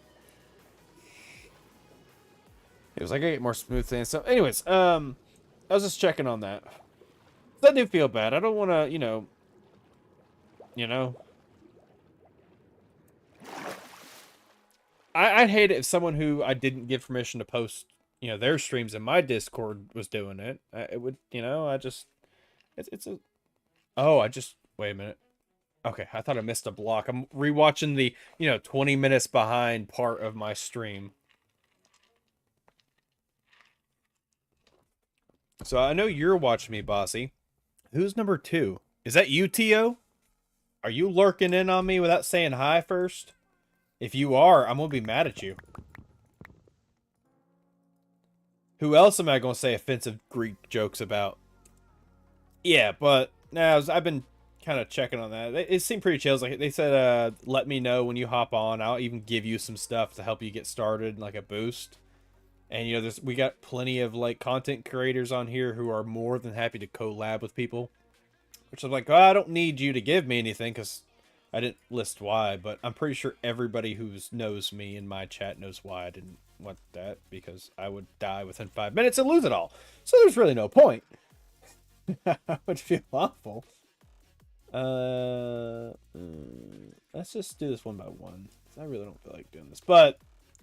It was like, I get more smooth sand. So anyways, I was just checking on that. I do feel bad. I don't want to, I'd hate it if someone who I didn't give permission to post, their streams in my Discord was doing it. It would, wait a minute. Okay, I thought I missed a block. I'm rewatching the, 20 minutes behind part of my stream. So I know you're watching me, Bossy. Who's number 2? Is that you, Tio? Are you lurking in on me without saying hi first? If you are, I'm going to be mad at you. Who else am I going to say offensive Greek jokes about? Yeah, but I've been kind of checking on that. It seemed pretty chill. Like they said, let me know when you hop on. I'll even give you some stuff to help you get started, like a boost. And we got plenty of like content creators on here who are more than happy to collab with people. Which I'm like, I don't need you to give me anything because I didn't list why, but I'm pretty sure everybody who knows me in my chat knows why I didn't want that, because I would die within 5 minutes and lose it all. So there's really no point. I would feel awful. Let's just do this one by one. I really don't feel like doing this, but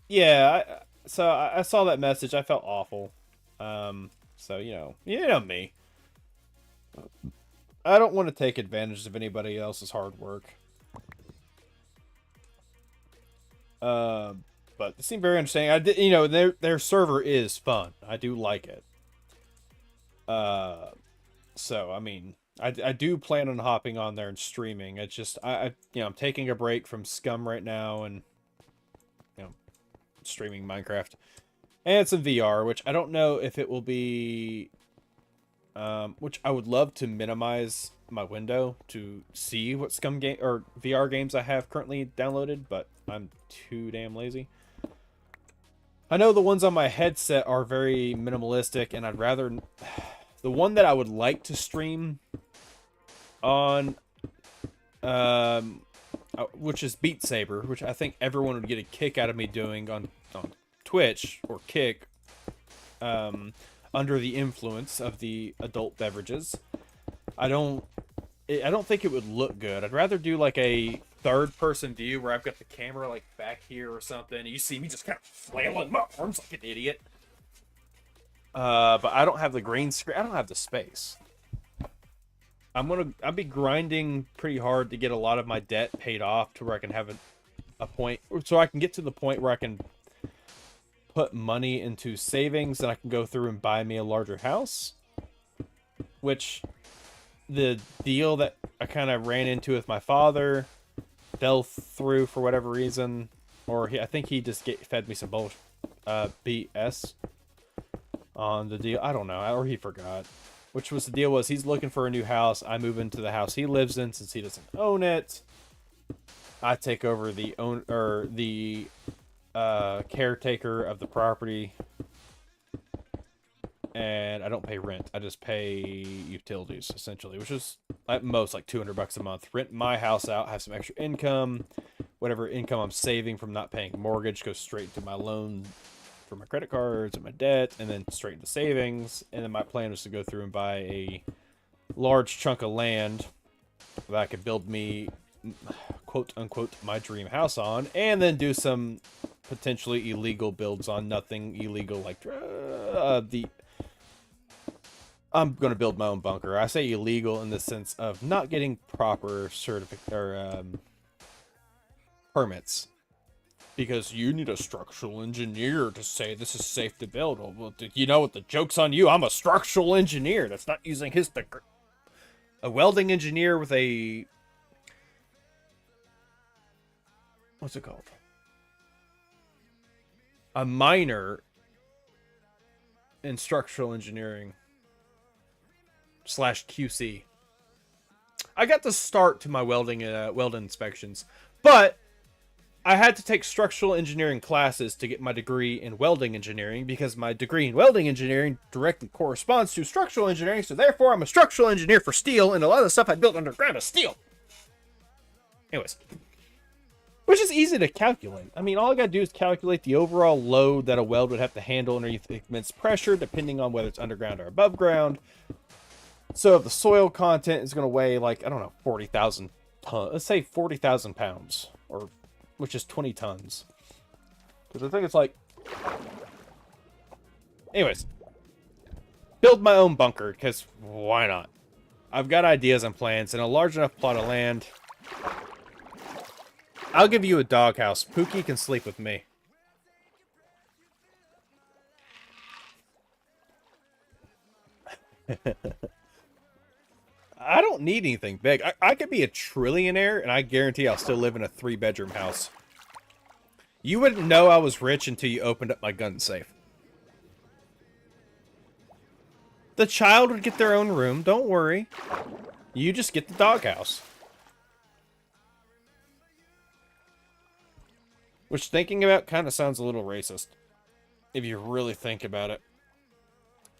yeah. So I saw that message. I felt awful. So you know me. I don't want to take advantage of anybody else's hard work. But they seem very understanding. I did, their server is fun. I do like it. So I mean, I do plan on hopping on there and streaming. It's just I'm taking a break from Scum right now and streaming Minecraft and some VR, which I don't know if it will be. Which I would love to minimize my window to see what Scum game or VR games I have currently downloaded, but I'm too damn lazy. I know the ones on my headset are very minimalistic, and I'd rather the one that I would like to stream on, which is Beat Saber, which I think everyone would get a kick out of me doing on Twitch or Kick, under the influence of the adult beverages. I don't think it would look good. I'd rather do like a third-person view where I've got the camera like back here or something, and you see me just kind of flailing my arms like an idiot. But I don't have the green screen. I don't have the space. I'll be grinding pretty hard to get a lot of my debt paid off to where I can have a point, so I can get to the point where I can put money into savings and I can go through and buy me a larger house. Which the deal that I kind of ran into with my father fell through for whatever reason, or I think he just fed me some BS on the deal. I don't know, or he forgot. Which was the deal was he's looking for a new house. I move into the house he lives in since he doesn't own it. I take over the caretaker of the property, and I don't pay rent. I just pay utilities essentially, which is at most like $200 a month. Rent my house out, have some extra income. Whatever income I'm saving from not paying mortgage goes straight into my loan for my credit cards and my debt, and then straight into savings. And then my plan was to go through and buy a large chunk of land that I could build me, quote unquote, my dream house on, and then do some potentially illegal builds on. Nothing illegal, like I'm going to build my own bunker. I say illegal in the sense of not getting proper permits, because you need a structural engineer to say this is safe to build. Well, you know what? The joke's on you. I'm a structural engineer that's not using his degree. A welding engineer with a... what's it called? A minor in structural engineering / QC. I got the start to my welding inspections, but I had to take structural engineering classes to get my degree in welding engineering, because my degree in welding engineering directly corresponds to structural engineering, so therefore I'm a structural engineer for steel, and a lot of the stuff I built underground is steel. Anyways. Which is easy to calculate. I mean, all I gotta do is calculate the overall load that a weld would have to handle underneath immense pressure, depending on whether it's underground or above ground. So if the soil content is gonna weigh, like, I don't know, 40,000 tons, let's say 40,000 pounds, or which is 20 tons. Because I think it's like... anyways. Build my own bunker, because why not? I've got ideas and plans, and a large enough plot of land. I'll give you a doghouse. Pookie can sleep with me. I don't need anything big. I could be a trillionaire, and I guarantee I'll still live in a 3-bedroom house. You wouldn't know I was rich until you opened up my gun safe. The child would get their own room. Don't worry. You just get the doghouse. Which, thinking about, kind of sounds a little racist. If you really think about it.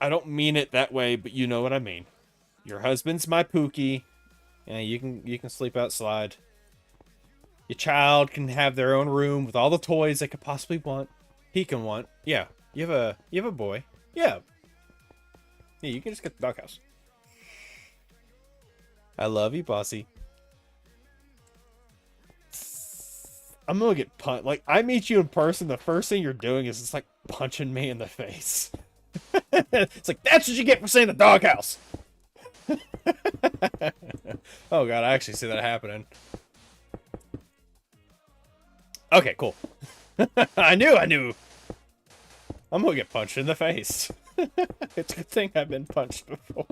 I don't mean it that way, but you know what I mean. Your husband's my Pookie. And you can sleep outside. Your child can have their own room with all the toys they could possibly want. He can want. Yeah. You have a boy. Yeah. Yeah, you can just get the doghouse. I love you, bossy. I'm gonna get punched. Like, I meet you in person, the first thing you're doing is just like punching me in the face. It's like, that's what you get for saying the doghouse. Oh god, I actually see that happening. Okay, cool. I knew. I'm gonna get punched in the face. It's a good thing I've been punched before.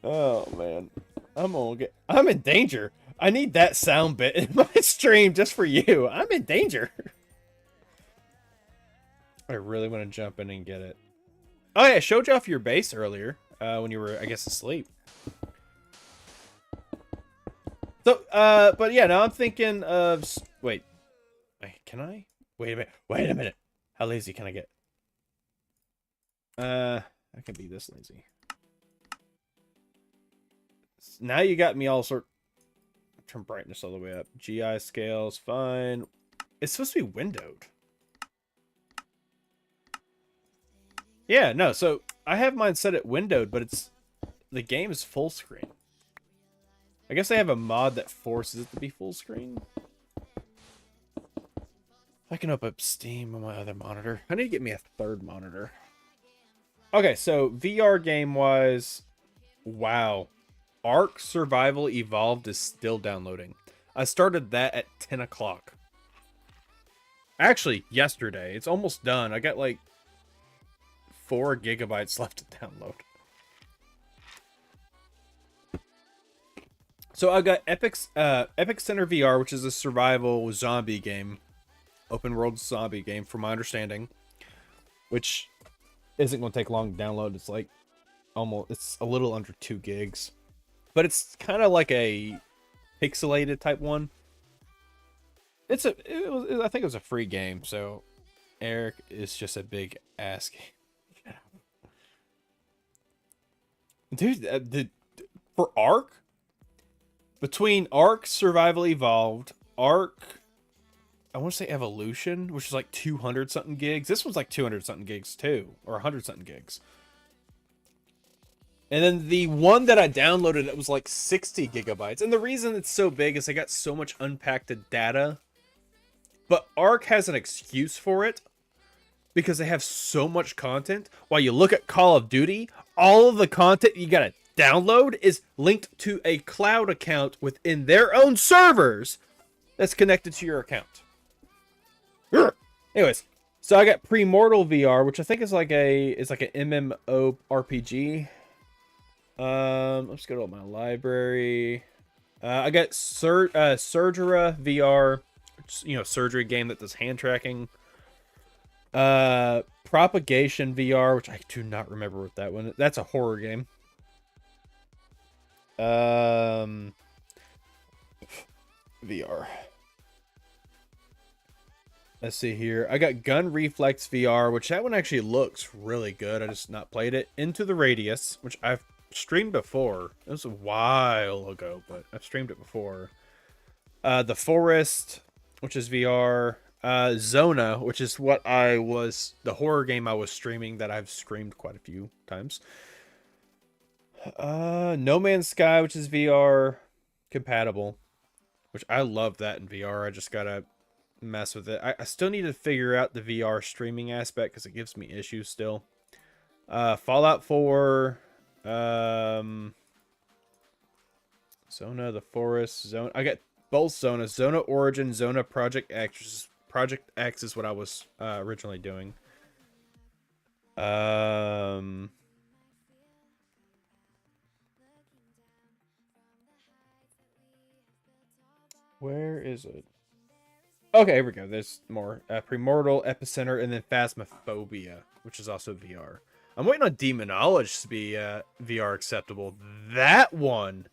Oh man, I'm in danger. I need that sound bit in my stream just for you. I'm in danger. I really want to jump in and get it. Oh yeah, I showed you off your base earlier when you were, I guess, asleep. So, but yeah, now I'm thinking of... Wait, can I? Wait a minute. How lazy can I get? I can be this lazy. Now you got me all sort... Turn brightness all the way up. GI scales, fine. It's supposed to be windowed. Yeah, no, so I have mine set at windowed, but the game is full screen. I guess they have a mod that forces it to be full screen. I can open up Steam on my other monitor. I need to get me a third monitor. Okay, so VR game-wise, wow. Ark Survival Evolved is still downloading. I started that at 10 o'clock. Actually, yesterday. It's almost done. I got like 4 gigabytes left to download. So I got Epic Center VR, which is a survival zombie game. Open world zombie game, from my understanding. Which isn't going to take long to download. It's like it's a little under 2 gigs. But it's kind of like a pixelated type one. I think it was a free game, so Eric is just a big ass game. Dude, for Ark, between Ark Survival Evolved, Ark, I want to say Evolution, which is like 200 something gigs. This one's like 200 something gigs too, or 100 something gigs. And then the one that I downloaded, it was like 60 gigabytes. And the reason it's so big is I got so much unpacked data. But Ark has an excuse for it because they have so much content. While you look at Call of Duty, all of the content you gotta download is linked to a cloud account within their own servers that's connected to your account. Anyways, so I got Premortal VR, which I think is like an MMO RPG. Let's go to my library. I got Surgery VR, surgery game that does hand tracking. Propagation VR, which I do not remember what that one is. That's a horror game. VR. Let's see here. I got Gun Reflex VR, which that one actually looks really good. I just not played it. Into the Radius, which I've streamed before. It was a while ago, but I've streamed it before. The Forest, which is VR. Zona, which is the horror game I was streaming that I've streamed quite a few times. No Man's Sky, which is VR compatible, which I love that in VR. I just gotta mess with it. I still need to figure out the VR streaming aspect because it gives me issues still. Fallout 4, Zona, the Forest, Zona. I got both Zona. Zona Origin, Zona Project X. Project X is what I was originally doing. Where is it? Okay, here we go. There's more. Premortal, Epicenter, and then Phasmophobia, which is also VR. I'm waiting on Demonology to be VR acceptable. That one.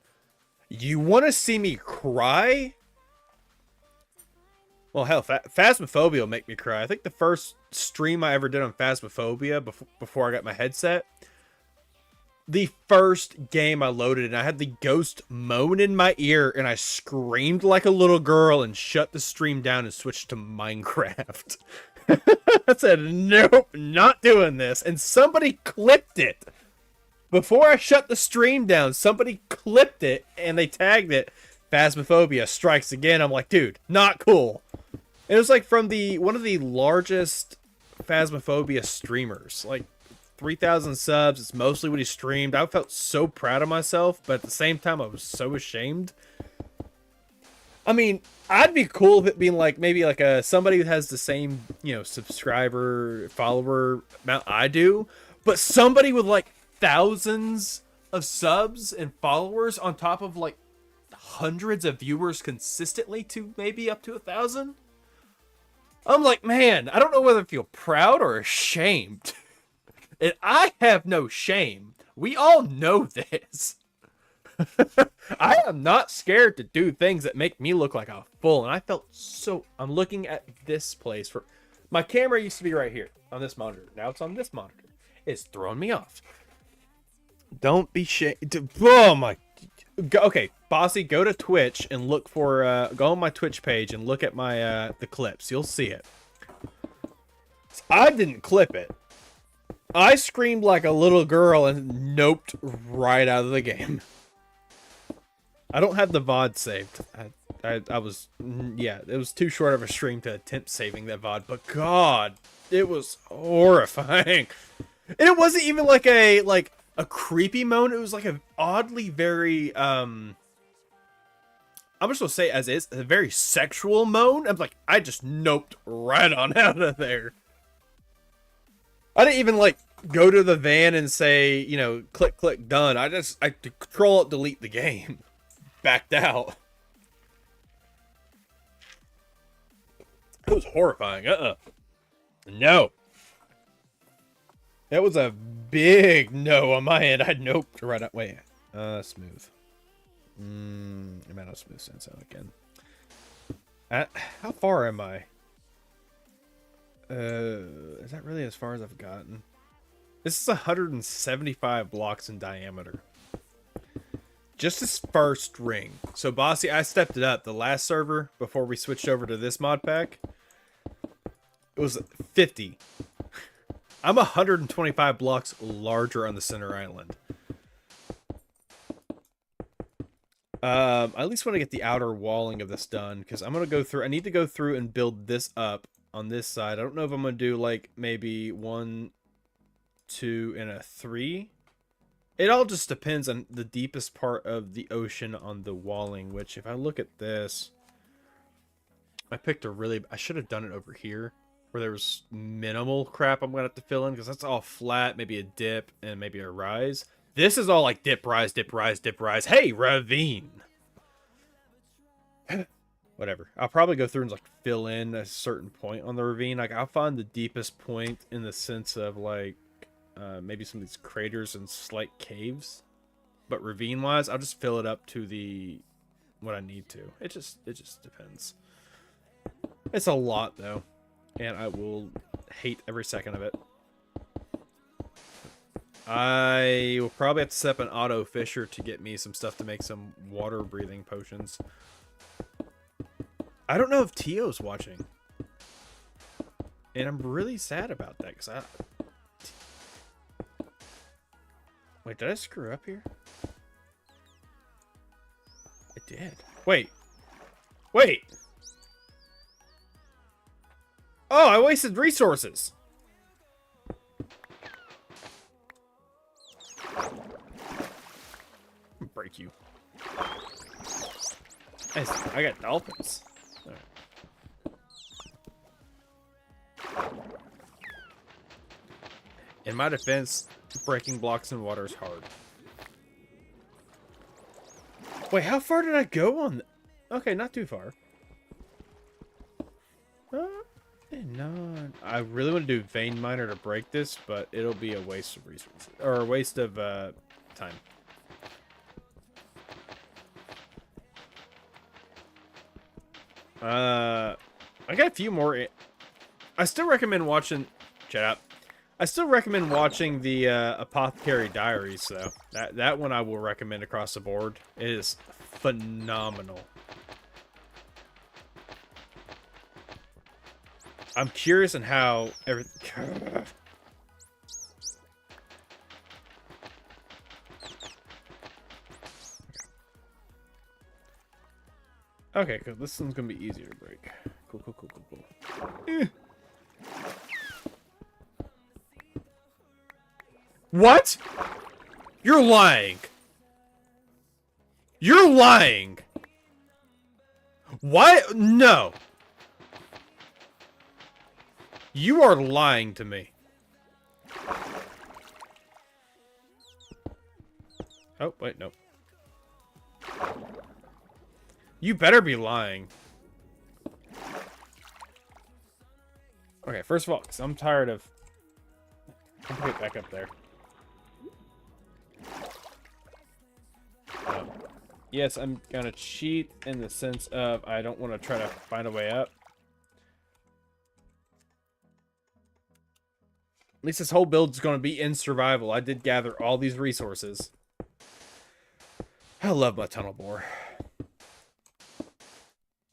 You want to see me cry? Well, hell, Phasmophobia will make me cry. I think the first stream I ever did on Phasmophobia before I got my headset, the first game I loaded, and I had the ghost moan in my ear, and I screamed like a little girl and shut the stream down and switched to Minecraft. I said, nope, not doing this. And somebody clipped it. Before I shut the stream down, somebody clipped it, and they tagged it, Phasmophobia Strikes Again. I'm like, dude, not cool. And it was like from one of the largest Phasmophobia streamers. Like, 3,000 subs. It's mostly what he streamed. I felt so proud of myself, but at the same time, I was so ashamed. I mean, I'd be cool if it being like maybe like somebody who has the same, you know, subscriber, follower amount I do, but somebody with like thousands of subs and followers on top of like hundreds of viewers consistently to maybe up to 1,000. I'm like, man, I don't know whether to feel proud or ashamed. And I have no shame. We all know this. I am not scared to do things that make me look like a fool. And I felt so... I'm looking at this place. For my camera used to be right here on this monitor. Now it's on this monitor. It's throwing me off. Don't be shamed. Oh my... Okay, Bossy, go to Twitch and look for... go on my Twitch page and look at my the clips. You'll see it. I didn't clip it. I screamed like a little girl and noped right out of the game. I don't have the VOD saved. I was, yeah, it was too short of a stream to attempt saving that VOD, but God, it was horrifying. And it wasn't even like a creepy moan. It was like an oddly very, I'm just gonna say as is, a very sexual moan. I'm like, I just noped right on out of there. I didn't even like go to the van and say, you know, click, click, done. I control delete the game. Backed out. It was horrifying. No. That was a big no on my end. I noped right up. Wait. Smooth. I might not smooth sense out again. How far am I? Is that really as far as I've gotten? This is 175 blocks in diameter. Just this first ring. So, Bossy, I stepped it up. The last server, before we switched over to this mod pack, it was 50. I'm 125 blocks larger on the center island. I at least want to get the outer walling of this done, because I'm going to go through... I need to go through and build this up on this side. I don't know if I'm going to do, like, maybe 1, 2, and a 3. It all just depends on the deepest part of the ocean on the walling, which if I look at this, I picked a really... I should have done it over here, where there was minimal crap I'm going to have to fill in, because that's all flat, maybe a dip, and maybe a rise. This is all like dip, rise, dip, rise, dip, rise. Hey, ravine! Whatever. I'll probably go through and like fill in a certain point on the ravine. Like I'll find the deepest point in the sense of like maybe some of these craters and slight caves. But ravine wise, I'll just fill it up to the what I need to. It just depends. It's a lot though, and I will hate every second of it. I will probably have to set up an auto fisher to get me some stuff to make some water breathing potions. I don't know if Tio's watching. And I'm really sad about that, because Wait, did I screw up here? I did. Wait. Wait! Oh, I wasted resources! Break you. I got dolphins. Right. In my defense, breaking blocks in water is hard. Wait, how far did I go on? Okay, not too far. No, I really want to do vein miner to break this, but it'll be a waste of resources or a waste of time. I got a few more. I still recommend watching. Shut up. I still recommend watching the Apothecary Diaries, though. That one I will recommend across the board. It is phenomenal. I'm curious on how everything... Okay, because this one's going to be easier to break. Cool. What? You're lying. You're lying. What? No. You are lying to me. Oh, wait, no. You better be lying. Okay, first of all, because I'm tired of... I'm gonna get back up there. Yes, I'm gonna cheat in the sense of I don't want to try to find a way up. At least this whole build is going to be in survival. I did gather all these resources. I love my tunnel bore.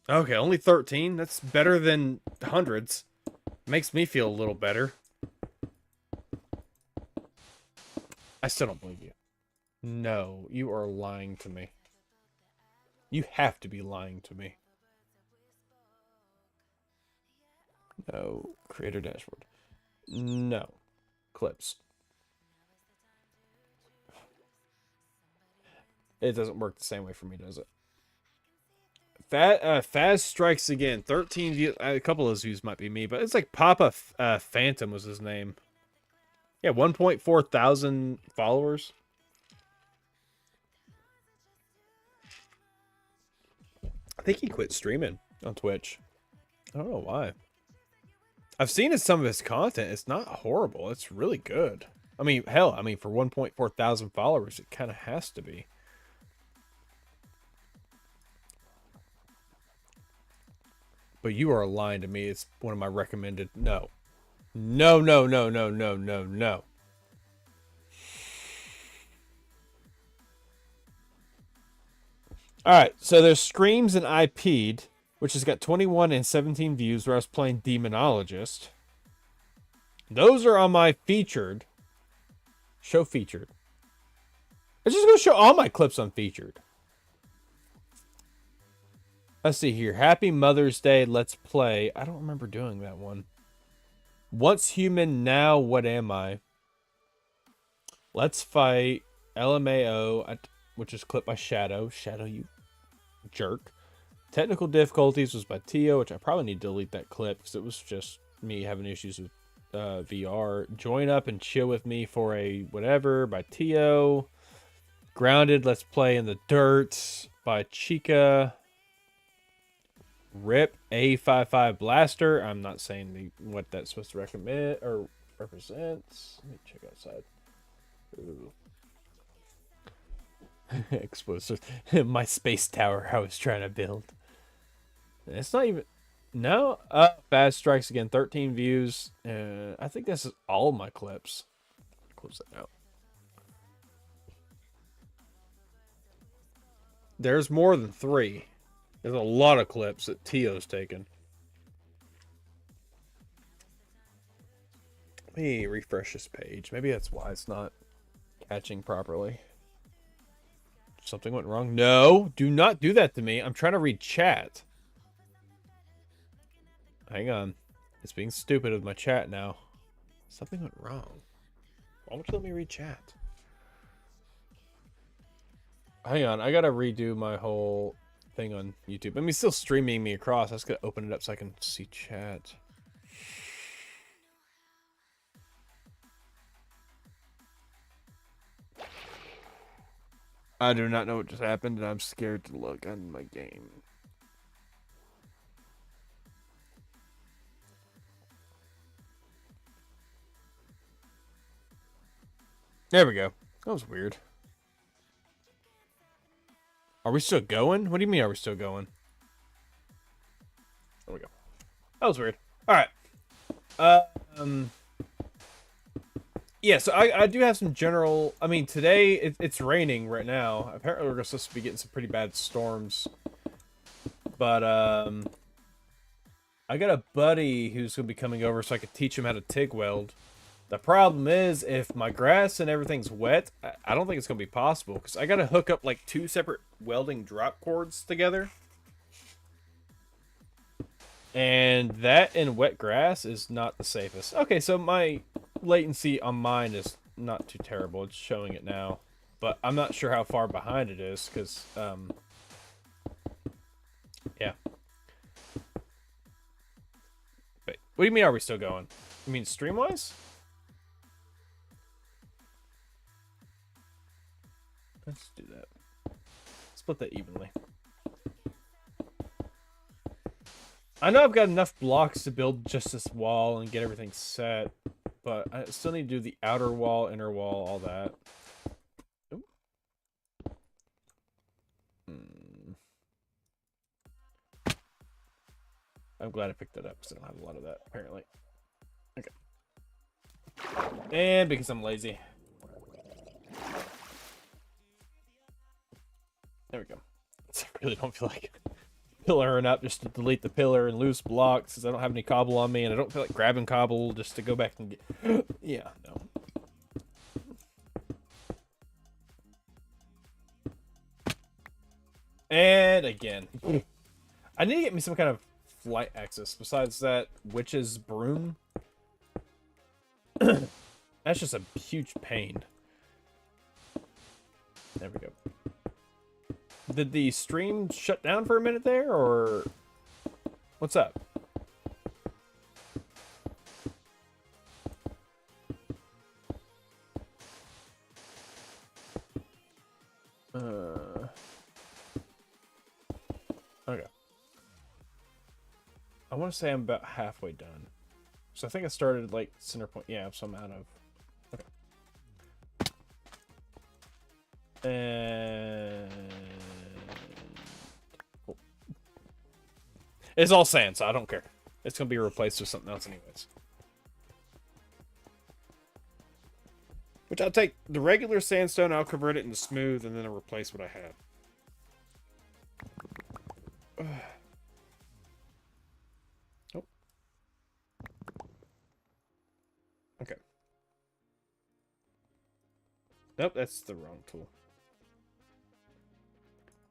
Okay, only 13. That's better than hundreds. Makes me feel a little better. I still don't believe you. No, you are lying to me. You have to be lying to me. No. Creator dashboard. No. Clips. It doesn't work the same way for me, does it? Faz strikes again. 13 views. A couple of those views might be me, but it's like Papa Phantom was his name. Yeah, 1.4 thousand followers. I think he quit streaming on Twitch. I don't know why. I've seen some of his content. It's not horrible. It's really good. I mean, hell, for 1.4 thousand followers, it kind of has to be. But you are lying to me. It's one of my recommended. No. No, no, no, no, no, no, no. Alright, so there's Screams and IP'd, which has got 21 and 17 views where I was playing Demonologist. Those are on my featured. Show featured. I'm just going to show all my clips on featured. Let's see here. Happy Mother's Day, Let's Play. I don't remember doing that one. Once Human, Now What Am I? Let's Fight. LMAO, which is clipped by Shadow. Shadow, you jerk. Technical Difficulties was by Tio, which I probably need to delete that clip because it was just me having issues with VR. Join Up and Chill With Me for a Whatever by Tio. Grounded, Let's Play in the Dirt by Chica. Rip A55 Blaster. I'm not saying what that's supposed to recommend or represents. Let me check outside. Ooh. Explosive. My space tower I was trying to build. It's not even... No. Fast Strikes again. 13 views. I think this is all my clips. Close that out. There's more than 3. There's a lot of clips that Tio's taken. Let me refresh this page. Maybe that's why it's not catching properly. Something went wrong. No, do not do that to me. I'm trying to read chat. Hang on. It's being stupid with my chat now. Something went wrong. Why won't you let me read chat? Hang on. I gotta redo my whole thing on YouTube. I mean, still streaming me across. I just gotta open it up so I can see chat. I do not know what just happened, and I'm scared to look on my game. There we go. That was weird. Are we still going? What do you mean, are we still going? There we go. That was weird. Alright. Yeah, so I do have some general. I mean, today it's raining right now. Apparently, we're supposed to be getting some pretty bad storms. But I got a buddy who's gonna be coming over, so I could teach him how to TIG weld. The problem is, if my grass and everything's wet, I don't think it's gonna be possible because I gotta hook up like 2 separate welding drop cords together, and that in wet grass is not the safest. Okay, so my latency on mine is not too terrible. It's showing it now, but I'm not sure how far behind it is because yeah. Wait, what do you mean? Are we still going? You mean stream-wise? Let's do that. Split that evenly. I know I've got enough blocks to build just this wall and get everything set, but I still need to do the outer wall, inner wall, all that. Ooh. I'm glad I picked that up because I don't have a lot of that, apparently. Okay. And because I'm lazy. There we go. I really don't feel like pillaring up just to delete the pillar and loose blocks because I don't have any cobble on me, and I don't feel like grabbing cobble just to go back and get... Yeah, no. And again. I need to get me some kind of flight axis besides that witch's broom. That's just a huge pain. There we go. Did the stream shut down for a minute there, or what's up? Okay. I want to say I'm about halfway done. So I think I started like center point. Yeah, so I'm out of. Okay. And cool. It's all sand, so I don't care. It's gonna be replaced with something else, anyways. Which I'll take the regular sandstone. I'll convert it into smooth, and then I'll replace what I have. Oh. Okay. Nope, that's the wrong tool.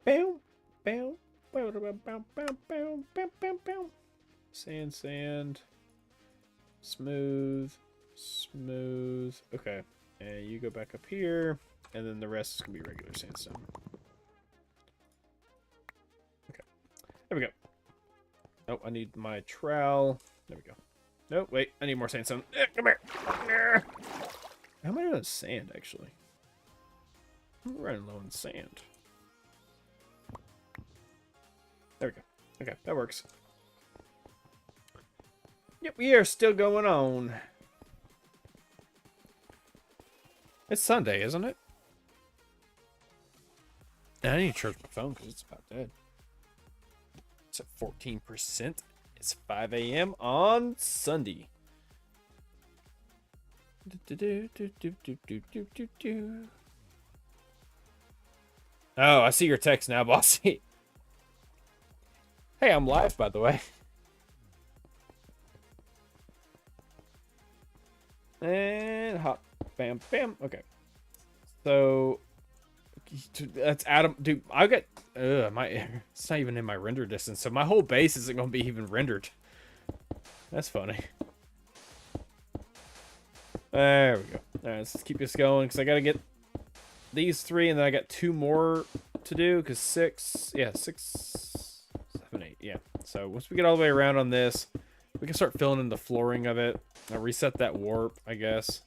Bam, bam, bam, bam, bam, bam, bam, bam, bam. Sand, sand. Smooth, smooth. Okay, and you go back up here, and then the rest is gonna be regular sandstone. Okay, there we go. Oh, I need my trowel. There we go. Nope, wait, I need more sandstone. Come here. How am I doing sand, actually? I'm running low on sand. There we go. Okay, that works. Yep, we are still going on. It's Sunday, isn't it? And I need to charge my phone because it's about dead. It's at 14%. It's 5 a.m. on Sunday. Oh, I see your text now, bossy. Hey, I'm live, by the way. And hop, bam, bam. Okay. So that's Adam. Dude, I got it's not even in my render distance, so my whole base isn't gonna be even rendered. That's funny. There we go. All right, let's keep this going because I gotta get these 3, and then I got 2 more to do because 6, 7, 8, yeah. So once we get all the way around on this, we can start filling in the flooring of it. I'll reset that warp, I guess.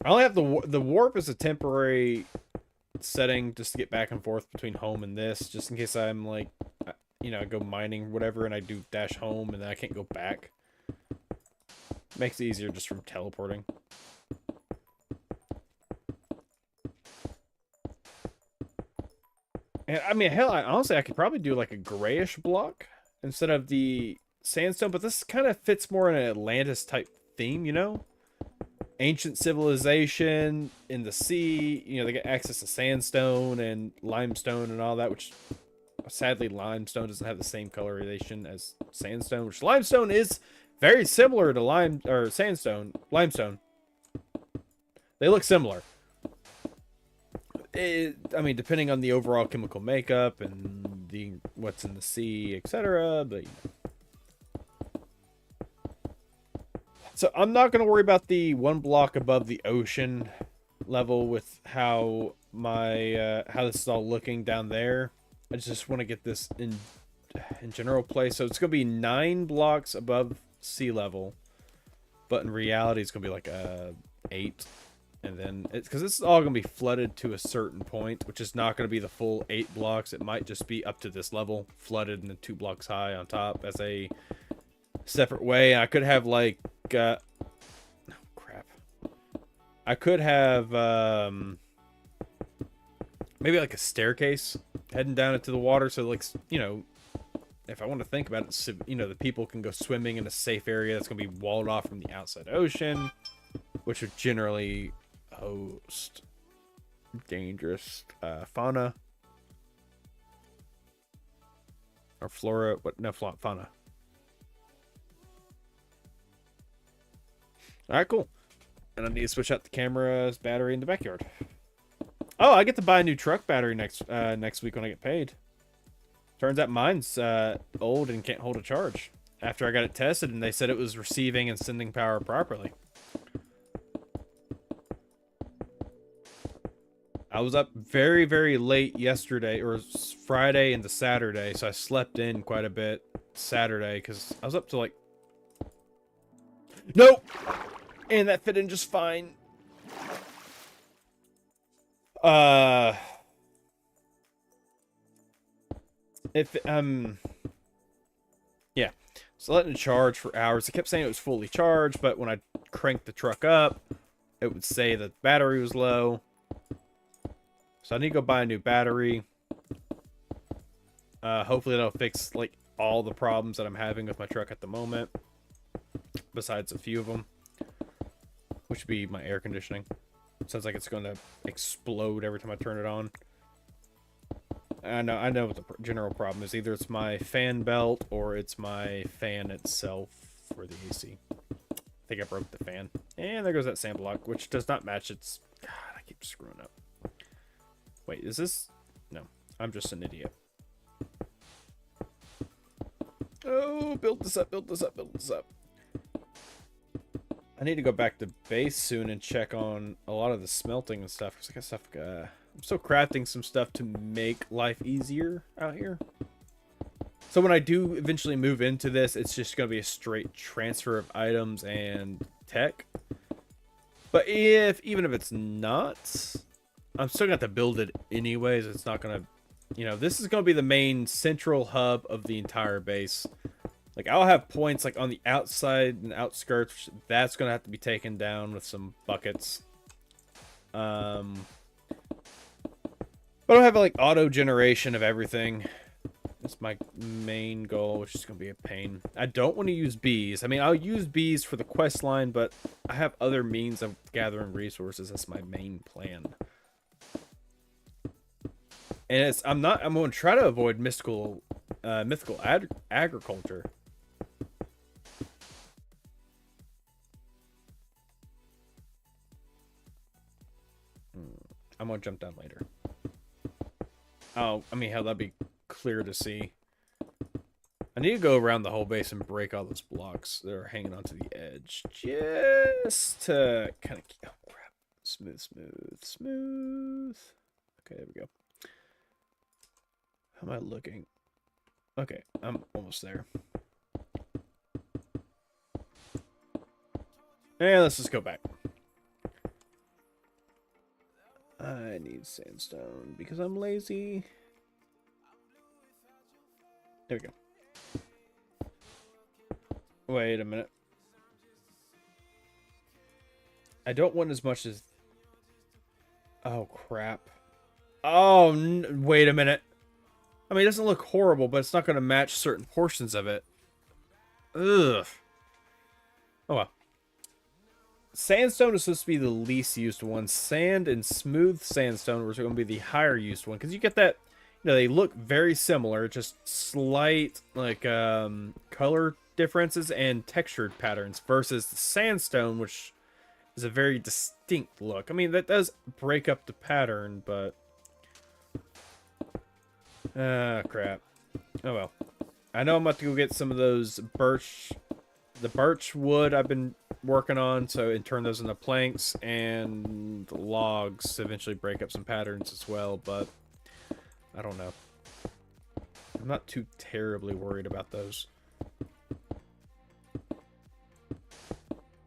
I only have the warp as a temporary setting just to get back and forth between home and this, just in case I'm like, you know, I go mining or whatever and I do dash home and then I can't go back. Makes it easier just from teleporting. And I mean, hell, honestly, I could probably do like a grayish block instead of the sandstone, but this kind of fits more in an Atlantis type theme, you know? Ancient civilization in the sea. You know, they get access to sandstone and limestone and all that, which sadly limestone doesn't have the same colorization as sandstone, which limestone is very similar to limestone. They look similar. I mean, depending on the overall chemical makeup and what's in the sea, etc. But so I'm not going to worry about the one block above the ocean level with how how this is all looking down there. I just want to get this in general place. So it's going to be 9 blocks above sea level, but in reality it's going to be like 8. And then it's because this is all going to be flooded to a certain point, which is not going to be the full 8 blocks. It might just be up to this level, flooded and then 2 blocks high on top as a separate way. I could have like oh crap. I could have maybe like a staircase heading down into the water, so like, you know, if I want to think about it, you know, the people can go swimming in a safe area that's going to be walled off from the outside ocean, which would generally host dangerous fauna or flora. What? No, fauna. All right, cool. And I need to switch out the camera's battery in the backyard. Oh, I get to buy a new truck battery next week when I get paid. Turns out mine's old and can't hold a charge. After I got it tested, and they said it was receiving and sending power properly. I was up very, very late yesterday, or Friday into Saturday, so I slept in quite a bit Saturday, because I was up to like... Nope! And that fit in just fine. Yeah. So letting it charge for hours. It kept saying it was fully charged, but when I cranked the truck up, it would say that the battery was low. So I need to go buy a new battery. Hopefully that'll fix like all the problems that I'm having with my truck at the moment. Besides a few of them. Which would be my air conditioning. Sounds like it's going to explode every time I turn it on. I know what the general problem is. Either it's my fan belt or it's my fan itself for the AC. I think I broke the fan. And there goes that sand block, which does not match its... God, I keep screwing up. Wait, is this... No, I'm just an idiot. Oh, build this up. I need to go back to base soon and check on a lot of the smelting and stuff. Because I got stuff... I'm still crafting some stuff to make life easier out here. So when I do eventually move into this, it's just going to be a straight transfer of items and tech. But even if it's not... I'm still going to have to build it anyways. It's not going to... You know, this is going to be the main central hub of the entire base. Like, I'll have points, like, on the outside and outskirts. That's going to have to be taken down with some buckets. But I'll have, like, auto-generation of everything. That's my main goal, which is going to be a pain. I don't want to use bees. I mean, I'll use bees for the quest line, but I have other means of gathering resources. That's my main plan. And I'm going to try to avoid mythical agriculture. I'm going to jump down later. Oh, I mean, hell, that'd be clear to see. I need to go around the whole base and break all those blocks that are hanging onto the edge. Just to kind of... Oh, crap. Smooth. Okay, there we go. How am I looking? Okay, I'm almost there. And let's just go back. I need sandstone because I'm lazy. There we go. Wait a minute. I don't want as much as... Oh, crap. Oh, wait a minute. I mean, it doesn't look horrible, but it's not going to match certain portions of it. Ugh. Oh, well. sandstone is supposed to be the least used one. Sand and smooth sandstone are going to be the higher used one, because you get that, you know, they look very similar, just slight like color differences and textured patterns, versus the sandstone, which is a very distinct look. I mean, that does break up the pattern, but crap. Oh well. I know I'm about to go get some of those the birch wood I've been working on, so and turn those into planks, and the logs to eventually break up some patterns as well, but I don't know. I'm not too terribly worried about those.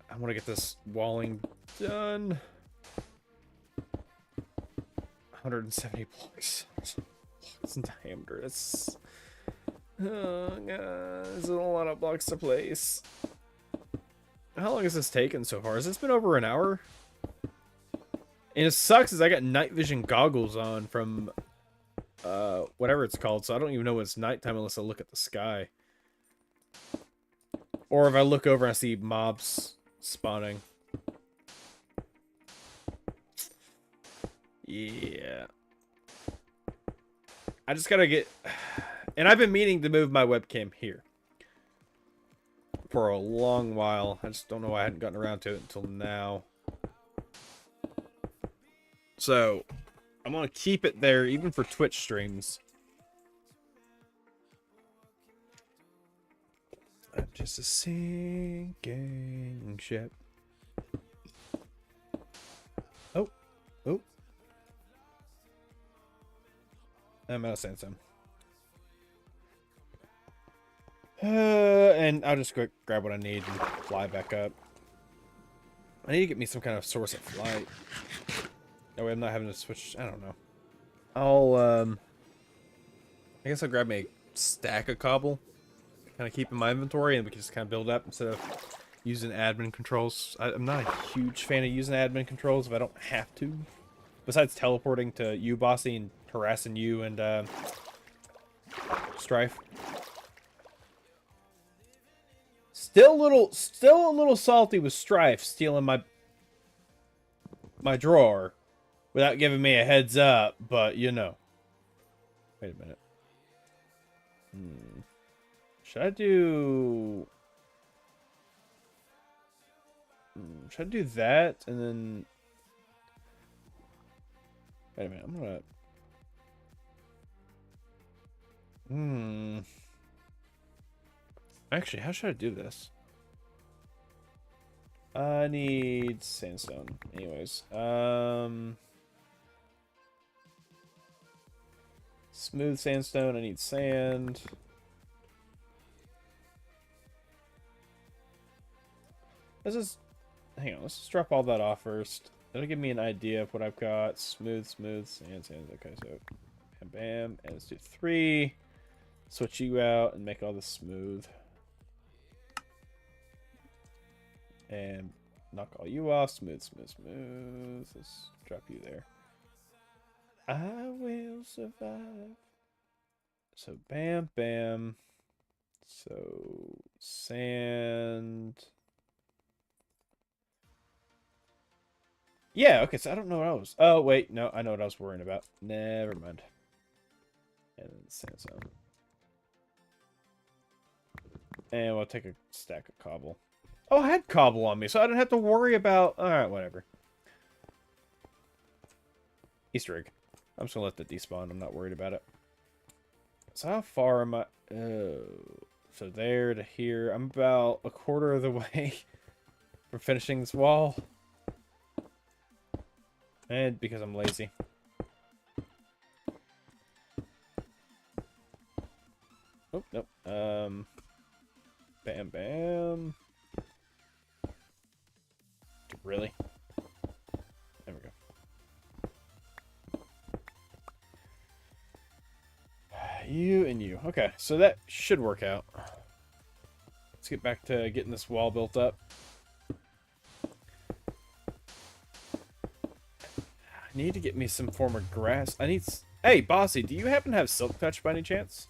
I want to get this walling done. 170 blocks. It's in diameter. That's... Oh, God. There's a lot of blocks to place. How long has this taken so far? Has this been over an hour? And it sucks is I got night vision goggles on from whatever it's called, so I don't even know when it's nighttime unless I look at the sky. Or if I look over and I see mobs spawning. Yeah. I just gotta get... And I've been meaning to move my webcam here for a long while. I just don't know why I hadn't gotten around to it until now. So, I'm going to keep it there even for Twitch streams. I'm just a sinking ship. Oh. Oh. I'm out of sandstone. And I'll just go grab what I need and fly back up. I need to get me some kind of source of flight. That way I'm not having to switch. I don't know. I guess I'll grab me a stack of cobble. Kind of keep in my inventory, and we can just kind of build up instead of using admin controls. I'm not a huge fan of using admin controls if I don't have to. Besides teleporting to you, Bossy, and harassing you and Strife. Still a little salty with Strife stealing my drawer without giving me a heads up, but you know. Wait a minute. Should I do that and then wait a minute, I'm gonna actually, how should I do this? I need sandstone. Anyways, smooth sandstone. I need sand. Hang on. Let's just drop all that off first. That'll give me an idea of what I've got. Smooth, sand. Okay, so bam, bam, and let's do 3. Switch you out and make all this smooth. And knock all you off. Smooth. Let's drop you there. I will survive. So bam, bam. So sand. Yeah, okay, so I don't know what I was... Oh, wait, no, I know what I was worrying about. Never mind. And then sandstone. And we'll take a stack of cobble. Oh, I had cobble on me, so I didn't have to worry about... Alright, whatever. Easter egg. I'm just gonna let that despawn. I'm not worried about it. So how far am I... Oh, so there to here. I'm about a quarter of the way from finishing this wall. And because I'm lazy. Oh, nope. Bam, bam. Really? There we go. You and you. Okay, so that should work out. Let's get back to getting this wall built up. I need to get me some form of grass. I need... Hey, Bossy, do you happen to have Silk Touch by any chance?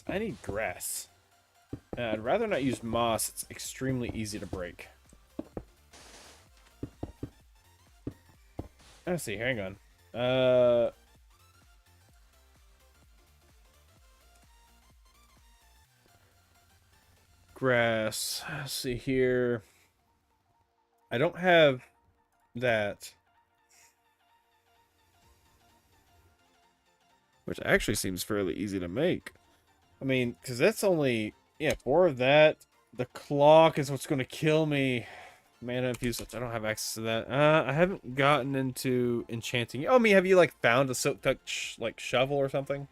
I need grass. I'd rather not use moss. It's extremely easy to break. Let's see. Hang on. Grass. Let's see here. I don't have that. Which actually seems fairly easy to make. I mean, because that's only... Yeah, 4 of that. The clock is what's going to kill me. Mana infused, I don't have access to that. I haven't gotten into enchanting. Oh, have you, like, found a silk touch, like, shovel or something?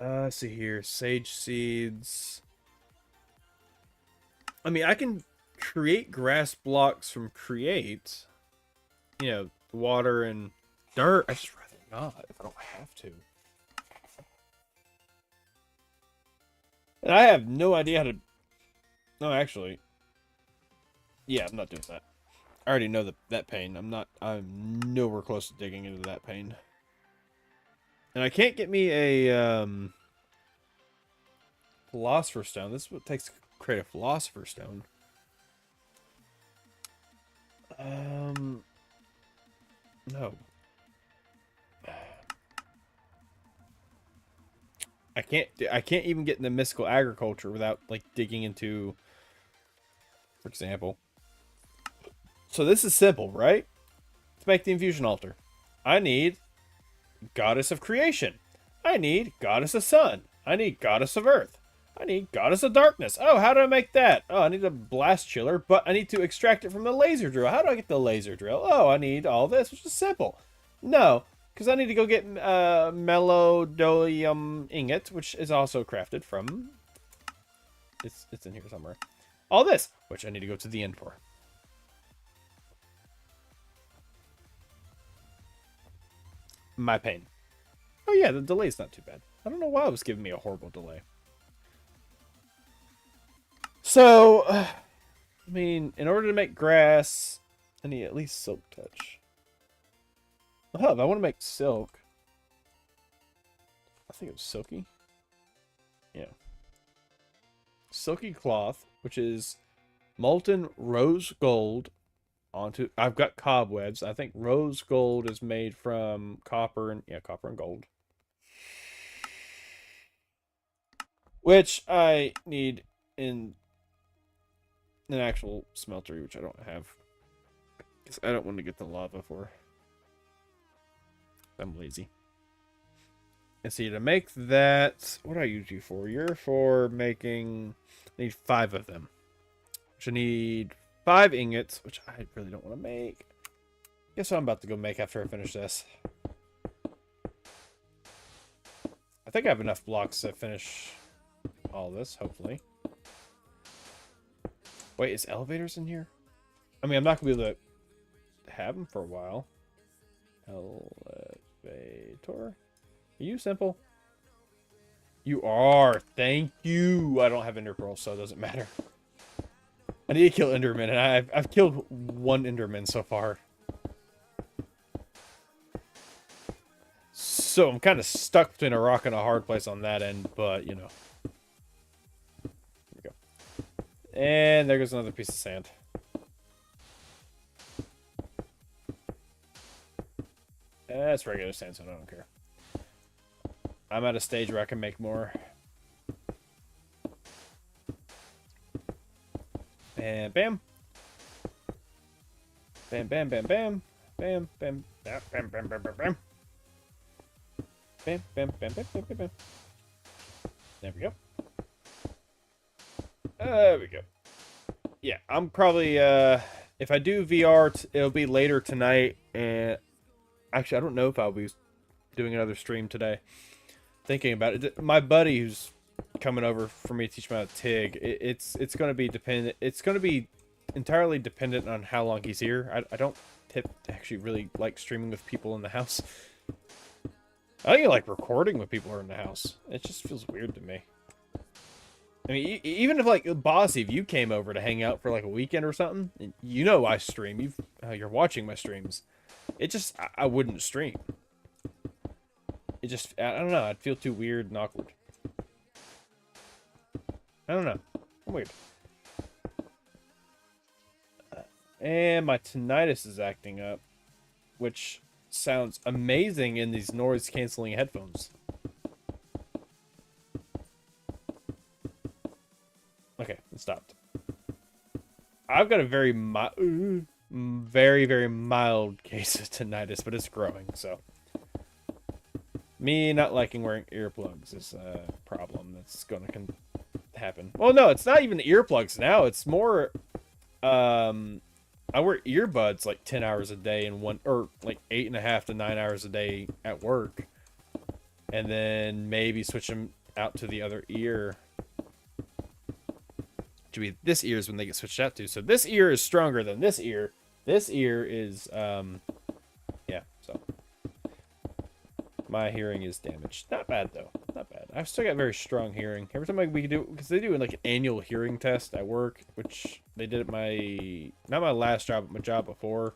Let's see here. Sage seeds. I mean, I can create grass blocks from create. You know, water and dirt. I just rather not if I don't have to. And I have no idea how to... No, actually. Yeah, I'm not doing that. I already know that pain. I'm nowhere close to digging into that pain. And I can't get me a Philosopher's Stone. This is what it takes to create a Philosopher's Stone. No. I can't even get into mystical agriculture without, like, digging into, for example. So this is simple, right? Let's make the infusion altar. I need Goddess of Creation. I need Goddess of Sun. I need Goddess of Earth. I need Goddess of Darkness. Oh, how do I make that? Oh, I need a blast chiller, but I need to extract it from the laser drill. How do I get the laser drill? Oh, I need all this, which is simple. No, because I need to go get melodolium ingot, which is also crafted from... It's in here somewhere. All this, which I need to go to the end for. My pain. Oh yeah, the delay's not too bad. I don't know why it was giving me a horrible delay. So, I mean, in order to make grass, I need at least silk touch. Oh, if I want to make silk, I think it was silky. Yeah. Silky cloth, which is molten rose gold onto... I've got cobwebs. I think rose gold is made from copper and... Yeah, copper and gold. Which I need in an actual smeltery, which I don't have. Because I don't want to get the lava for. I'm lazy. And see, to make that... What do I use you for? You're for making... I need 5 of them. Which I need 5 ingots, which I really don't want to make. Guess what I'm about to go make after I finish this. I think I have enough blocks to finish all this, hopefully. Wait, is elevators in here? I mean, I'm not going to be able to have them for a while. Elevator? Are you simple? You are. Thank you. I don't have ender pearls, so it doesn't matter. I need to kill enderman, and I've killed 1 enderman so far. So I'm kind of stuck between a rock and a hard place on that end, but, you know. Here we go. And there goes another piece of sand. That's regular sandstone, I don't care. I'm at a stage where I can make more. And bam. Bam, bam, bam, bam. Bam, bam, bam, bam, bam, bam, bam, bam. Bam, bam, bam, bam, bam, bam, bam. There we go. There we go. Yeah, I'm probably, if I do VR, it'll be later tonight. And actually, I don't know if I'll be doing another stream today. Thinking about it. My buddy who's coming over for me to teach me how to TIG, it's going to be dependent. It's going to be entirely dependent on how long he's here. I don't actually really like streaming with people in the house. I don't even like recording when people are in the house. It just feels weird to me. I mean, even if, like, Bossy, if you came over to hang out for, like, a weekend or something, and you know I stream, you're watching my streams, it just, I wouldn't stream. it just, I don't know, I'd feel too weird and awkward. I don't know. I'm weird. And my tinnitus is acting up, which sounds amazing in these noise-canceling headphones. Okay, it stopped. I've got a very very mild case of tinnitus, but it's growing, so. Me not liking wearing earplugs is a problem that's going to happen. Well, no, it's not even the earplugs now. It's more, I wear earbuds like 10 hours a day and or like 8.5 to 9 hours a day at work. And then maybe switch them out to the other ear. To be this ear is when they get switched out to. So this ear is stronger than this ear. This ear is, yeah, so. My hearing is damaged. Not bad, though. Not bad. I've still got very strong hearing. Every time we can do, because they do like an annual hearing test at work, which they did at not my last job, but my job before.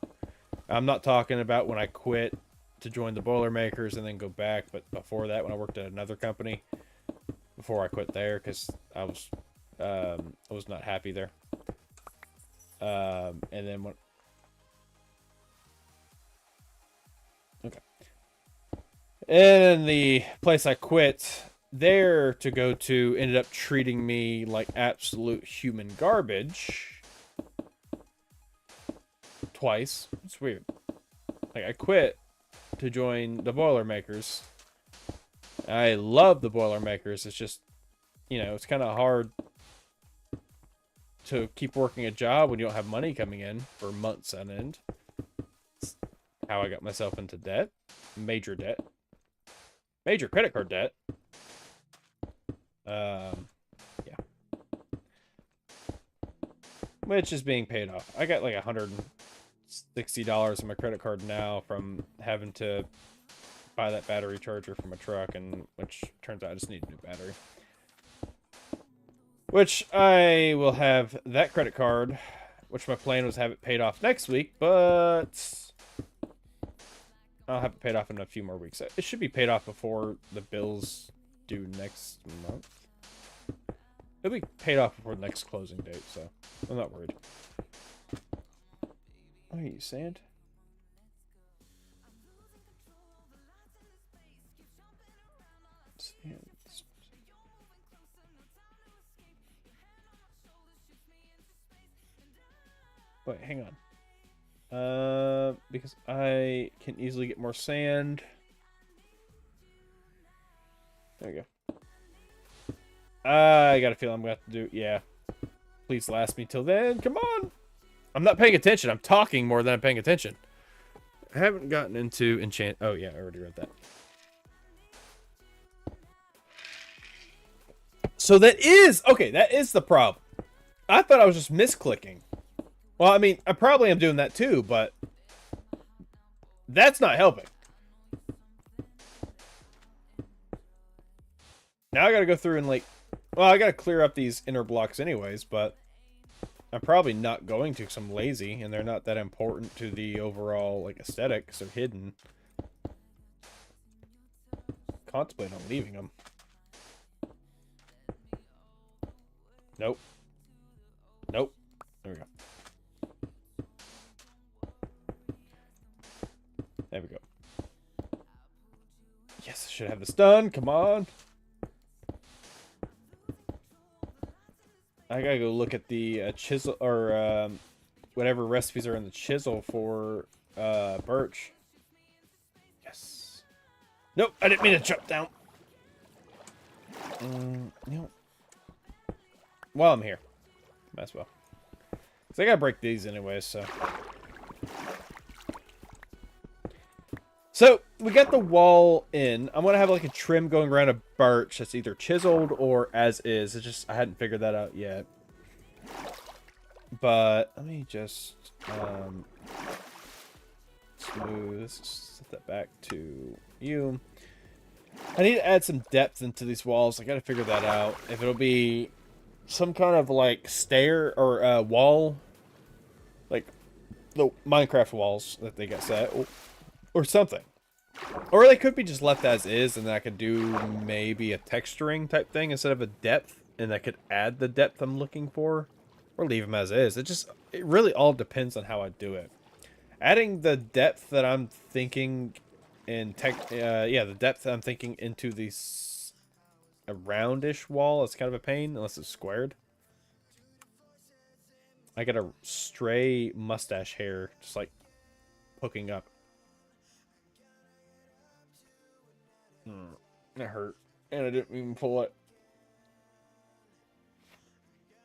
I'm not talking about when I quit to join the Boilermakers and then go back, but before that, when I worked at another company, before I quit there, because I was not happy there. And then when, okay. And the place I quit there to go to ended up treating me like absolute human garbage. Twice. It's weird. Like, I quit to join the Boilermakers. I love the Boilermakers. It's just, you know, it's kind of hard to keep working a job when you don't have money coming in for months on end. It's how I got myself into debt. Major debt. Major credit card debt. Yeah. Which is being paid off. I got like $160 in my credit card now from having to buy that battery charger for my truck, and which turns out I just need a new battery. Which I will have that credit card, which my plan was have it paid off next week, but I'll have it paid off in a few more weeks. It should be paid off before the bills due next month. It'll be paid off before the next closing date, so I'm not worried. Oh, you sand? Sand. Wait, hang on. Because I can easily get more sand. There we go. I got a feeling I'm going to have to do... Yeah. Please last me till then. Come on! I'm not paying attention. I'm talking more than I'm paying attention. I haven't gotten into enchant... Oh, yeah. I already read that. So that is... Okay, that is the problem. I thought I was just misclicking. Well, I mean, I probably am doing that too, but... That's not helping. Now I gotta go through and, like... Well, I gotta clear up these inner blocks anyways, but... I'm probably not going to because I'm lazy, and they're not that important to the overall, like, aesthetic, because they're hidden. Contemplate on leaving them. Nope. Nope. There we go. There we go. Yes, I should have this done. Come on. I gotta go look at the chisel, or whatever recipes are in the chisel for birch. Yes. Nope, I didn't mean to jump down. No. While I'm here. Might as well. Because I gotta break these anyway, so. So, we got the wall in. I'm going to have like a trim going around a birch that's either chiseled or as is. It's just, I hadn't figured that out yet. But, let me just smooth, set that back to you. I need to add some depth into these walls. I got to figure that out. If it'll be some kind of like stair or wall, like the Minecraft walls that they got set, or something. Or they could be just left as is, and then I could do maybe a texturing type thing instead of a depth, and I could add the depth I'm looking for, or leave them as is. It really all depends on how I do it. Adding the depth that I'm thinking the depth that I'm thinking into a roundish wall is kind of a pain unless it's squared. I got a stray mustache hair just like poking up. That hurt. And I didn't even pull it.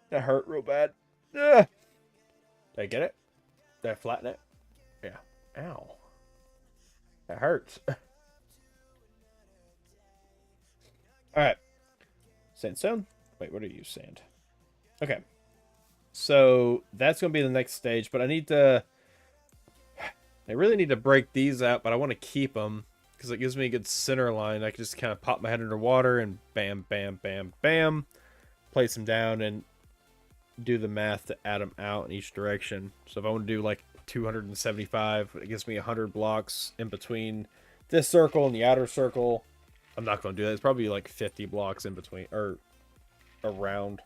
That hurt real bad. Ugh. Did I get it? Did I flatten it? Yeah. Ow. That hurts. Alright. Sandstone? Wait, what are you, sand? Okay. So, that's going to be the next stage, but I really need to break these out, but I want to keep them because it gives me a good center line. I can just kind of pop my head underwater and bam, bam, bam, bam. Place them down and do the math to add them out in each direction. So if I want to do like 275, it gives me 100 blocks in between this circle and the outer circle. I'm not going to do that. It's probably like 50 blocks in between or around.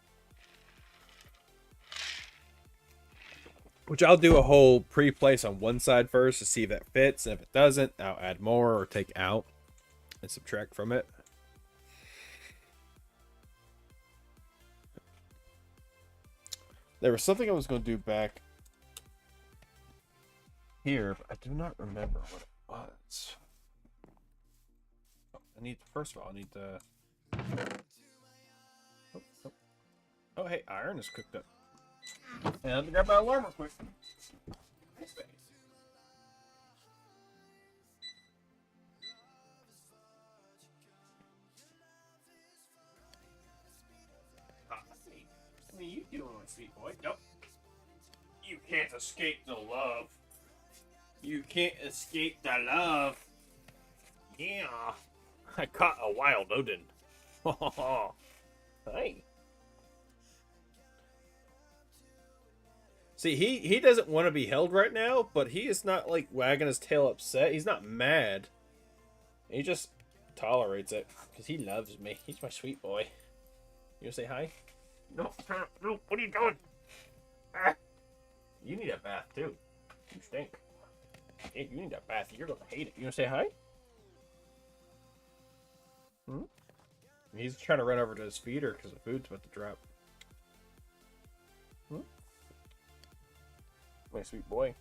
Which I'll do a whole pre-place on one side first to see if that fits. And if it doesn't, I'll add more or take out and subtract from it. There was something I was going to do back here, but I do not remember what it was. First of all, I need to... Oh, hey, iron is cooked up. And I have to grab my alarm real quick. Nice face. I mean, you doing it, sweet boy. Nope. You can't escape the love. You can't escape the love. Yeah. I caught a wild Odin. Hey. See, he doesn't want to be held right now, but he is not, like, wagging his tail upset. He's not mad. He just tolerates it, because he loves me. He's my sweet boy. You gonna say hi? No, no, what are you doing? Ah. You need a bath, too. You stink. Hey, you need a bath. You're gonna hate it. You gonna say hi? Hmm? He's trying to run over to his feeder, because the food's about to drop. Hmm? My sweet boy.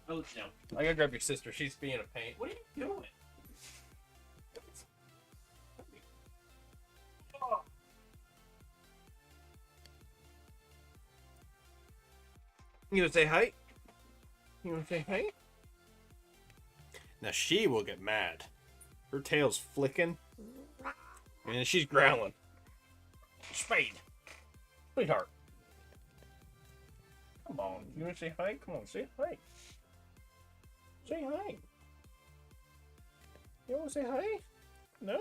Oh, no. I gotta grab your sister. She's being a pain. What are you doing? Oh. You gonna say hi? You wanna say hi? Now she will get mad. Her tail's flicking. And she's growling. Spade. Sweetheart. Come on, you wanna say hi? Come on, say hi. Say hi. You wanna say hi? No?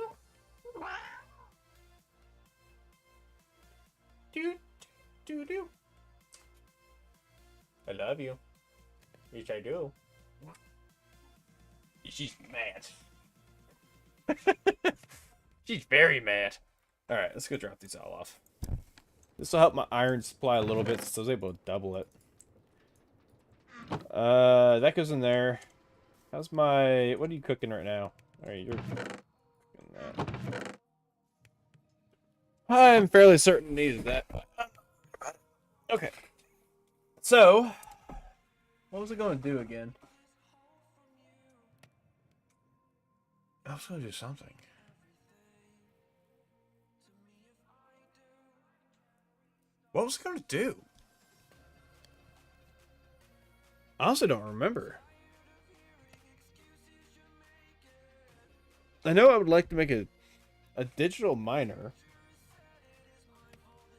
Do. I love you. Yes, I do. She's mad. She's very mad. Alright, let's go drop these all off. This will help my iron supply a little bit since I was able to double it. That goes in there. How's my... What are you cooking right now? Alright, you're cooking that. I'm fairly certain needed that. Okay. So, what was I going to do again? I was going to do something. What was I going to do? I honestly don't remember. I know I would like to make a digital miner.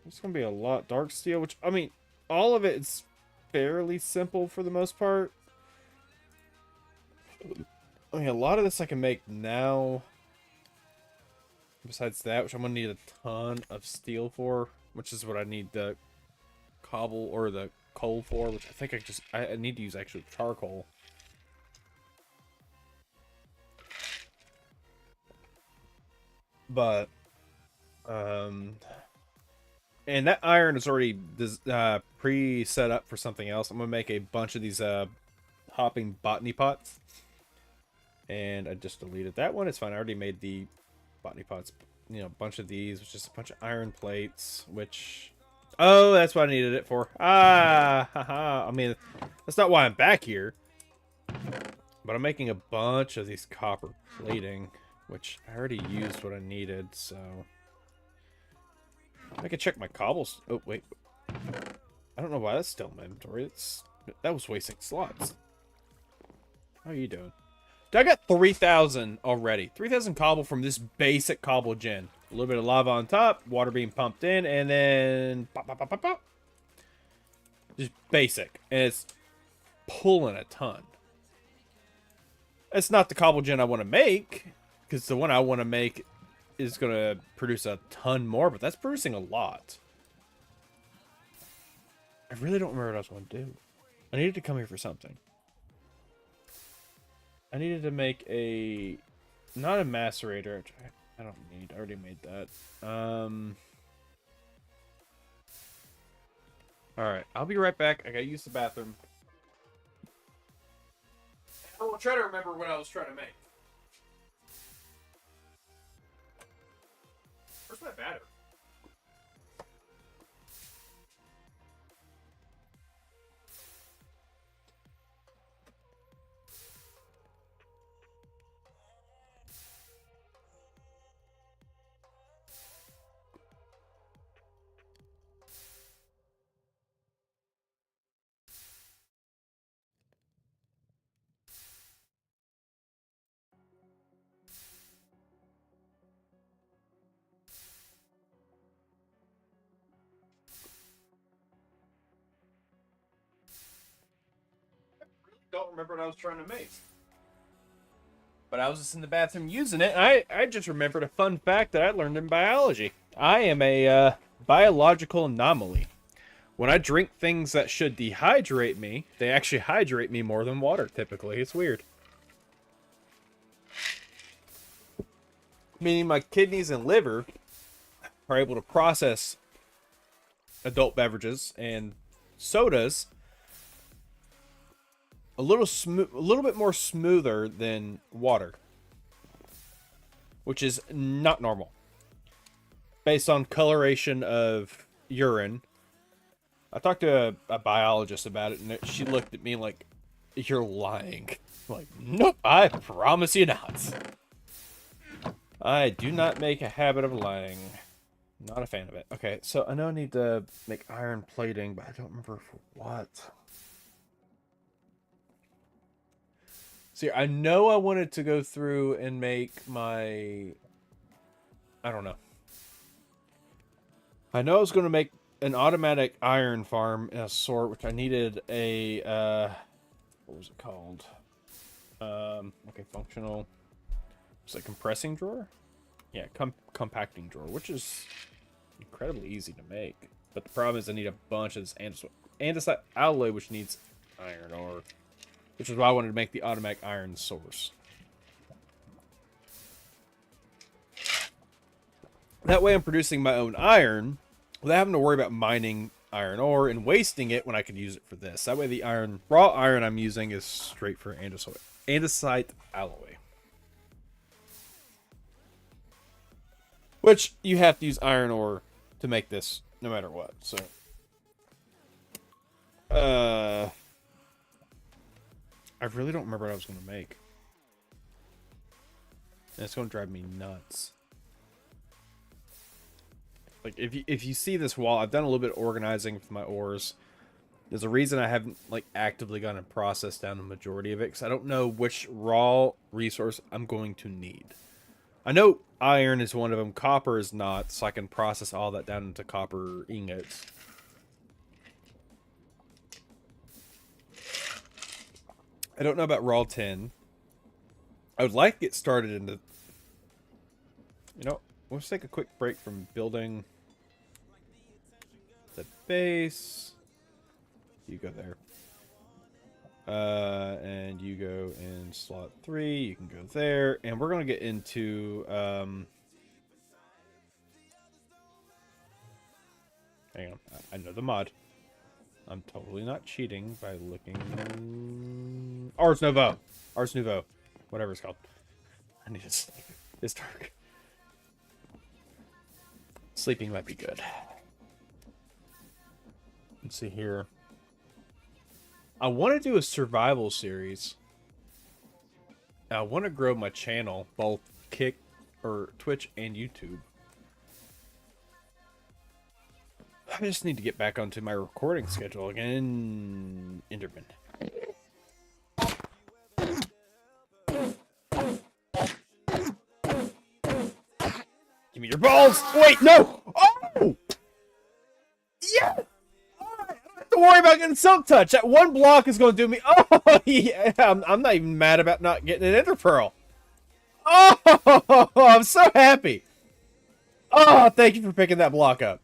It's going to be a lot dark steel, which, I mean, all of it is fairly simple for the most part. I mean, a lot of this I can make now. Besides that, which I'm going to need a ton of steel for, which is what I need the cobble or the coal for, which I think I need to use actually charcoal. But and that iron is already pre-set up for something else. I'm gonna make a bunch of these hopping botany pots, and I just deleted that one. It's fine. I already made the botany pots. You know, a bunch of these, which is a bunch of iron plates. Which, oh, that's what I needed it for. Ah, haha. I mean, that's not why I'm back here. But I'm making a bunch of these copper plating, which I already used what I needed, so I can check my cobbles. Oh, wait. I don't know why that's still in my inventory. That was wasting slots. How are you doing? I got 3,000 already. 3,000 cobble from this basic cobble gen. A little bit of lava on top, water being pumped in, and then pop, pop, pop, pop, pop. Just basic. And it's pulling a ton. It's not the cobble gen I want to make, because the one I want to make is going to produce a ton more, but that's producing a lot. I really don't remember what I was going to do. I needed to come here for something. I needed to make a... Not a macerator. I don't need. I already made that. Alright, I'll be right back. I gotta use the bathroom. I will try to remember what I was trying to make. Where's my battery? Don't remember what I was trying to make. But I was just in the bathroom using it. I just remembered a fun fact that I learned in biology. I am a biological anomaly. When I drink things that should dehydrate me, they actually hydrate me more than water, typically. It's weird. Meaning my kidneys and liver are able to process adult beverages and sodas a little bit more smoother than water, which is not normal. Based on coloration of urine, I talked to a biologist about it, and she looked at me like, "You're lying." I'm like, nope, I promise you not. I do not make a habit of lying. Not a fan of it. Okay, so I know I need to make iron plating, but I don't remember for what. See, I know I wanted to go through and make my... I don't know. I know I was going to make an automatic iron farm in a sort, which I needed a... what was it called? Okay, functional... Is it compressing drawer? Yeah, compacting drawer, which is incredibly easy to make. But the problem is I need a bunch of this andesite alloy, which needs iron ore. Which is why I wanted to make the automatic iron source. That way I'm producing my own iron without having to worry about mining iron ore and wasting it when I could use it for this. That way the raw iron I'm using is straight for andesite alloy. Which you have to use iron ore to make this no matter what. So I really don't remember what I was going to make. And it's going to drive me nuts. Like, if you see this wall, I've done a little bit of organizing with my ores. There's a reason I haven't, like, actively gone and processed down the majority of it, because I don't know which raw resource I'm going to need. I know iron is one of them, copper is not, so I can process all that down into copper ingots. I don't know about raw tin. I would like to get started in the... You know, let's take a quick break from building the base. You go there. And you go in slot 3. You can go there. And we're going to get into... Hang on. I know the mod. I'm totally not cheating by looking... Ars Nouveau. Ars Nouveau. Whatever it's called. I need to sleep. It's dark. Sleeping might be good. Let's see here. I want to do a survival series. I want to grow my channel, both Twitch and YouTube. I just need to get back onto my recording schedule again. Enderman. Give me your balls! Wait, no! Oh! Yeah! Don't worry about getting silk touch. That one block is going to do me. Oh, yeah. I'm not even mad about not getting an ender pearl. Oh, I'm so happy. Oh, thank you for picking that block up.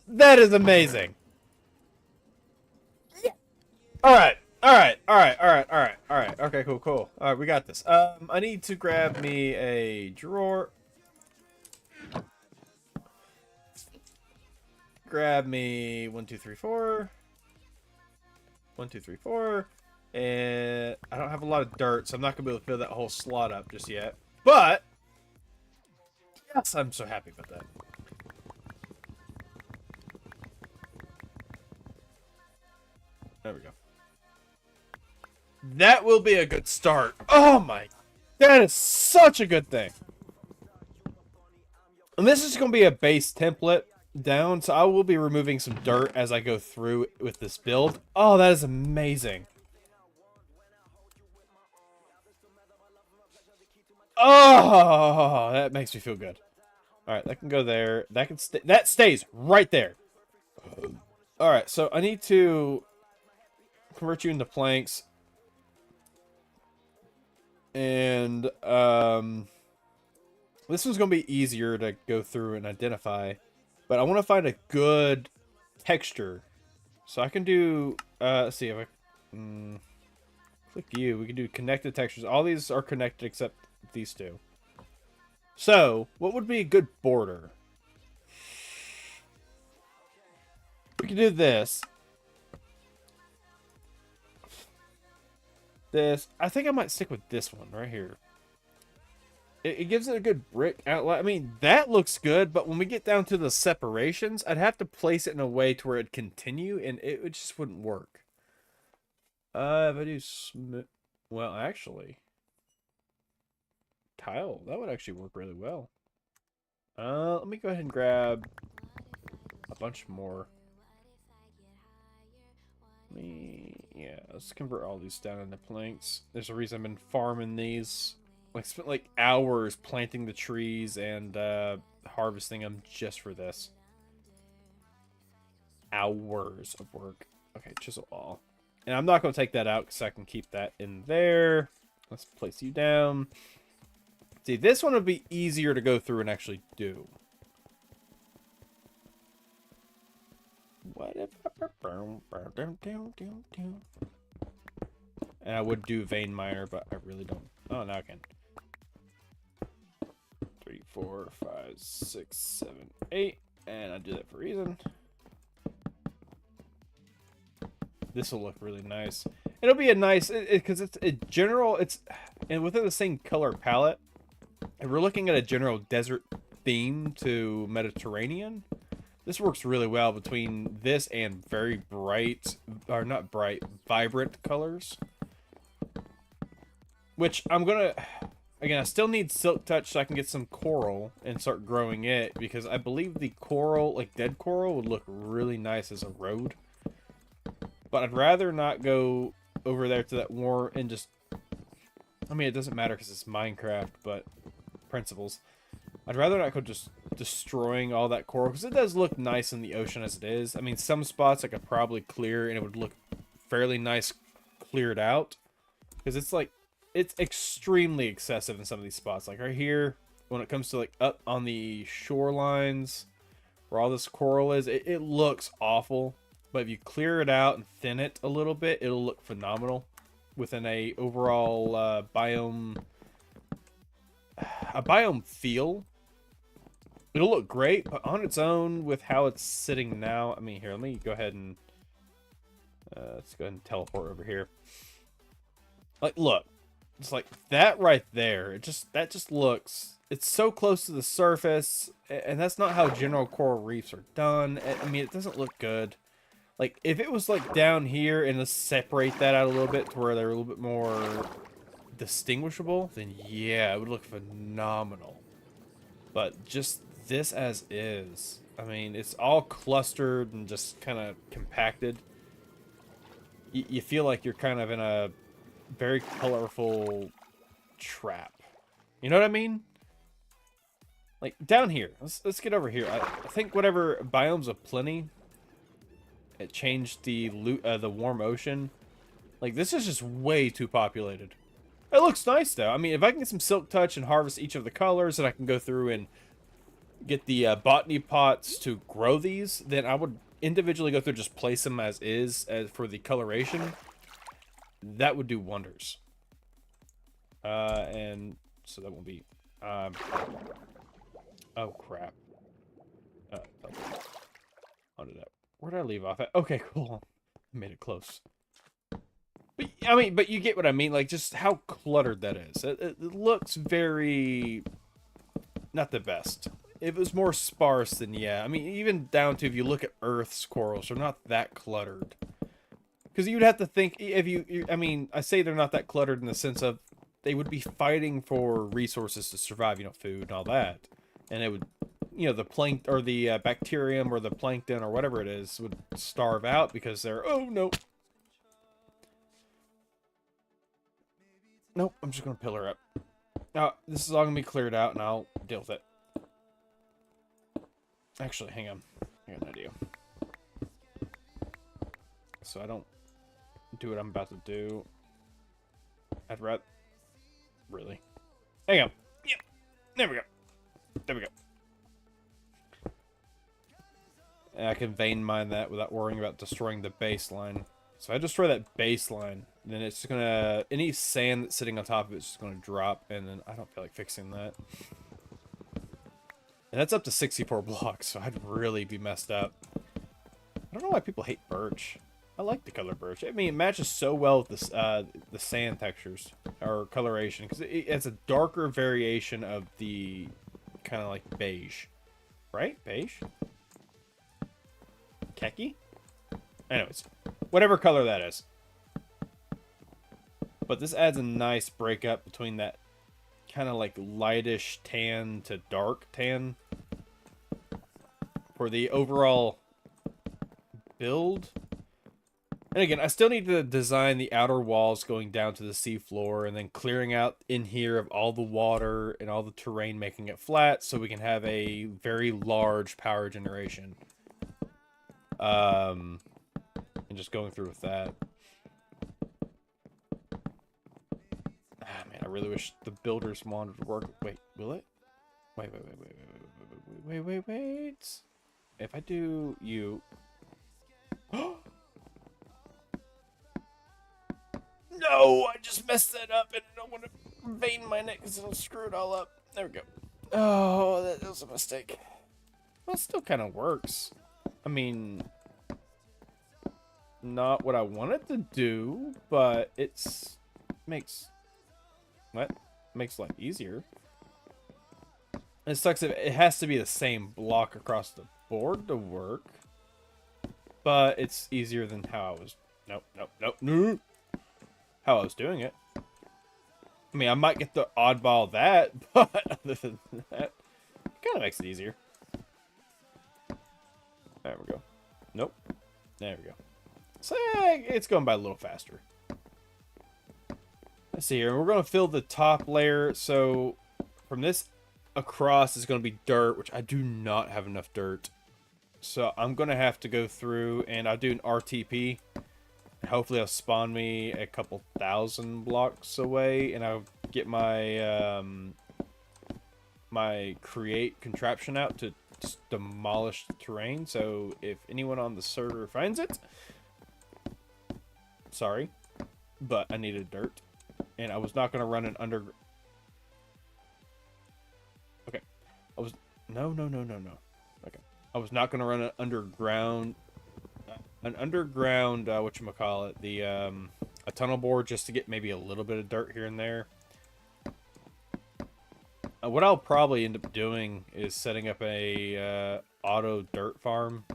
That is amazing. Yeah. All right. Okay, cool. All right, we got this. I need to grab me a drawer. Grab me 1, 2, 3, 4. 1, 2, 3, 4. And I don't have a lot of dirt, so I'm not gonna be able to fill that whole slot up just yet. But yes, I'm so happy about that. There we go. That will be a good start. Oh my, that is such a good thing. And this is gonna be a base template down, so I will be removing some dirt as I go through with this build. Oh, that is amazing. Oh, that makes me feel good. All right, that can go there. That can that stays right there. All right, so I need to convert you into planks, and this one's gonna be easier to go through and identify. But I want to find a good texture. So I can do, let's see if I click you. We can do connected textures. All these are connected except these two. So, what would be a good border? We can do this. This. I think I might stick with this one right here. It gives it a good brick outline. I mean, that looks good, but when we get down to the separations, I'd have to place it in a way to where it'd continue, and it just wouldn't work. If I do well, actually, tile, that would actually work really well. Let me go ahead and grab a bunch more. Yeah, let's convert all these down into planks. There's a reason I've been farming these. Like, spent like hours planting the trees and harvesting them just for this. Hours of work. Okay, chisel all. And I'm not going to take that out because I can keep that in there. Let's place you down. See, this one would be easier to go through and actually do. What if and I would do vein miner, but I really don't. Oh, now I can. 3, 4, 5, 6, 7, 8, and I do that for a reason. This will look really nice. It'll be a nice, because it's a general, and within the same color palette. If we're looking at a general desert theme to Mediterranean, this works really well between this and very bright, or not bright, vibrant colors. Which I'm gonna, again, I still need silk touch so I can get some coral and start growing it, because I believe the coral, like dead coral, would look really nice as a road. But I'd rather not go over there to that war and just, I mean, it doesn't matter because it's Minecraft, but principles. I'd rather not go just destroying all that coral, because it does look nice in the ocean as it is. I mean, some spots I could probably clear and it would look fairly nice cleared out, because it's like, it's extremely excessive in some of these spots. Like right here, when it comes to like up on the shorelines where all this coral is, it looks awful. But if you clear it out and thin it a little bit, it'll look phenomenal within a overall biome feel. It'll look great, but on its own, with how it's sitting now, I mean, here, let me go ahead and let's go ahead and teleport over here. Like, look, it's like that right there. That just looks. It's so close to the surface, and that's not how general coral reefs are done. I mean, it doesn't look good. Like, if it was like down here and let's separate that out a little bit to where they're a little bit more distinguishable, then yeah, it would look phenomenal. But just this as is, I mean, it's all clustered and just kind of compacted. You feel like you're kind of in a very colorful trap. You know what I mean? Like, down here. Let's get over here. I think whatever biomes of plenty, it changed the warm ocean. Like, this is just way too populated. It looks nice, though. I mean, if I can get some silk touch and harvest each of the colors, and I can go through and get the botany pots to grow these, then I would individually go through, just place them as is for the coloration. That would do wonders. And so that won't be. Oh crap. How did that? Where did I leave off at? Okay, cool. I made it close. But I mean, but you get what I mean. Like, just how cluttered that is. It looks very not the best. If it was more sparse, then yeah. I mean, even down to if you look at Earth's corals, they're not that cluttered. Because you'd have to think, if I mean, I say they're not that cluttered in the sense of they would be fighting for resources to survive, you know, food and all that. And it would, you know, the plankton or the bacterium or the plankton or whatever it is would starve out because they're, oh no. Nope, I'm just going to pillar up. Now, this is all going to be cleared out and I'll deal with it. Actually, hang on. I got an idea. So I don't do what I'm about to do. I'd rather... Really? Hang on. Yep. There we go. There we go. And I can vein mine that without worrying about destroying the baseline. So if I destroy that baseline, then it's gonna... Any sand that's sitting on top of it is just gonna drop, and then I don't feel like fixing that. And that's up to 64 blocks, so I'd really be messed up. I don't know why people hate birch. I like the color birch. I mean, it matches so well with this, the sand textures, or coloration, because it's a darker variation of the kind of like beige. Right? Beige? Khaki? Anyways, whatever color that is. But this adds a nice breakup between that kind of like lightish tan to dark tan for the overall build. And again, I still need to design the outer walls going down to the seafloor and then clearing out in here of all the water and all the terrain, making it flat so we can have a very large power generation. And just going through with that. Ah, man, I really wish the builder's wand would work. Wait, will it? Wait. If I do you... No, I just messed that up and I don't want to vein my neck because it'll screw it all up. There we go. Oh, that was a mistake. Well, it still kind of works. I mean, not what I wanted to do, but it's makes life easier. It sucks if it has to be the same block across the board to work, but it's easier than how I was. Nope. How I was doing it. I mean, I might get the oddball that, but other than that, it kind of makes it easier. There we go. Nope. There we go. So it's going by a little faster. Let's see here. We're going to fill the top layer. So from this across is going to be dirt, which I do not have enough dirt. So I'm going to have to go through and I'll do an RTP. Hopefully it'll spawn me a couple thousand blocks away, and I'll get my my create contraption out to just demolish the terrain. So if anyone on the server finds it, sorry, but I needed dirt, and I was not going to run an under. Okay, I was No. Okay. I was not gonna run an underground, whatchamacallit, a tunnel board just to get maybe a little bit of dirt here and there. What I'll probably end up doing is setting up a auto dirt farm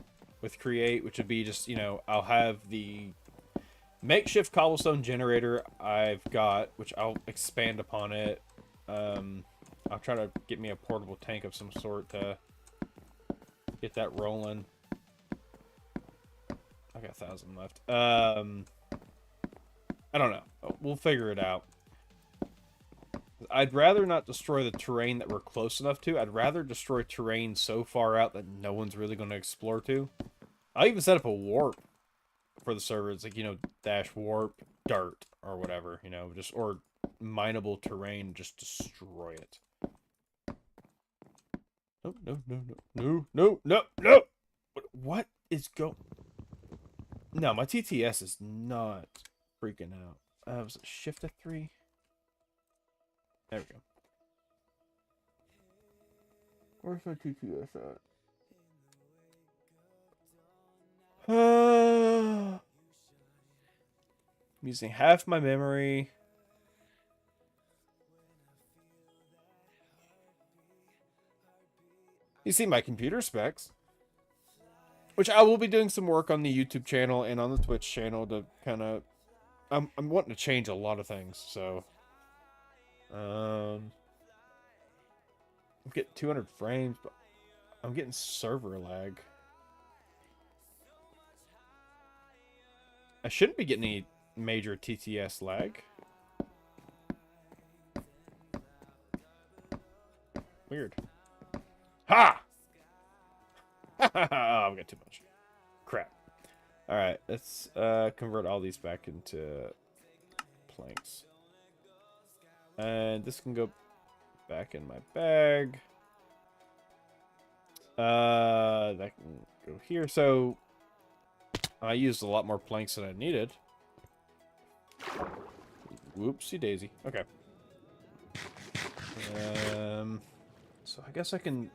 with Create, which would be just, I'll have the makeshift cobblestone generator I've got, which I'll expand upon it. I'll try to get me a portable tank of some sort to get that rolling. I got 1,000 left. I don't know. We'll figure it out. I'd rather not destroy the terrain that we're close enough to. I'd rather destroy terrain so far out that no one's really going to explore to. I'll even set up a warp for the server. It's like, dash warp dirt or whatever, or mineable terrain, just destroy it. No. What is going... No, my TTS is not freaking out. Was it shift F3? There we go. Where's my TTS at? I'm using half my memory. You see my computer specs, which I will be doing some work on the YouTube channel and on the Twitch channel to kind of... I'm wanting to change a lot of things, so... I'm getting 200 frames, but I'm getting server lag. I shouldn't be getting any major TTS lag. Weird. Ha! Oh, I've got too much. Crap. Alright, let's convert all these back into planks. And this can go back in my bag. That can go here. So I used a lot more planks than I needed. Whoopsie daisy. Okay. So I guess I can...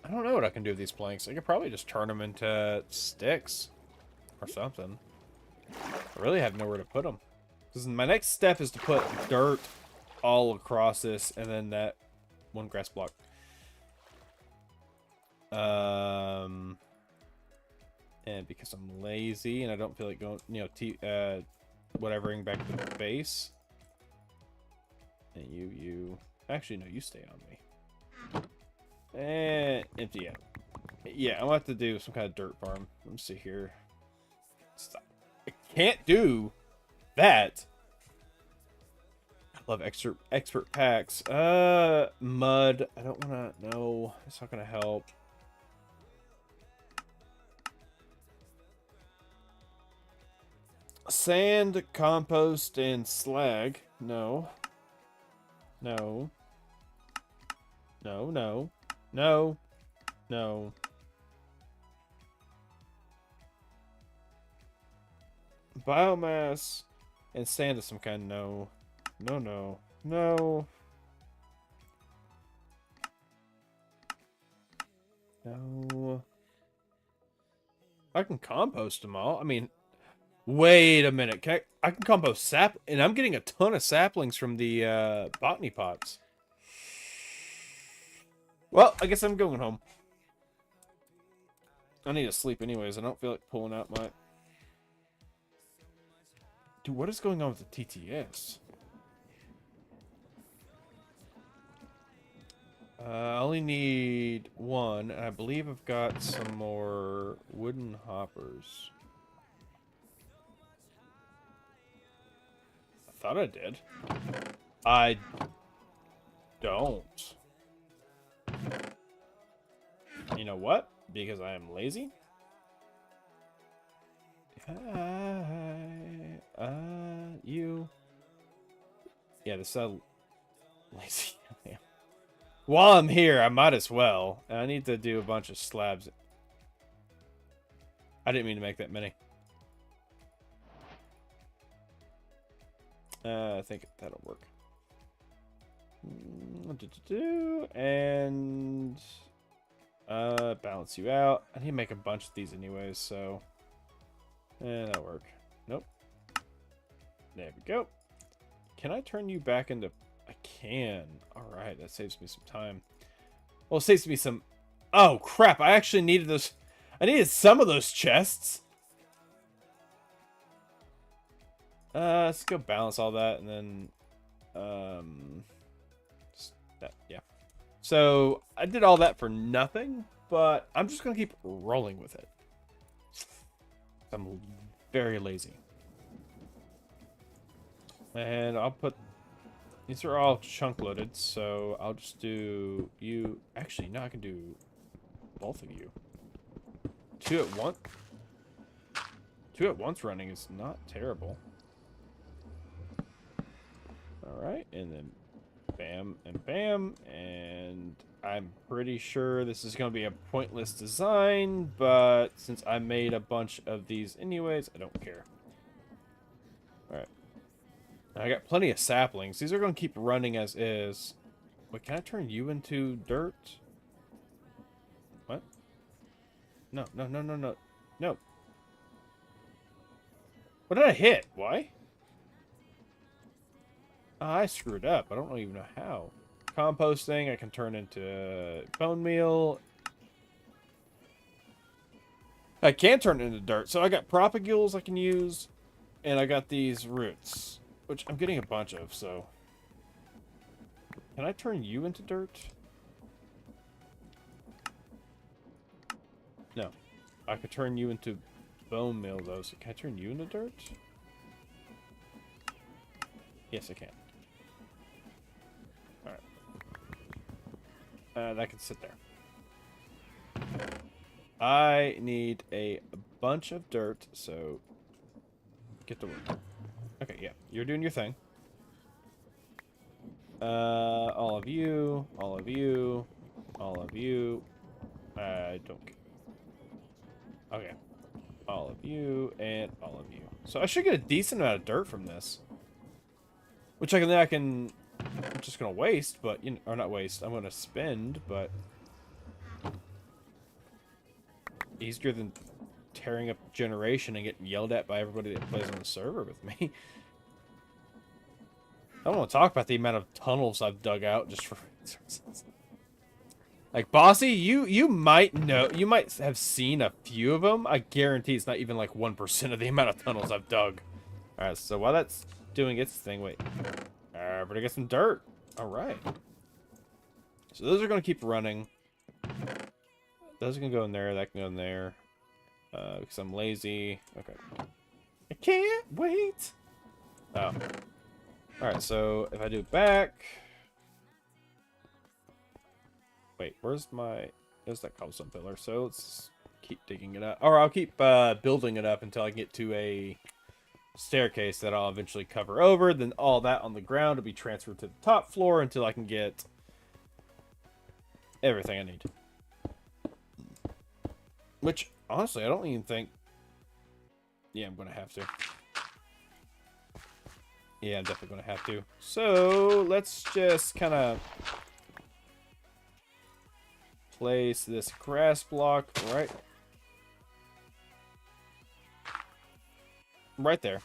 I don't know what I can do with these planks. I could probably just turn them into sticks or something. I really have nowhere to put them. Because my next step is to put dirt all across this, and then that one grass block. And because I'm lazy and I don't feel like going, whatevering back to the base. And you. Actually, no, you stay on me. And empty it. Yeah, I'm gonna have to do some kind of dirt farm. Let me see here. Stop. I can't do that. I love expert packs. Mud. I don't wanna. No, it's not gonna help. Sand, compost, and slag. No. No. No, no. No. No. Biomass and sand of some kind. No. No, no. No. No. I can compost them all. I mean, wait a minute. I can compost sap, and I'm getting a ton of saplings from the botany pots. Well, I guess I'm going home. I need to sleep anyways. I don't feel like pulling out my... Dude, what is going on with the TTS? I only need one, and I believe I've got some more wooden hoppers. I thought I did. I don't. You know what? Because I am lazy. You. Yeah, this is lazy. Yeah. While I'm here, I might as well. I need to do a bunch of slabs. I didn't mean to make that many. I think that'll work. And balance you out. I need to make a bunch of these anyways, so that'll work. Nope. There we go. Can I turn you back into... I can. Alright, that saves me some time. Well, it saves me some... Oh, crap. I actually needed those... I needed some of those chests. Let's go balance all that, and then... that, yeah. So, I did all that for nothing, but I'm just going to keep rolling with it. I'm very lazy. And I'll put... These are all chunk loaded, so I'll just do you... Actually, no, I can do both of you. 2 at once. 2 at once running is not terrible. Alright, and then bam and bam, and I'm pretty sure this is going to be a pointless design, but since I made a bunch of these anyways, I don't care. Alright. I got plenty of saplings. These are going to keep running as is. Wait, can I turn you into dirt? What? No, no, no, no, no. No. What did I hit? Why? Oh, I screwed up. I don't even know how. Composting, I can turn into bone meal. I can turn it into dirt. So I got propagules I can use, and I got these roots, which I'm getting a bunch of, so... Can I turn you into dirt? No. I could turn you into bone meal, though, so can I turn you into dirt? Yes, I can. Alright. That can sit there. I need a bunch of dirt, so... Get to work. Okay, yeah. You're doing your thing. All of you, all of you, all of you. I don't care. Okay. All of you, and all of you. So I should get a decent amount of dirt from this. Which I can I'm just gonna waste, but, you know, or not waste, I'm gonna spend, but... Easier than tearing up generation and getting yelled at by everybody that plays on the server with me. I don't want to talk about the amount of tunnels I've dug out just for resources. Like, Bossy, you might know, you might have seen a few of them. I guarantee it's not even like 1% of the amount of tunnels I've dug. Alright, so while that's doing its thing, wait. Everybody get some dirt. Alright. So those are going to keep running. Those can go in there, that can go in there. Because I'm lazy. Okay. I can't wait! Oh. Alright, so if I do back... Wait, where's my... There's that cobblestone pillar, so let's keep digging it up. Or I'll keep building it up until I get to a staircase that I'll eventually cover over. Then all that on the ground will be transferred to the top floor until I can get everything I need. Which, honestly, I don't even think... Yeah, I'm going to have to. Yeah, I'm definitely going to have to. So, let's just kind of place this grass block right there.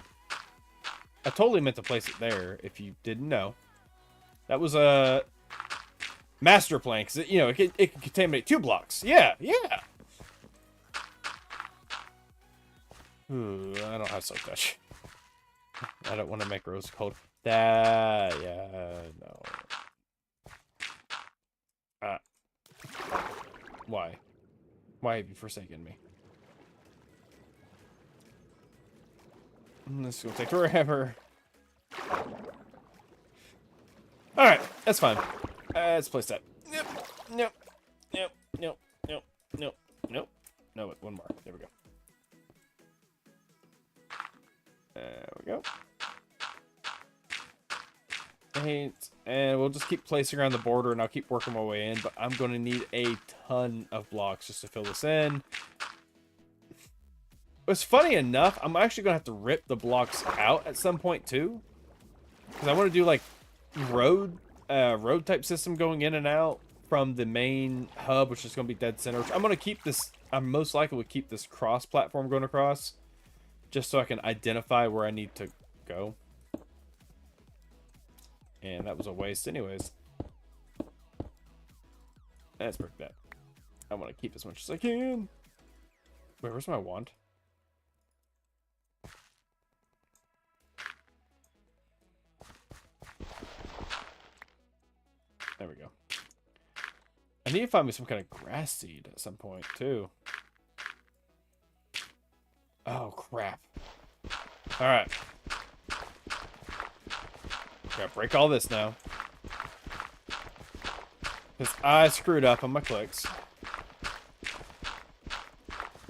I totally meant to place it there, if you didn't know. That was a master plan, because, you know, it can contaminate 2 blocks. Yeah, yeah! Ooh, I don't have soft touch. I don't want to make rose cold. That, yeah, no. Why? Why have you forsaken me? This will take forever. Alright, that's fine. Let's place that. Nope, nope, nope, nope, nope, nope, nope. No, wait, one more. There we go. There we go. And we'll just keep placing around the border, and I'll keep working my way in, but I'm going to need a ton of blocks just to fill this in. It's funny enough, I'm actually going to have to rip the blocks out at some point, too. Because I want to do, like, road road type system going in and out from the main hub, which is going to be dead center. I'm going to keep this, I'm most likely will keep this cross platform going across, just so I can identify where I need to go. And that was a waste anyways. That's pretty bad. I want to keep as much as I can. Wait, where's my wand? There we go. I need to find me some kind of grass seed at some point, too. Oh, crap. Alright. Gotta break all this now. Because I screwed up on my clicks.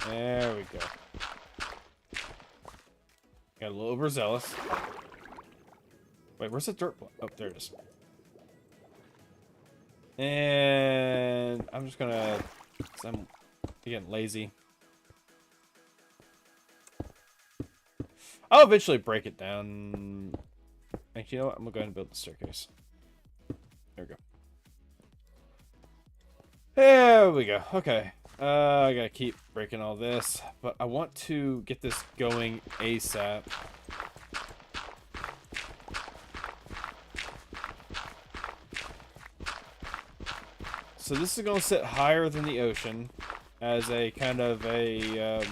There we go. Got a little overzealous. Wait, where's the dirt block? Oh, there it is. And I'm just gonna... I'm getting lazy. I'll eventually break it down. Actually, you know what? I'm gonna go ahead and build the staircase. There we go. There we go. Okay. I gotta keep breaking all this, but I want to get this going ASAP. So this is gonna sit higher than the ocean as a kind of a,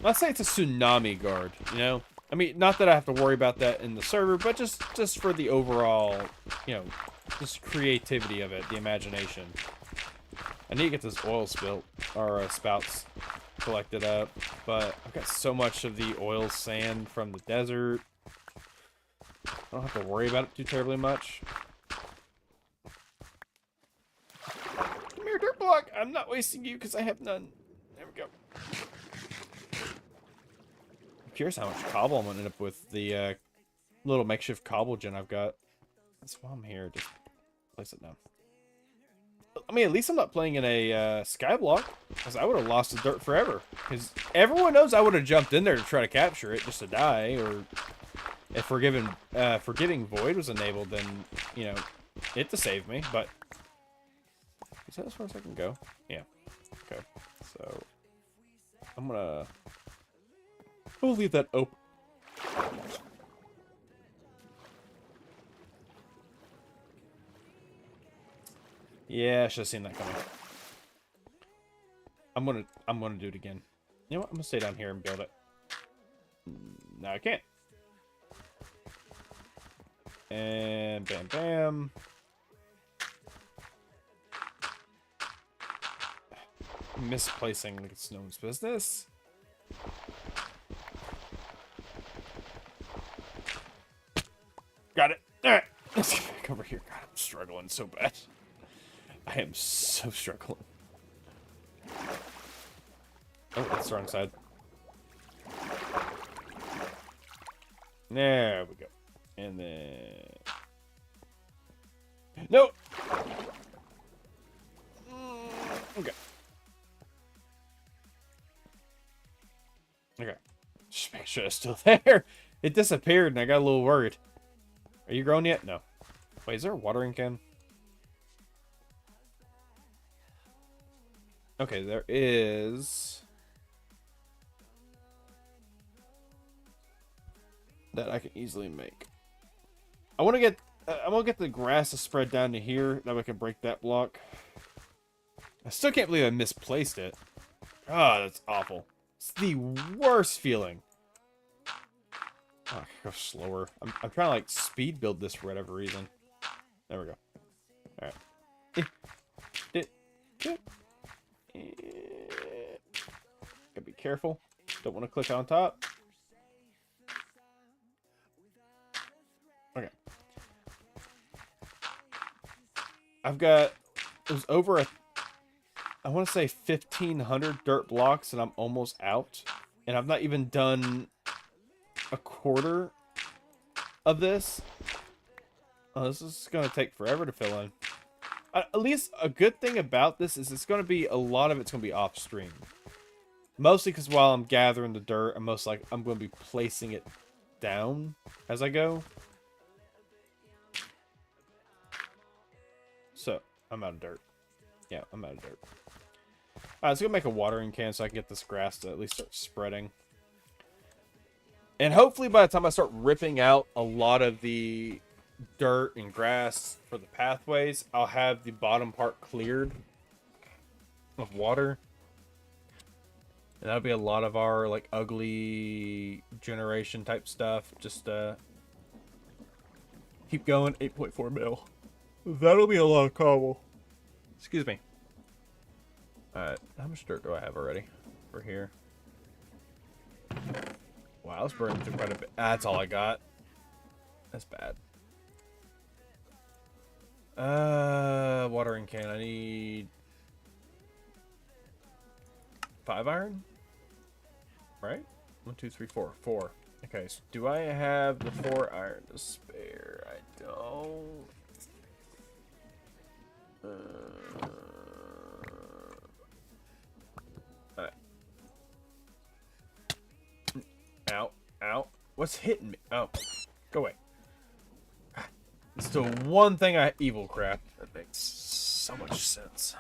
let's say it's a tsunami guard, you know? I mean, not that I have to worry about that in the server, but just for the overall, you know, just creativity of it, the imagination. I need to get this oil spilt, or spouts collected up, but I've got so much of the oil sand from the desert. I don't have to worry about it too terribly much. Come here, dirt block! I'm not wasting you because I have none. There we go. I'm curious how much cobble I'm going to end up with the little makeshift cobble gen I've got. That's why I'm here. Just place it down. I mean, at least I'm not playing in a skyblock, because I would have lost the dirt forever. Because everyone knows I would have jumped in there to try to capture it just to die, or if forgiving void was enabled, then, you know, it to save me. But is that as far as I can go? Yeah. Okay. So we'll leave that open. Yeah, I should have seen that coming. I'm gonna do it again. You know what? I'm gonna stay down here and build it. No, I can't. And bam, bam. Misplacing like it's no one's business. Got it. All right, let's get back over here. God, I'm struggling so bad. I am so struggling. Oh, that's the wrong side. There we go. And then... Nope! Okay. Okay. Just make sure it's still there. It disappeared and I got a little worried. Are you grown yet? No. Wait, is there a watering can? Okay, there is... that I can easily make. I want to get... I'm gonna get the grass to spread down to here. That way I can break that block. I still can't believe I misplaced it. Ah, that's awful. It's the worst feeling. Oh, I can go slower. I'm trying to, like, speed build this for whatever reason. There we go. Alright. Gotta be careful. Don't want to click on top. Okay. I've got... it was over I want to say 1,500 dirt blocks, and I'm almost out. And I've not even done a quarter of this. Oh, this is going to take forever to fill in. At least a good thing about this is it's going to be, a lot of it's going to be off stream. Mostly because while I'm gathering the dirt, I'm going to be placing it down as I go. I'm out of dirt. Yeah, I'm out of dirt. Alright, let's go make a watering can so I can get this grass to at least start spreading. And hopefully by the time I start ripping out a lot of the dirt and grass for the pathways, I'll have the bottom part cleared of water. And that'll be a lot of our, like, ugly generation type stuff. Just, keep going. 8.4 mil. That'll be a lot of cobble. Excuse me. Alright, how much dirt do I have already for here? Wow, it's burning through quite a bit. That's all I got. That's bad. Watering can. I need 5 iron? Right? 1, 2, 3, 4. 4. Okay, so do I have the 4 iron to spare? I don't. Alright. Ow. Ow. What's hitting me? Oh. Go away. It's still one thing evil crap. That makes so much sense.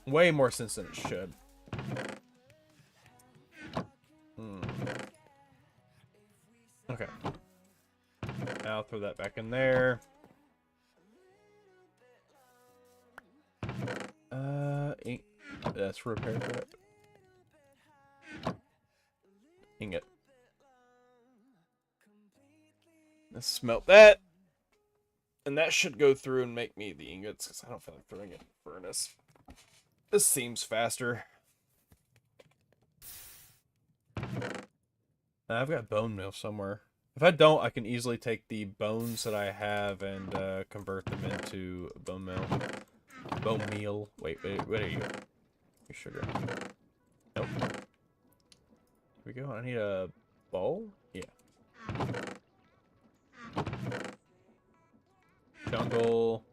Way more sense than it should. Okay. I'll throw that back in there. That's repair that. Ingot. Let's smelt that. And that should go through and make me the ingots, because I don't feel like throwing it in the furnace. This seems faster. I've got bone meal somewhere. If I don't, I can easily take the bones that I have and convert them into bone meal. Bone meal. Wait, what are you? Your sugar. Nope. Here we go. I need a bowl? Yeah. Jungle.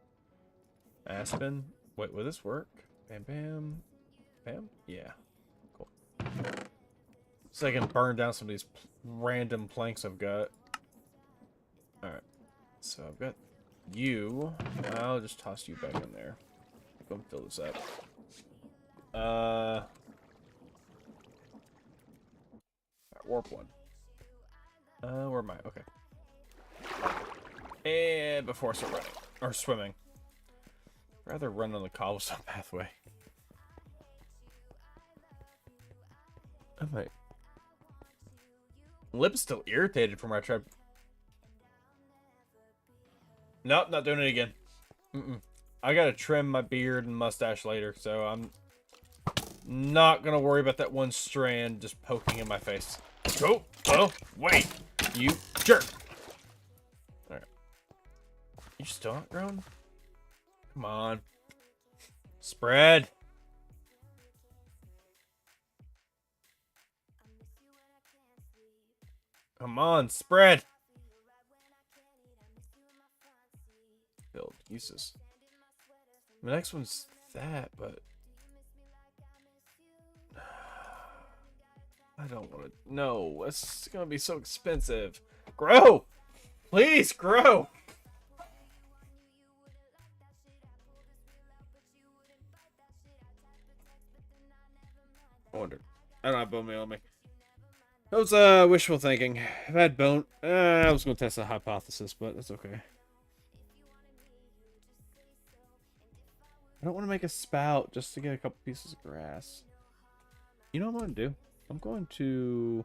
Aspen. Wait, will this work? Bam, bam. Bam? Yeah. Cool. So I can burn down some of these random planks I've got. Alright. So I've got you. I'll just toss you back in there. Go and fill this up. Right, warp 1. Where am I? Okay. And before I start running. Or swimming. I'd rather run on the cobblestone pathway. Alright. Lip's still irritated from where I tried. Nope, not doing it again. I gotta trim my beard and mustache later, so I'm not gonna worry about that one strand just poking in my face. Oh, wait! You jerk! Alright. You still not grown? Come on. Spread! Come on, spread! Build. Uses. The next one's that, but I don't want to. No, it's gonna be so expensive. Grow, please grow. I wonder. I don't have bone meal on me. That was wishful thinking. I've had bone. I was gonna test a hypothesis, but that's okay. I don't want to make a spout just to get a couple pieces of grass. You know what I'm going to do? I'm going to...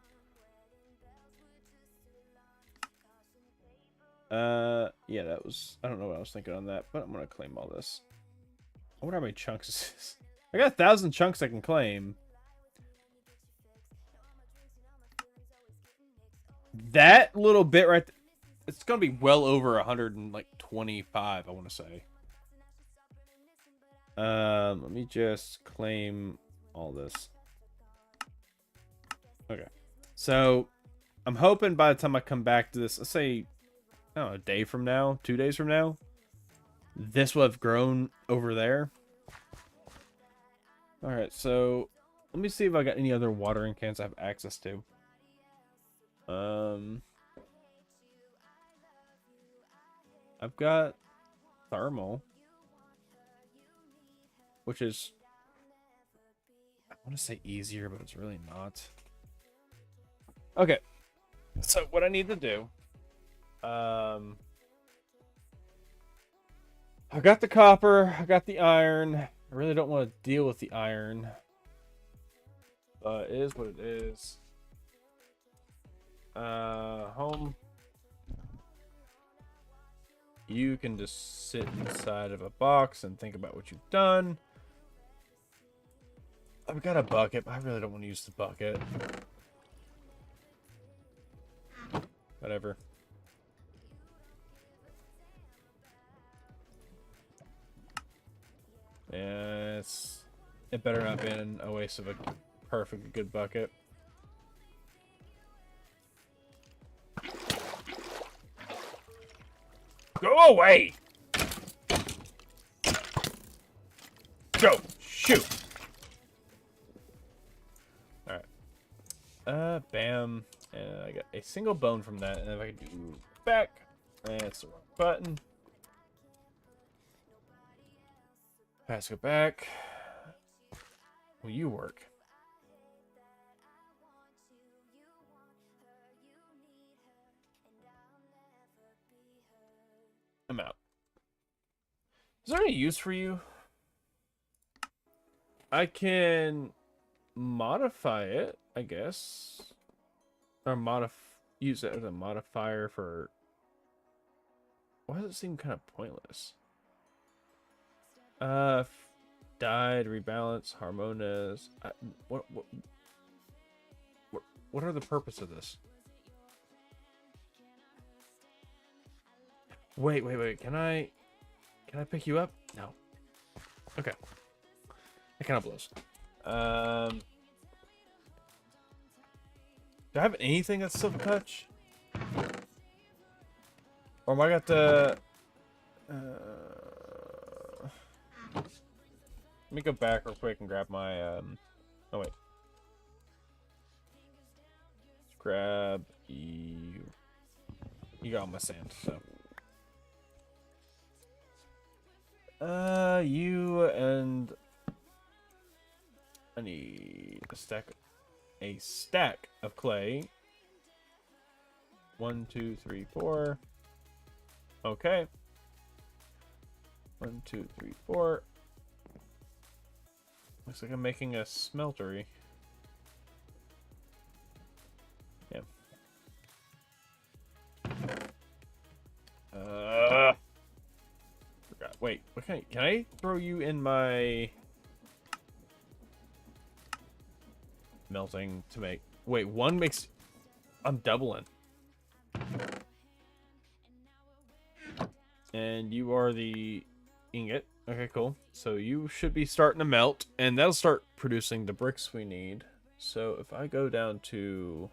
yeah, that was... I don't know what I was thinking on that, but I'm going to claim all this. I wonder how many chunks this is. I got 1,000 chunks I can claim. That little bit right there, it's going to be well over 125, I want to say. Let me just claim all this. Okay. So, I'm hoping by the time I come back to this, let's say, I don't know, a day from now, 2 days from now, this will have grown over there. Alright, so, let me see if I got any other watering cans I have access to. I've got thermal, which is, I want to say easier, but it's really not. Okay, so what I need to do, I got the copper, I got the iron. I really don't want to deal with the iron, but it is what it is. Home. You can just sit inside of a box and think about what you've done. I've got a bucket, but I really don't want to use the bucket. Whatever. Yes. It better not be a waste of a perfect good bucket. Go away! Go! Shoot! Alright. Bam. And I got a single bone from that. And if I can do back. That's the wrong button. Pass it back. Will you work? I'm out. Is there any use for you? I can modify it, I guess. Or use it as a modifier for... Why does it seem kind of pointless? Died, rebalance, harmonious. What are the purpose of this? Wait. Can I pick you up? No. Okay. That kind of blows. Do I have anything that's silk touch? Or am I got the... Let me go back real quick and grab my... Oh, wait. Let's grab you. You got all my sand, so... You and... I need a stack of clay. 1, 2, 3, 4. Okay. 1, 2, 3, 4. Looks like I'm making a smeltery. Yeah. Forgot. Wait, what can I throw you in my melting to make... Wait, one makes... I'm doubling. And you are the ingot. Okay, cool. So you should be starting to melt, and that'll start producing the bricks we need. So if I go down to...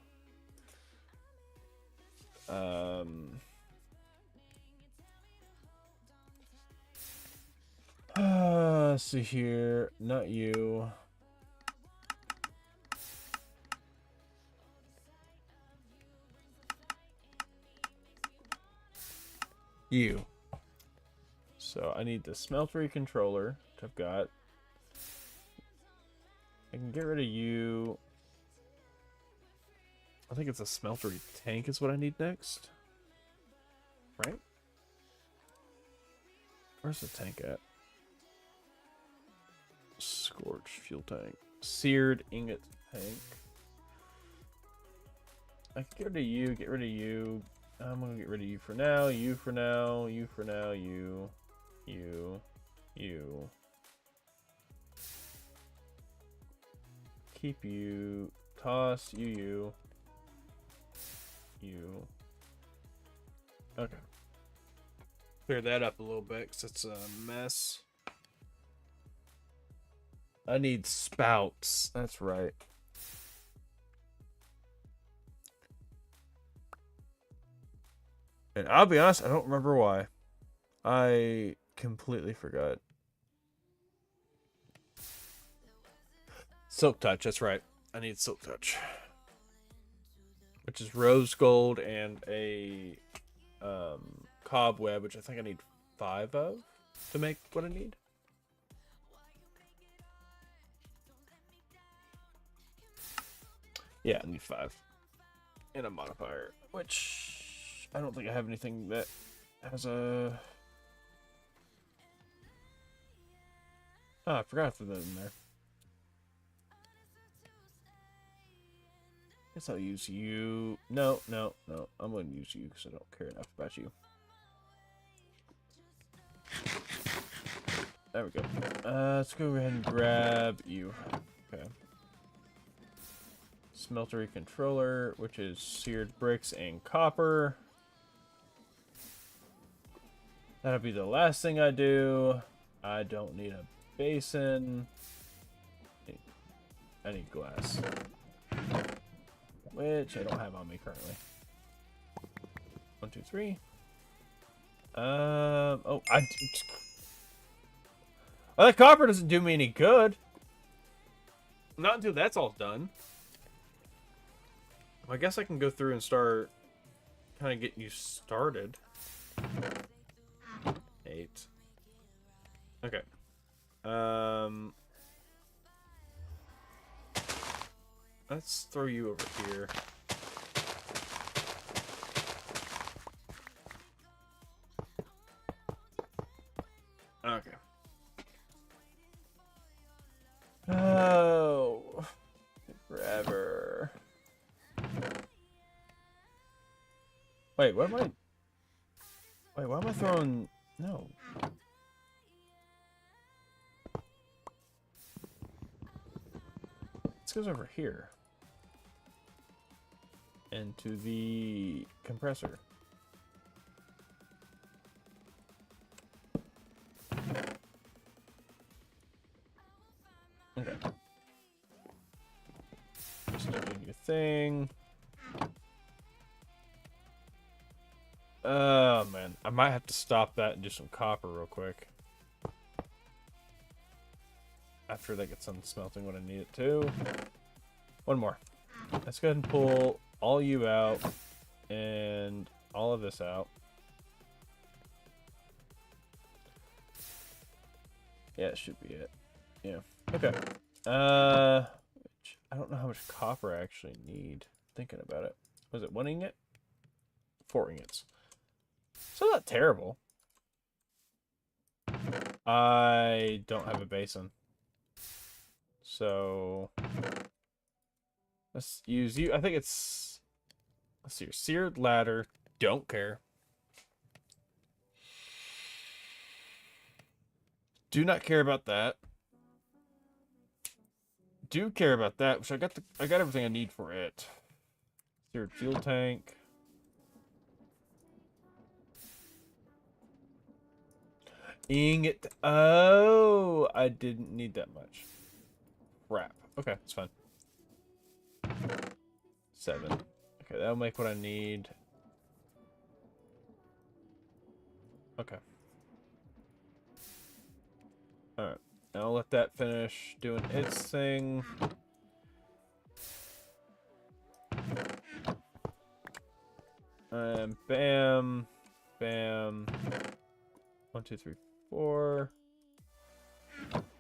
let's see here. Not you. You. So I need the smeltery controller, which I've got. I can get rid of you. I think it's a smeltery tank is what I need next. Right? Where's the tank at? Scorched fuel tank. Seared ingot tank. I can get rid of you, get rid of you. I'm gonna get rid of you for now, you for now, you for now, you. Keep you. Toss you. Okay. Clear that up a little bit because it's a mess. I need spouts. That's right. And I'll be honest, I don't remember why. I completely forgot. Silk touch, that's right. I need silk touch. Which is rose gold and a cobweb, which I think I need 5 of to make what I need. Yeah, I need 5. And a modifier, which I don't think I have anything that has a... Oh, I forgot to put that in there. Guess I'll use you. No. I'm going to use you because I don't care enough about you. There we go. Let's go ahead and grab you. Okay. Smeltery controller, which is seared bricks and copper. That'll be the last thing I do. I don't need a basin. I need glass, which I don't have on me currently. 1, 2, 3. Oh, that copper doesn't do me any good. Not until that's all done. I guess I can go through and start kind of getting you started. 8. Okay. Let's throw you over here. Okay. Oh, forever. Wait, what am I? Wait, why am I throwing? No. This goes over here. Into the compressor. Okay. Just doing your thing. Oh man, I might have to stop that and do some copper real quick. After that gets done smelting when I need it to. One more. Let's go ahead and pull all you out and all of this out. Yeah, it should be it. Yeah. Okay. Which I don't know how much copper I actually need. Thinking about it. Was it 1 ingot? 4 ingots. So not terrible. I don't have a basin. So let's use you. I think it's, let's see, seared ladder. Don't care. Do not care about that. Do care about that, which I got everything I need for it. Seared fuel tank. Ingot. Oh, I didn't need that much. Crap. Okay, it's fine. 7. Okay, that'll make what I need. Okay. Alright. Now I'll let that finish doing its thing. And bam. Bam. 1, 2, 3, 4.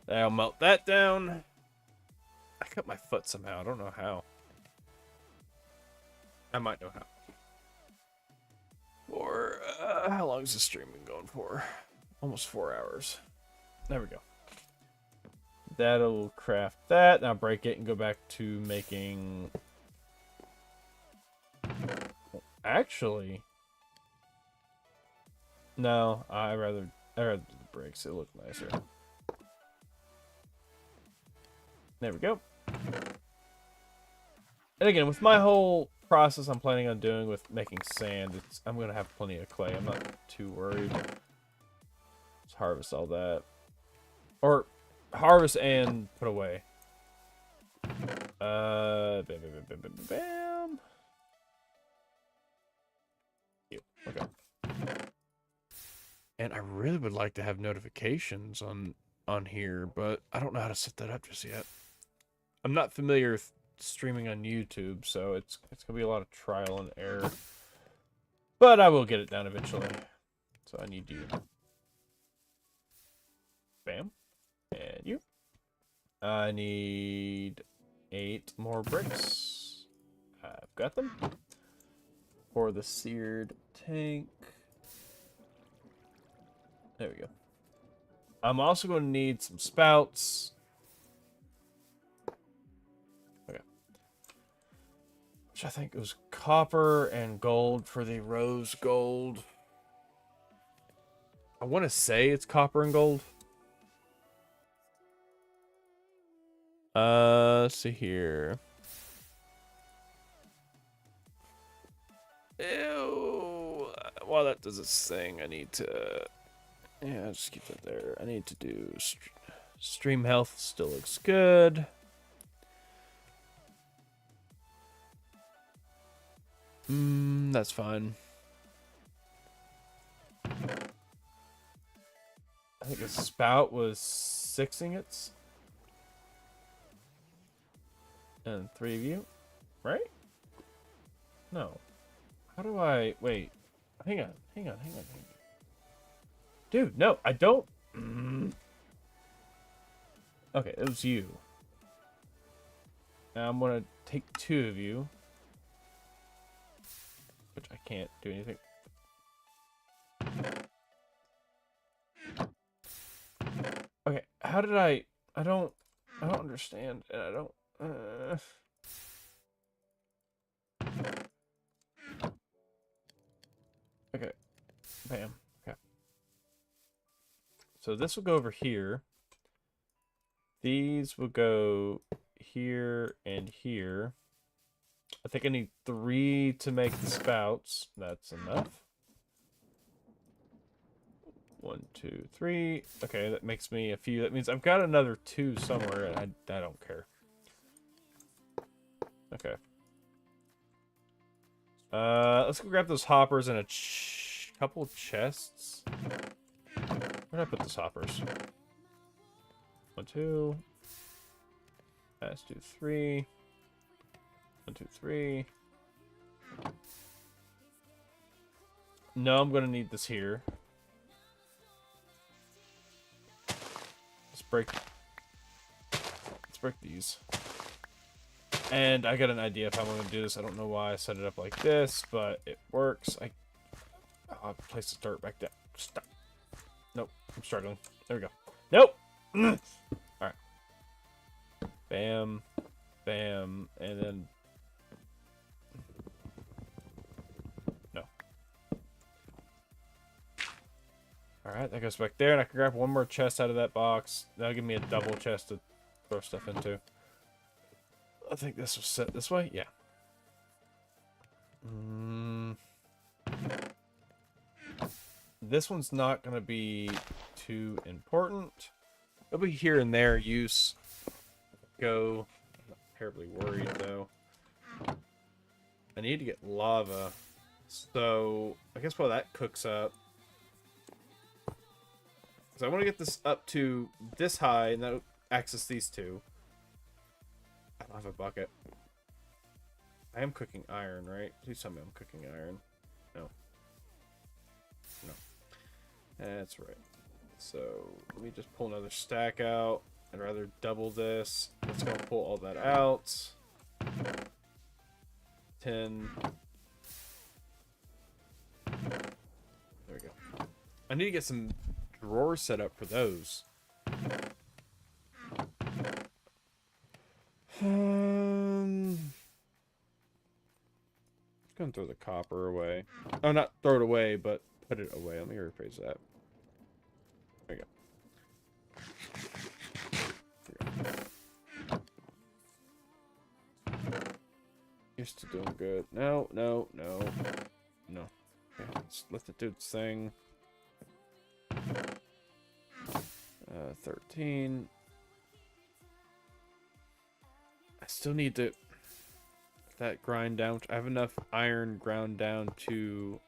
That'll melt that down. I cut my foot somehow. I don't know how. I might know how. For how long is the stream been going for? Almost 4 hours. There we go. That'll craft that. Now break it and go back to making. Actually, no. I rather do the bricks. It look nicer. There we go. And again, with my whole process I'm planning on doing with making sand, I'm gonna have plenty of clay. I'm not too worried. Let's harvest all that. Or harvest and put away. Bam, bam, bam, bam, bam. Okay. And I really would like to have notifications on here, but I don't know how to set that up just yet. I'm not familiar with streaming on YouTube, so it's gonna be a lot of trial and error. But I will get it done eventually. So I need you. Bam. And you. I need 8 more bricks. I've got them. For the seared tank. There we go. I'm also going to need some spouts. Okay. Which I think was copper and gold for the rose gold. I want to say it's copper and gold. Let's see here. Ew. While that does its thing, I need to... Yeah, just keep that there. I need to do... Stream health still looks good. That's fine. I think a spout was 6 ingots. And 3 of you, right? No. How do I... Wait. Hang on. Dude, no, I don't... Okay, it was you. Now I'm gonna take 2 of you. Which I can't do anything. Okay, how did I don't understand, and I don't... Okay. Bam. Okay. So this will go over here. These will go here and here. I think I need 3 to make the spouts. That's enough. 1, 2, 3. Okay, that makes me a few. That means I've got another 2 somewhere, and I don't care. Okay. Let's go grab those hoppers and a couple chests. Where did I put those hoppers? 1, 2. Let's do 3. 1, 2, 3. No, I'm gonna need this here. Let's break these. And I got an idea if I'm going to do this. I don't know why I set it up like this, but it works. I'll place the dirt back down. Stop. Nope. I'm struggling. There we go. Nope. Alright. Bam. Bam. And then... No. Alright, that goes back there. And I can grab one more chest out of that box. That'll give me a double chest to throw stuff into. I think this was set this way. Yeah. This one's not going to be too important. It'll be here and there use. Go. I'm not terribly worried, though. I need to get lava. So, I guess while that cooks up... Because I want to get this up to this high, and that'll access these 2. I don't have a bucket. I am cooking iron, right? Please tell me I'm cooking iron. No. No. That's right. So, let me just pull another stack out. I'd rather double this. Let's go pull all that out. 10. There we go. I need to get some drawers set up for those. Gonna throw the copper away. Oh, not throw it away, but put it away. Let me rephrase that. There we go. Used to doing good. No. Okay, let's let the dude's thing. 13. I still need to that grind down. I have enough iron ground down to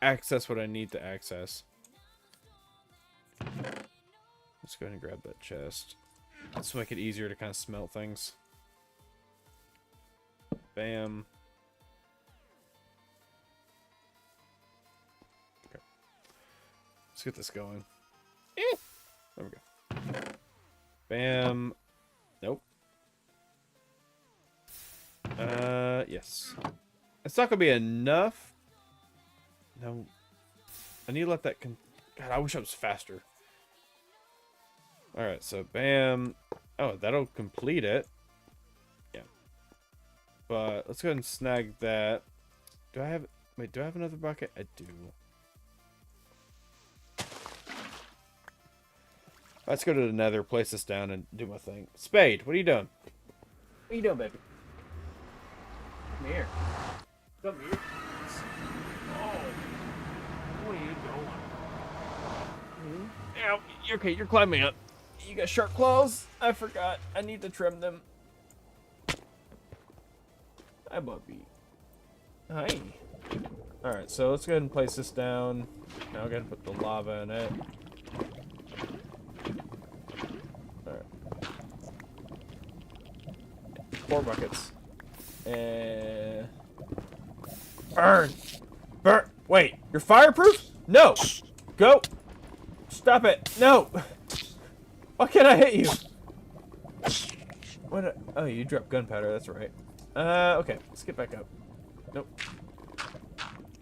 access what I need to access. Let's go ahead and grab that chest. This will make it easier to kind of smelt things. Bam. Okay. Let's get this going. There we go. Bam. Nope. Yes. It's not gonna be enough. No. I need to let that God, I wish I was faster. Alright, so bam. Oh, that'll complete it. Yeah. But let's go ahead and snag that. Do I have... Wait, do I have another bucket? I do. Let's go to the nether, place this down, and do my thing. Spade, what are you doing? What are you doing, baby? Come here. Come here. Oh. What are you doing? Ow, okay, you're climbing up. You got sharp claws? I forgot. I need to trim them. Hi, Bubby. Hi. Alright, so let's go ahead and place this down. Now we're going to put the lava in it. Alright. 4 buckets. And... Burn! Burn! Wait, you're fireproof? No! Go! Stop it! No! Why can't I hit you? What? Oh, you dropped gunpowder. That's right. Okay. Let's get back up. Nope.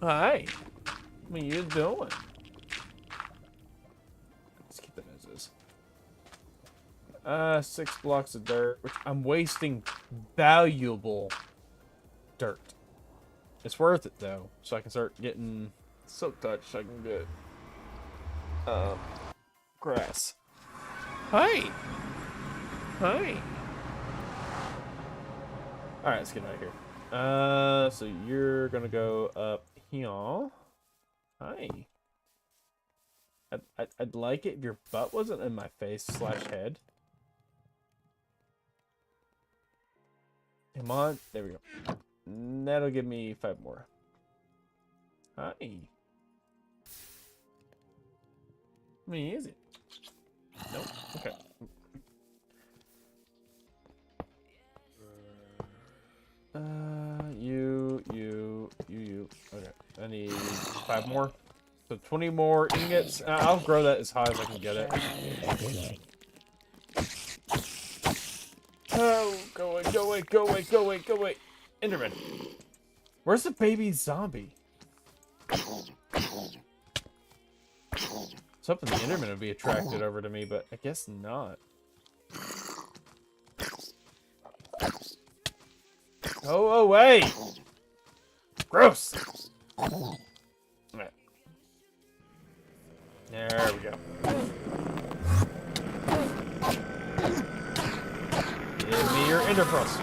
Hi. What are you doing? Let's keep that as is. 6 blocks of dirt, which I'm wasting valuable dirt. It's worth it though, so I can start getting silk touch. So I can get grass. Hi. Hi. Alright, let's get out of here. So you're gonna go up here. Hi. I'd like it if your butt wasn't in my face / head. Come on. There we go. That'll give me 5 more. Hi. How many is it? Nope. Okay. You. Okay. I need 5 more. So 20 more ingots. I'll grow that as high as I can get it. Oh, go away, go away, go away, go away, go away. Enderman. Where's the baby zombie? I was hoping the Enderman would be attracted over to me, but I guess not. Go away! Gross! Right. There we go. Give me your ender pearls.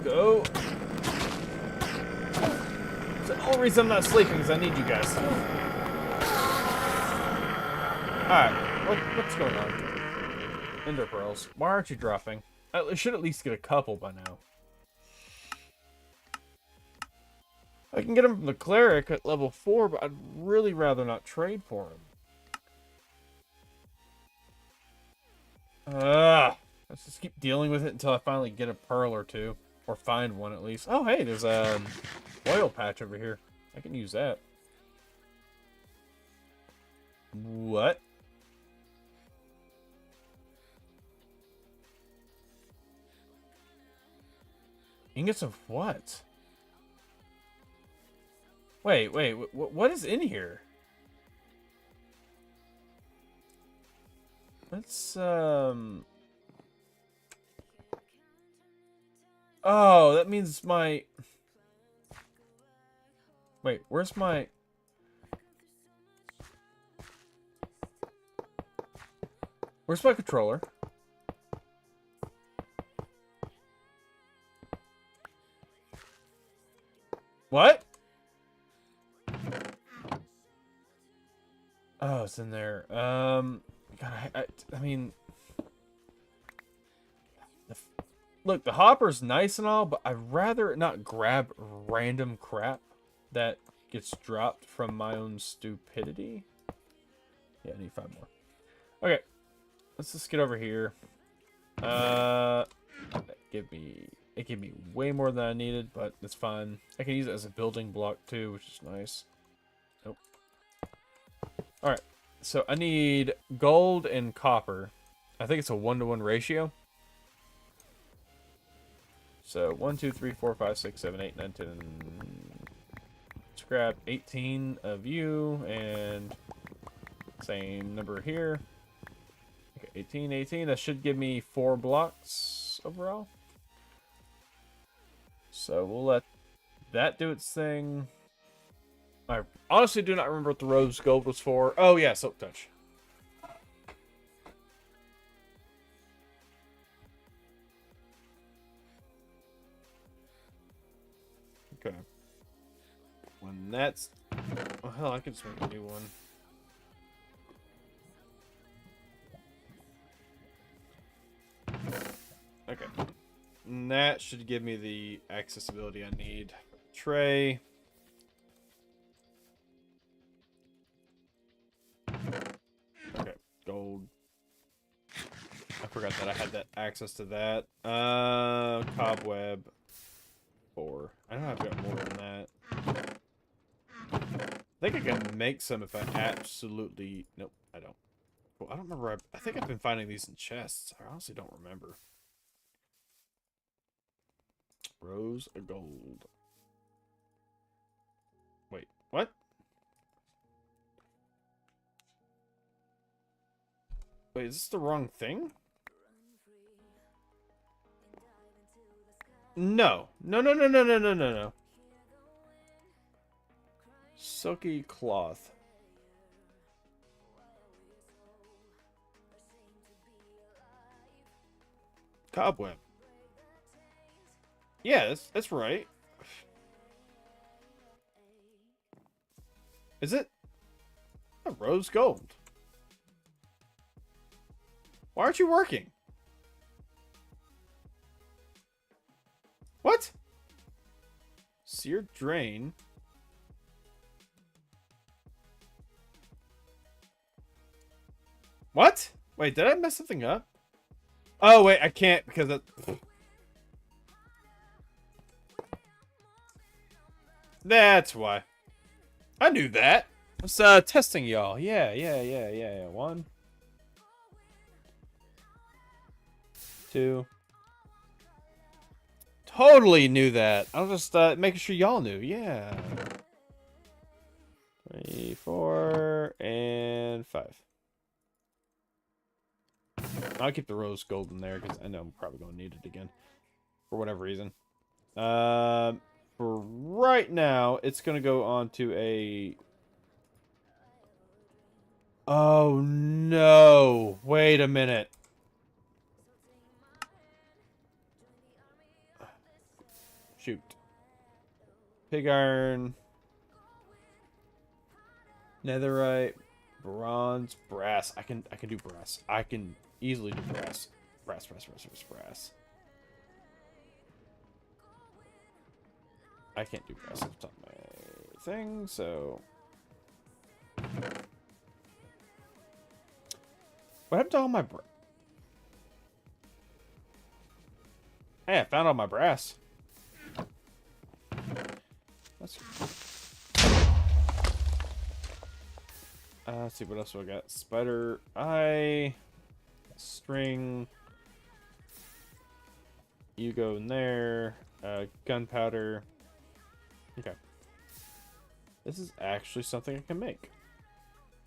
Go. The only reason I'm not sleeping is I need you guys. Alright, what's going on? Ender pearls. Why aren't you dropping? I should at least get a couple by now. I can get them from the cleric at level 4, but I'd really rather not trade for them. Let's just keep dealing with it until I finally get a pearl or 2. Or find one at least. Oh, hey, there's a oil patch over here. I can use that. What? Ingots of what? Wait, what is in here? Let's, Oh, that means my... Wait, where's my... Where's my controller? What? Oh, it's in there. God, I mean... Look, the hopper's nice and all, but I'd rather not grab random crap that gets dropped from my own stupidity. Yeah, I need 5 more. Okay. Let's just get over here. Give me It gave me way more than I needed, but it's fine. I can use it as a building block too, which is nice. Nope. Alright, so I need gold and copper. I think it's a 1-to-1 ratio. So 1, 2, 3, 4, 5, 6, 7, 8, 9, 10. Let's grab 18 of you and same number here. Okay, 18, 18. That should give me 4 blocks overall. So we'll let that do its thing. I honestly do not remember what the rose gold was for. Oh yeah, silk touch. Okay. When that's... Oh, hell, I can just make a new one. Okay. And that should give me the accessibility I need. Tray. Okay, gold. I forgot that I had that access to that. Cobweb. 4. I know I've got more than that. I think I can make some if I absolutely... Nope, I don't. Well, I don't remember. I think I've been finding these in chests. I honestly don't remember. Rose of gold. Wait, what? Wait, is this the wrong thing? No. No, no, no, no, no, no, no, no. Silky cloth. Cobweb. Yeah, that's right. Is it? Oh, rose gold. Why aren't you working? What? Seared drain. What? Wait, did I mess something up? Oh, wait, I can't because it... That's why. I knew that. I was testing y'all. Yeah. 1, 2. Totally knew that. I was just making sure y'all knew. Yeah. 3, 4, and 5. I'll keep the rose gold in there because I know I'm probably going to need it again for whatever reason. For right now, it's going to go on to a... Oh, no. Wait a minute. Shoot. Pig iron. Netherite. Bronze. Brass. I can do brass. I can easily do brass. Brass. I can't do brass off the top of my thing, so... What happened to all my brass? Hey, I found all my brass. Let's see what else we got. Spider eye, string. You go in there. Gunpowder. Okay. This is actually something I can make.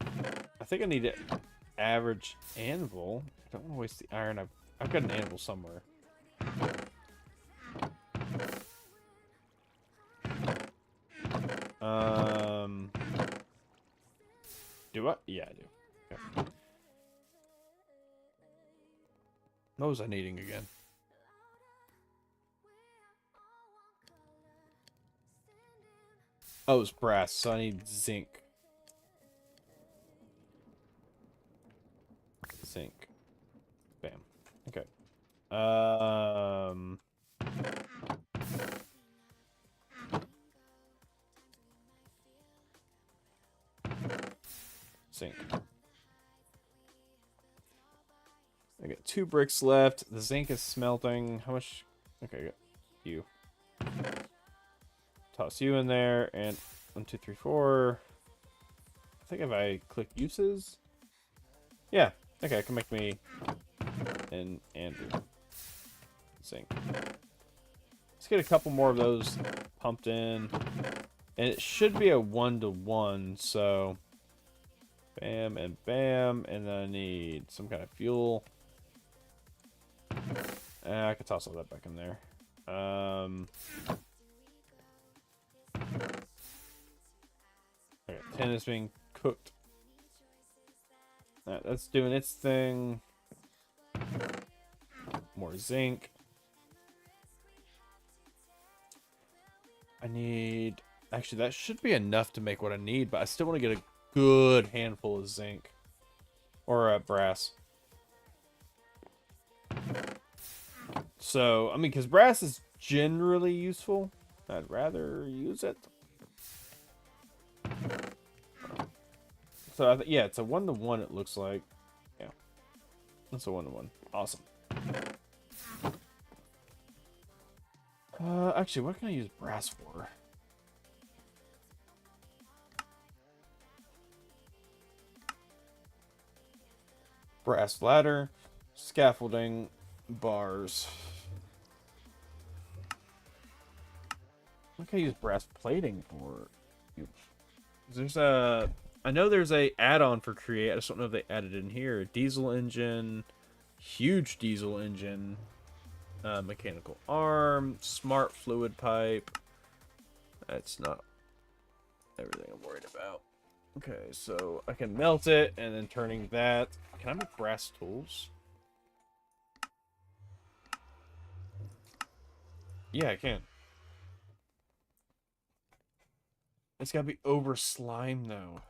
I think I need an average anvil. I don't want to waste the iron. I've got an anvil somewhere. Do I? Yeah, I do. Okay. What was I needing again? Oh, it's brass, so I need zinc. Zinc. Bam. Okay. Zinc. I got 2 bricks left. The zinc is smelting. How much? Okay, I got you. Toss you in there, and 1, 2, 3, 4. I think if I click uses, yeah, okay, it can make me an Andrew. Zinc. Let's get a couple more of those pumped in, and it should be a 1-to-1. So, bam and bam, and then I need some kind of fuel. I could toss all that back in there. Okay, 10 is being cooked. Alright, that's doing its thing. More zinc. I need... Actually, that should be enough to make what I need, but I still want to get a good handful of zinc. Or brass. So, I mean, because brass is generally useful. I'd rather use it. So, yeah, it's a 1-to-1, it looks like. Yeah. It's a 1-to-1. Awesome. Actually, what can I use brass for? Brass ladder, scaffolding, bars. What can I use brass plating for? There's a... I know there's a add-on for Create. I just don't know if they added it in here. Diesel engine, huge diesel engine, mechanical arm, smart fluid pipe. That's not everything I'm worried about. Okay, so I can melt it, and then turning that... Can I make brass tools? Yeah, I can. It's gotta be over slime, though.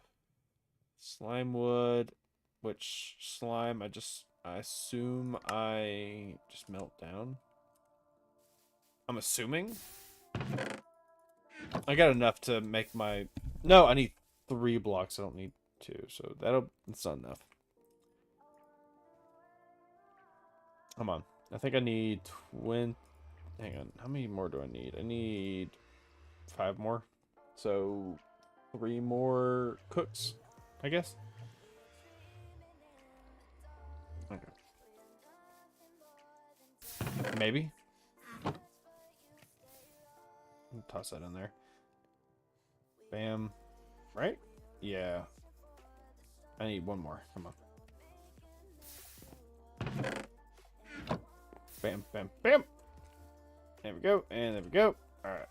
Slime wood, which slime I assume I just melt down. I'm assuming. I got enough to make my... No, I need 3 blocks. I don't need 2, so that's not enough. Come on. I think I need 20... Hang on. How many more do I need? I need 5 more. So 3 more cooks, I guess. Okay. Maybe. Toss that in there. Bam. Right? Yeah. I need 1 more. Come on. Bam, bam, bam. There we go. And there we go. Alright.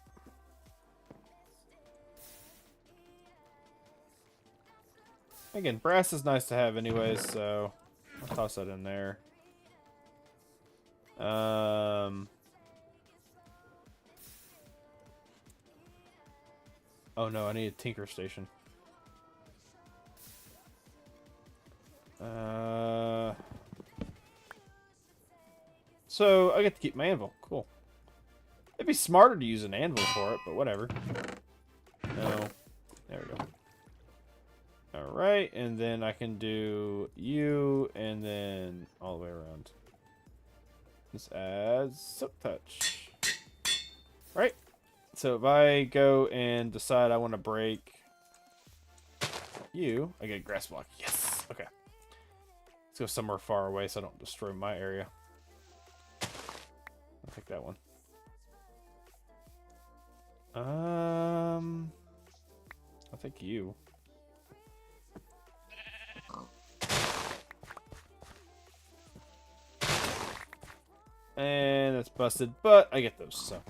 Again, brass is nice to have anyways, so I'll toss that in there. Oh no, I need a tinker station. So I get to keep my anvil. Cool. It'd be smarter to use an anvil for it, but whatever. No. There we go. Alright, and then I can do you, and then all the way around. This adds silk touch. Right? So if I go and decide I want to break you, I get a grass block. Yes! Okay. Let's go somewhere far away so I don't destroy my area. I'll take that one. I'll take you. And that's busted, but I get those, so.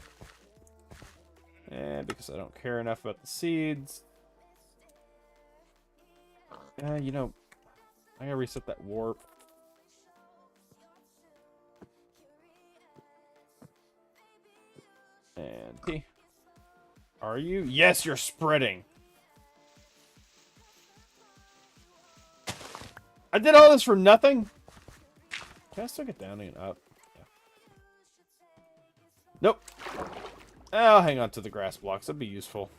And because I don't care enough about the seeds. You know, I gotta reset that warp. And T. Are you? Yes, you're spreading. I did all this for nothing? Can I still get down and up? Yeah. Nope. I'll hang on to the grass blocks. That'd be useful.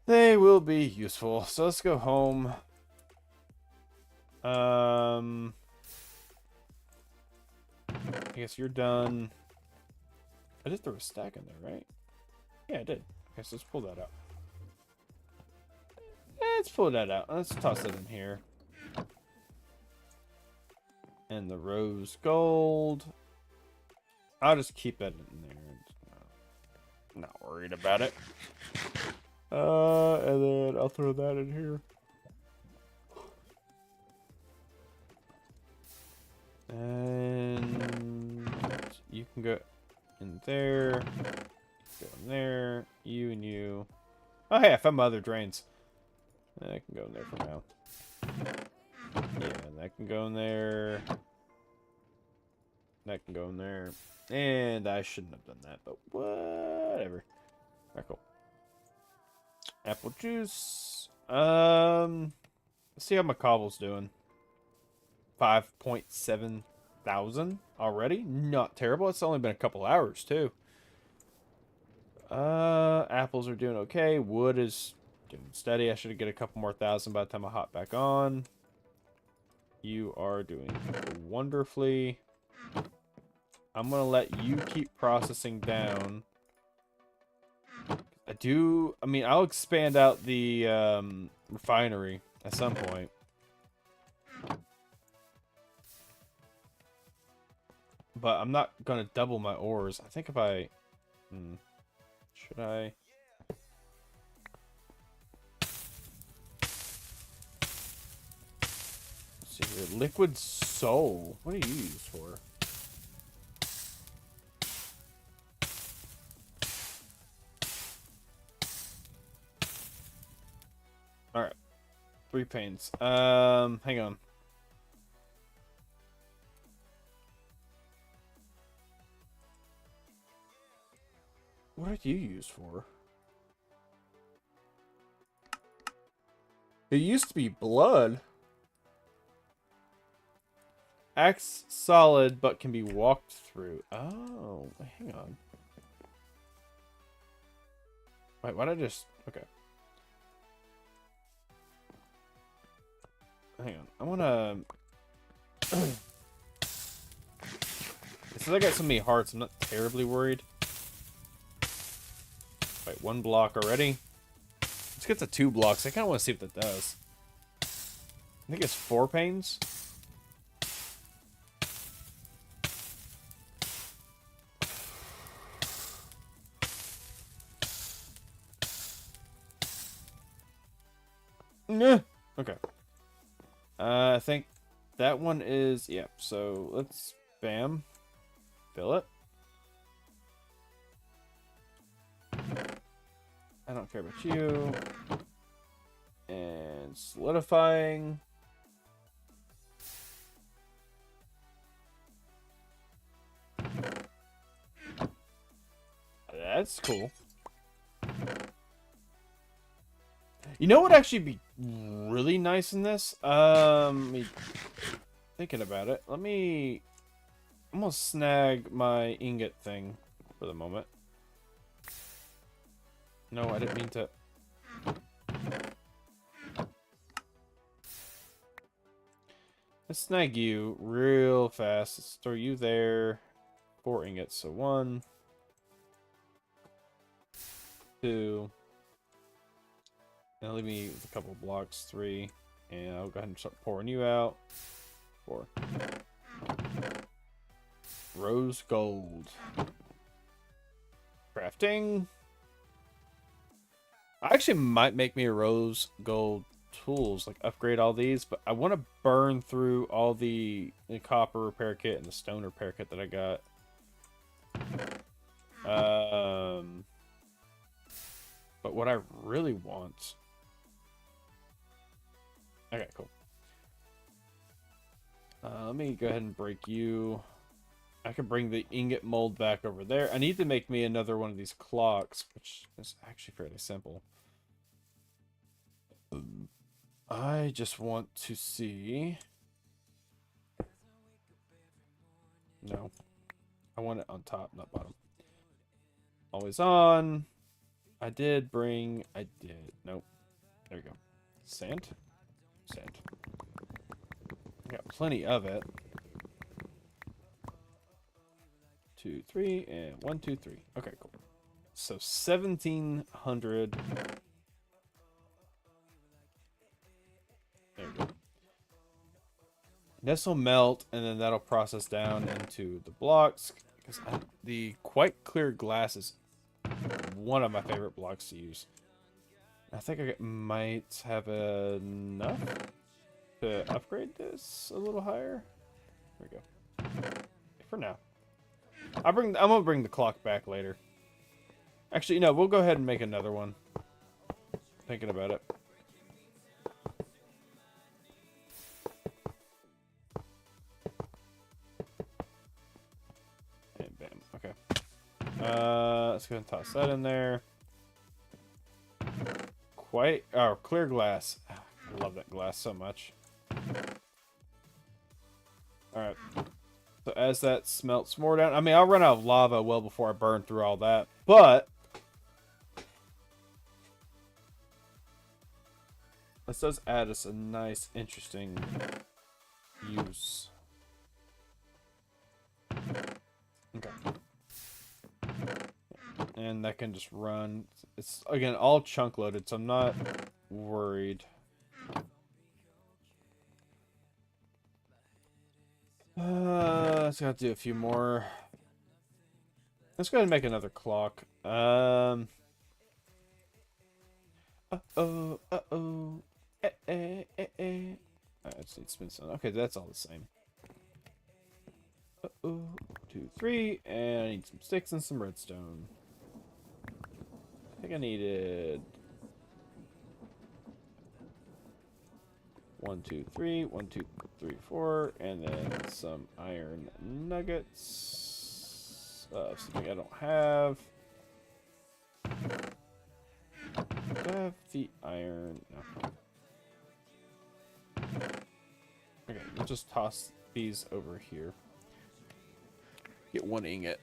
They will be useful. So let's go home. I guess you're done. I just threw a stack in there, right? Yeah, I did. Okay, so let's pull that out. Let's pull that out. Let's toss it in here. And the rose gold. I'll just keep that in there. Not worried about it. And then I'll throw that in here. And you can go in there. Go in there. You and you. Oh, hey, I found my other drains. That can go in there for now. Yeah, that can go in there. That can go in there. And I shouldn't have done that, but whatever. Alright, cool. Apple juice. Let's see how my cobble's doing. 5.7 thousand already. Not terrible. It's only been a couple hours too. Apples are doing okay. Wood is doing steady. I should get a couple more thousand by the time I hop back on. You are doing wonderfully. I'm gonna let you keep processing down. I mean, I'll expand out the refinery at some point. But I'm not gonna double my ores. I think if I... should I... Let's see here. Liquid soul. What do you use for? Alright. 3 panes. Hang on. What do you use for? It used to be blood. Axe solid, but can be walked through. Oh, hang on. Wait, why'd I just... Okay. Hang on. I wanna... Since I got so many hearts, I'm not terribly worried. Wait, 1 block already? Let's get to 2 blocks. I kind of want to see what that does. I think it's 4 panes. Okay. I think that one is... Yeah, so let's... Bam. Fill it. I don't care about you. And solidifying. That's cool. You know what would actually be really nice in this? Thinking about it. I'm gonna snag my ingot thing for the moment. No, I didn't mean to. Let's snag you real fast. Let's throw you there. 4 ingots. So 1, 2. Now leave me with a couple of blocks. 3. And I'll go ahead and start pouring you out. 4. Rose gold. Crafting. I actually might make me a rose gold tools, like upgrade all these, but I want to burn through all the copper repair kit and the stone repair kit that I got. But what I really want... Okay, cool. Let me go ahead and break you. I can bring the ingot mold back over there. I need to make me another one of these clocks, which is actually fairly simple. I just want to see... No. I want it on top, not bottom. Always on. I did. Nope. There we go. Sand? Sand. I got plenty of it. 2, 3, and 1, 2, 3. Okay, cool. So 1,700. There we go. This will melt, and then that'll process down into the blocks. Because the quite clear glass is one of my favorite blocks to use. I think I might have enough to upgrade this a little higher. There we go. For now, I'm gonna bring the clock back later. Actually, no, we'll go ahead and make another one. Thinking about it. And bam. Okay. Let's go and toss that in there. Clear glass. I love that glass so much. Alright. So as that smelts more down, I mean, I'll run out of lava well before I burn through all that. But this does add us a nice, interesting use. Okay. And that can just run. It's, again, all chunk loaded, so I'm not worried. Let's gotta do a few more. Let's go ahead and make another clock. Uh-oh. I just need to spin some. Okay, that's all the same. 2, 3, and I need some sticks and some redstone. I think I needed 1, 2, 3, 1, 2, 3, 4, and then some iron nuggets. Something I don't have. Do I have the iron? No. Okay, we'll just toss these over here. Get one ingot.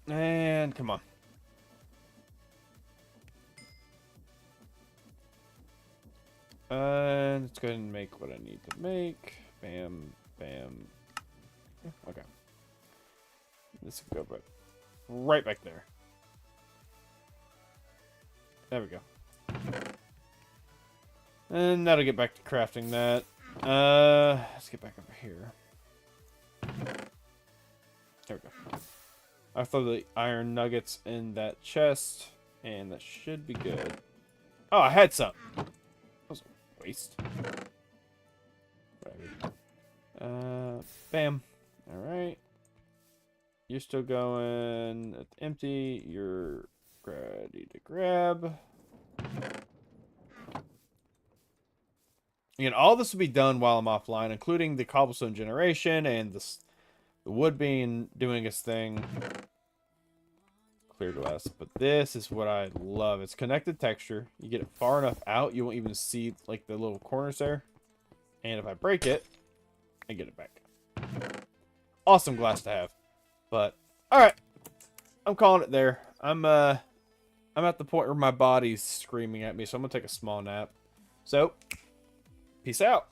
And come on. Let's go ahead and make what I need to make. Bam, bam. Yeah, okay. This will go right back there. There we go. And that'll get back to crafting that. Let's get back over here. There we go. I throw the iron nuggets in that chest, and that should be good. Oh, I had some. That was a waste. Whatever. Bam. All right. You're still going. It's empty. You're ready to grab. Again, all this will be done while I'm offline, including the cobblestone generation and the wood being doing its thing. Clear glass. But this is what I love. It's connected texture. You get it far enough out, you won't even see like the little corners there. And if I break it, I get it back. Awesome glass to have. But alright. I'm calling it there. I'm at the point where my body's screaming at me, so I'm gonna take a small nap. So, peace out.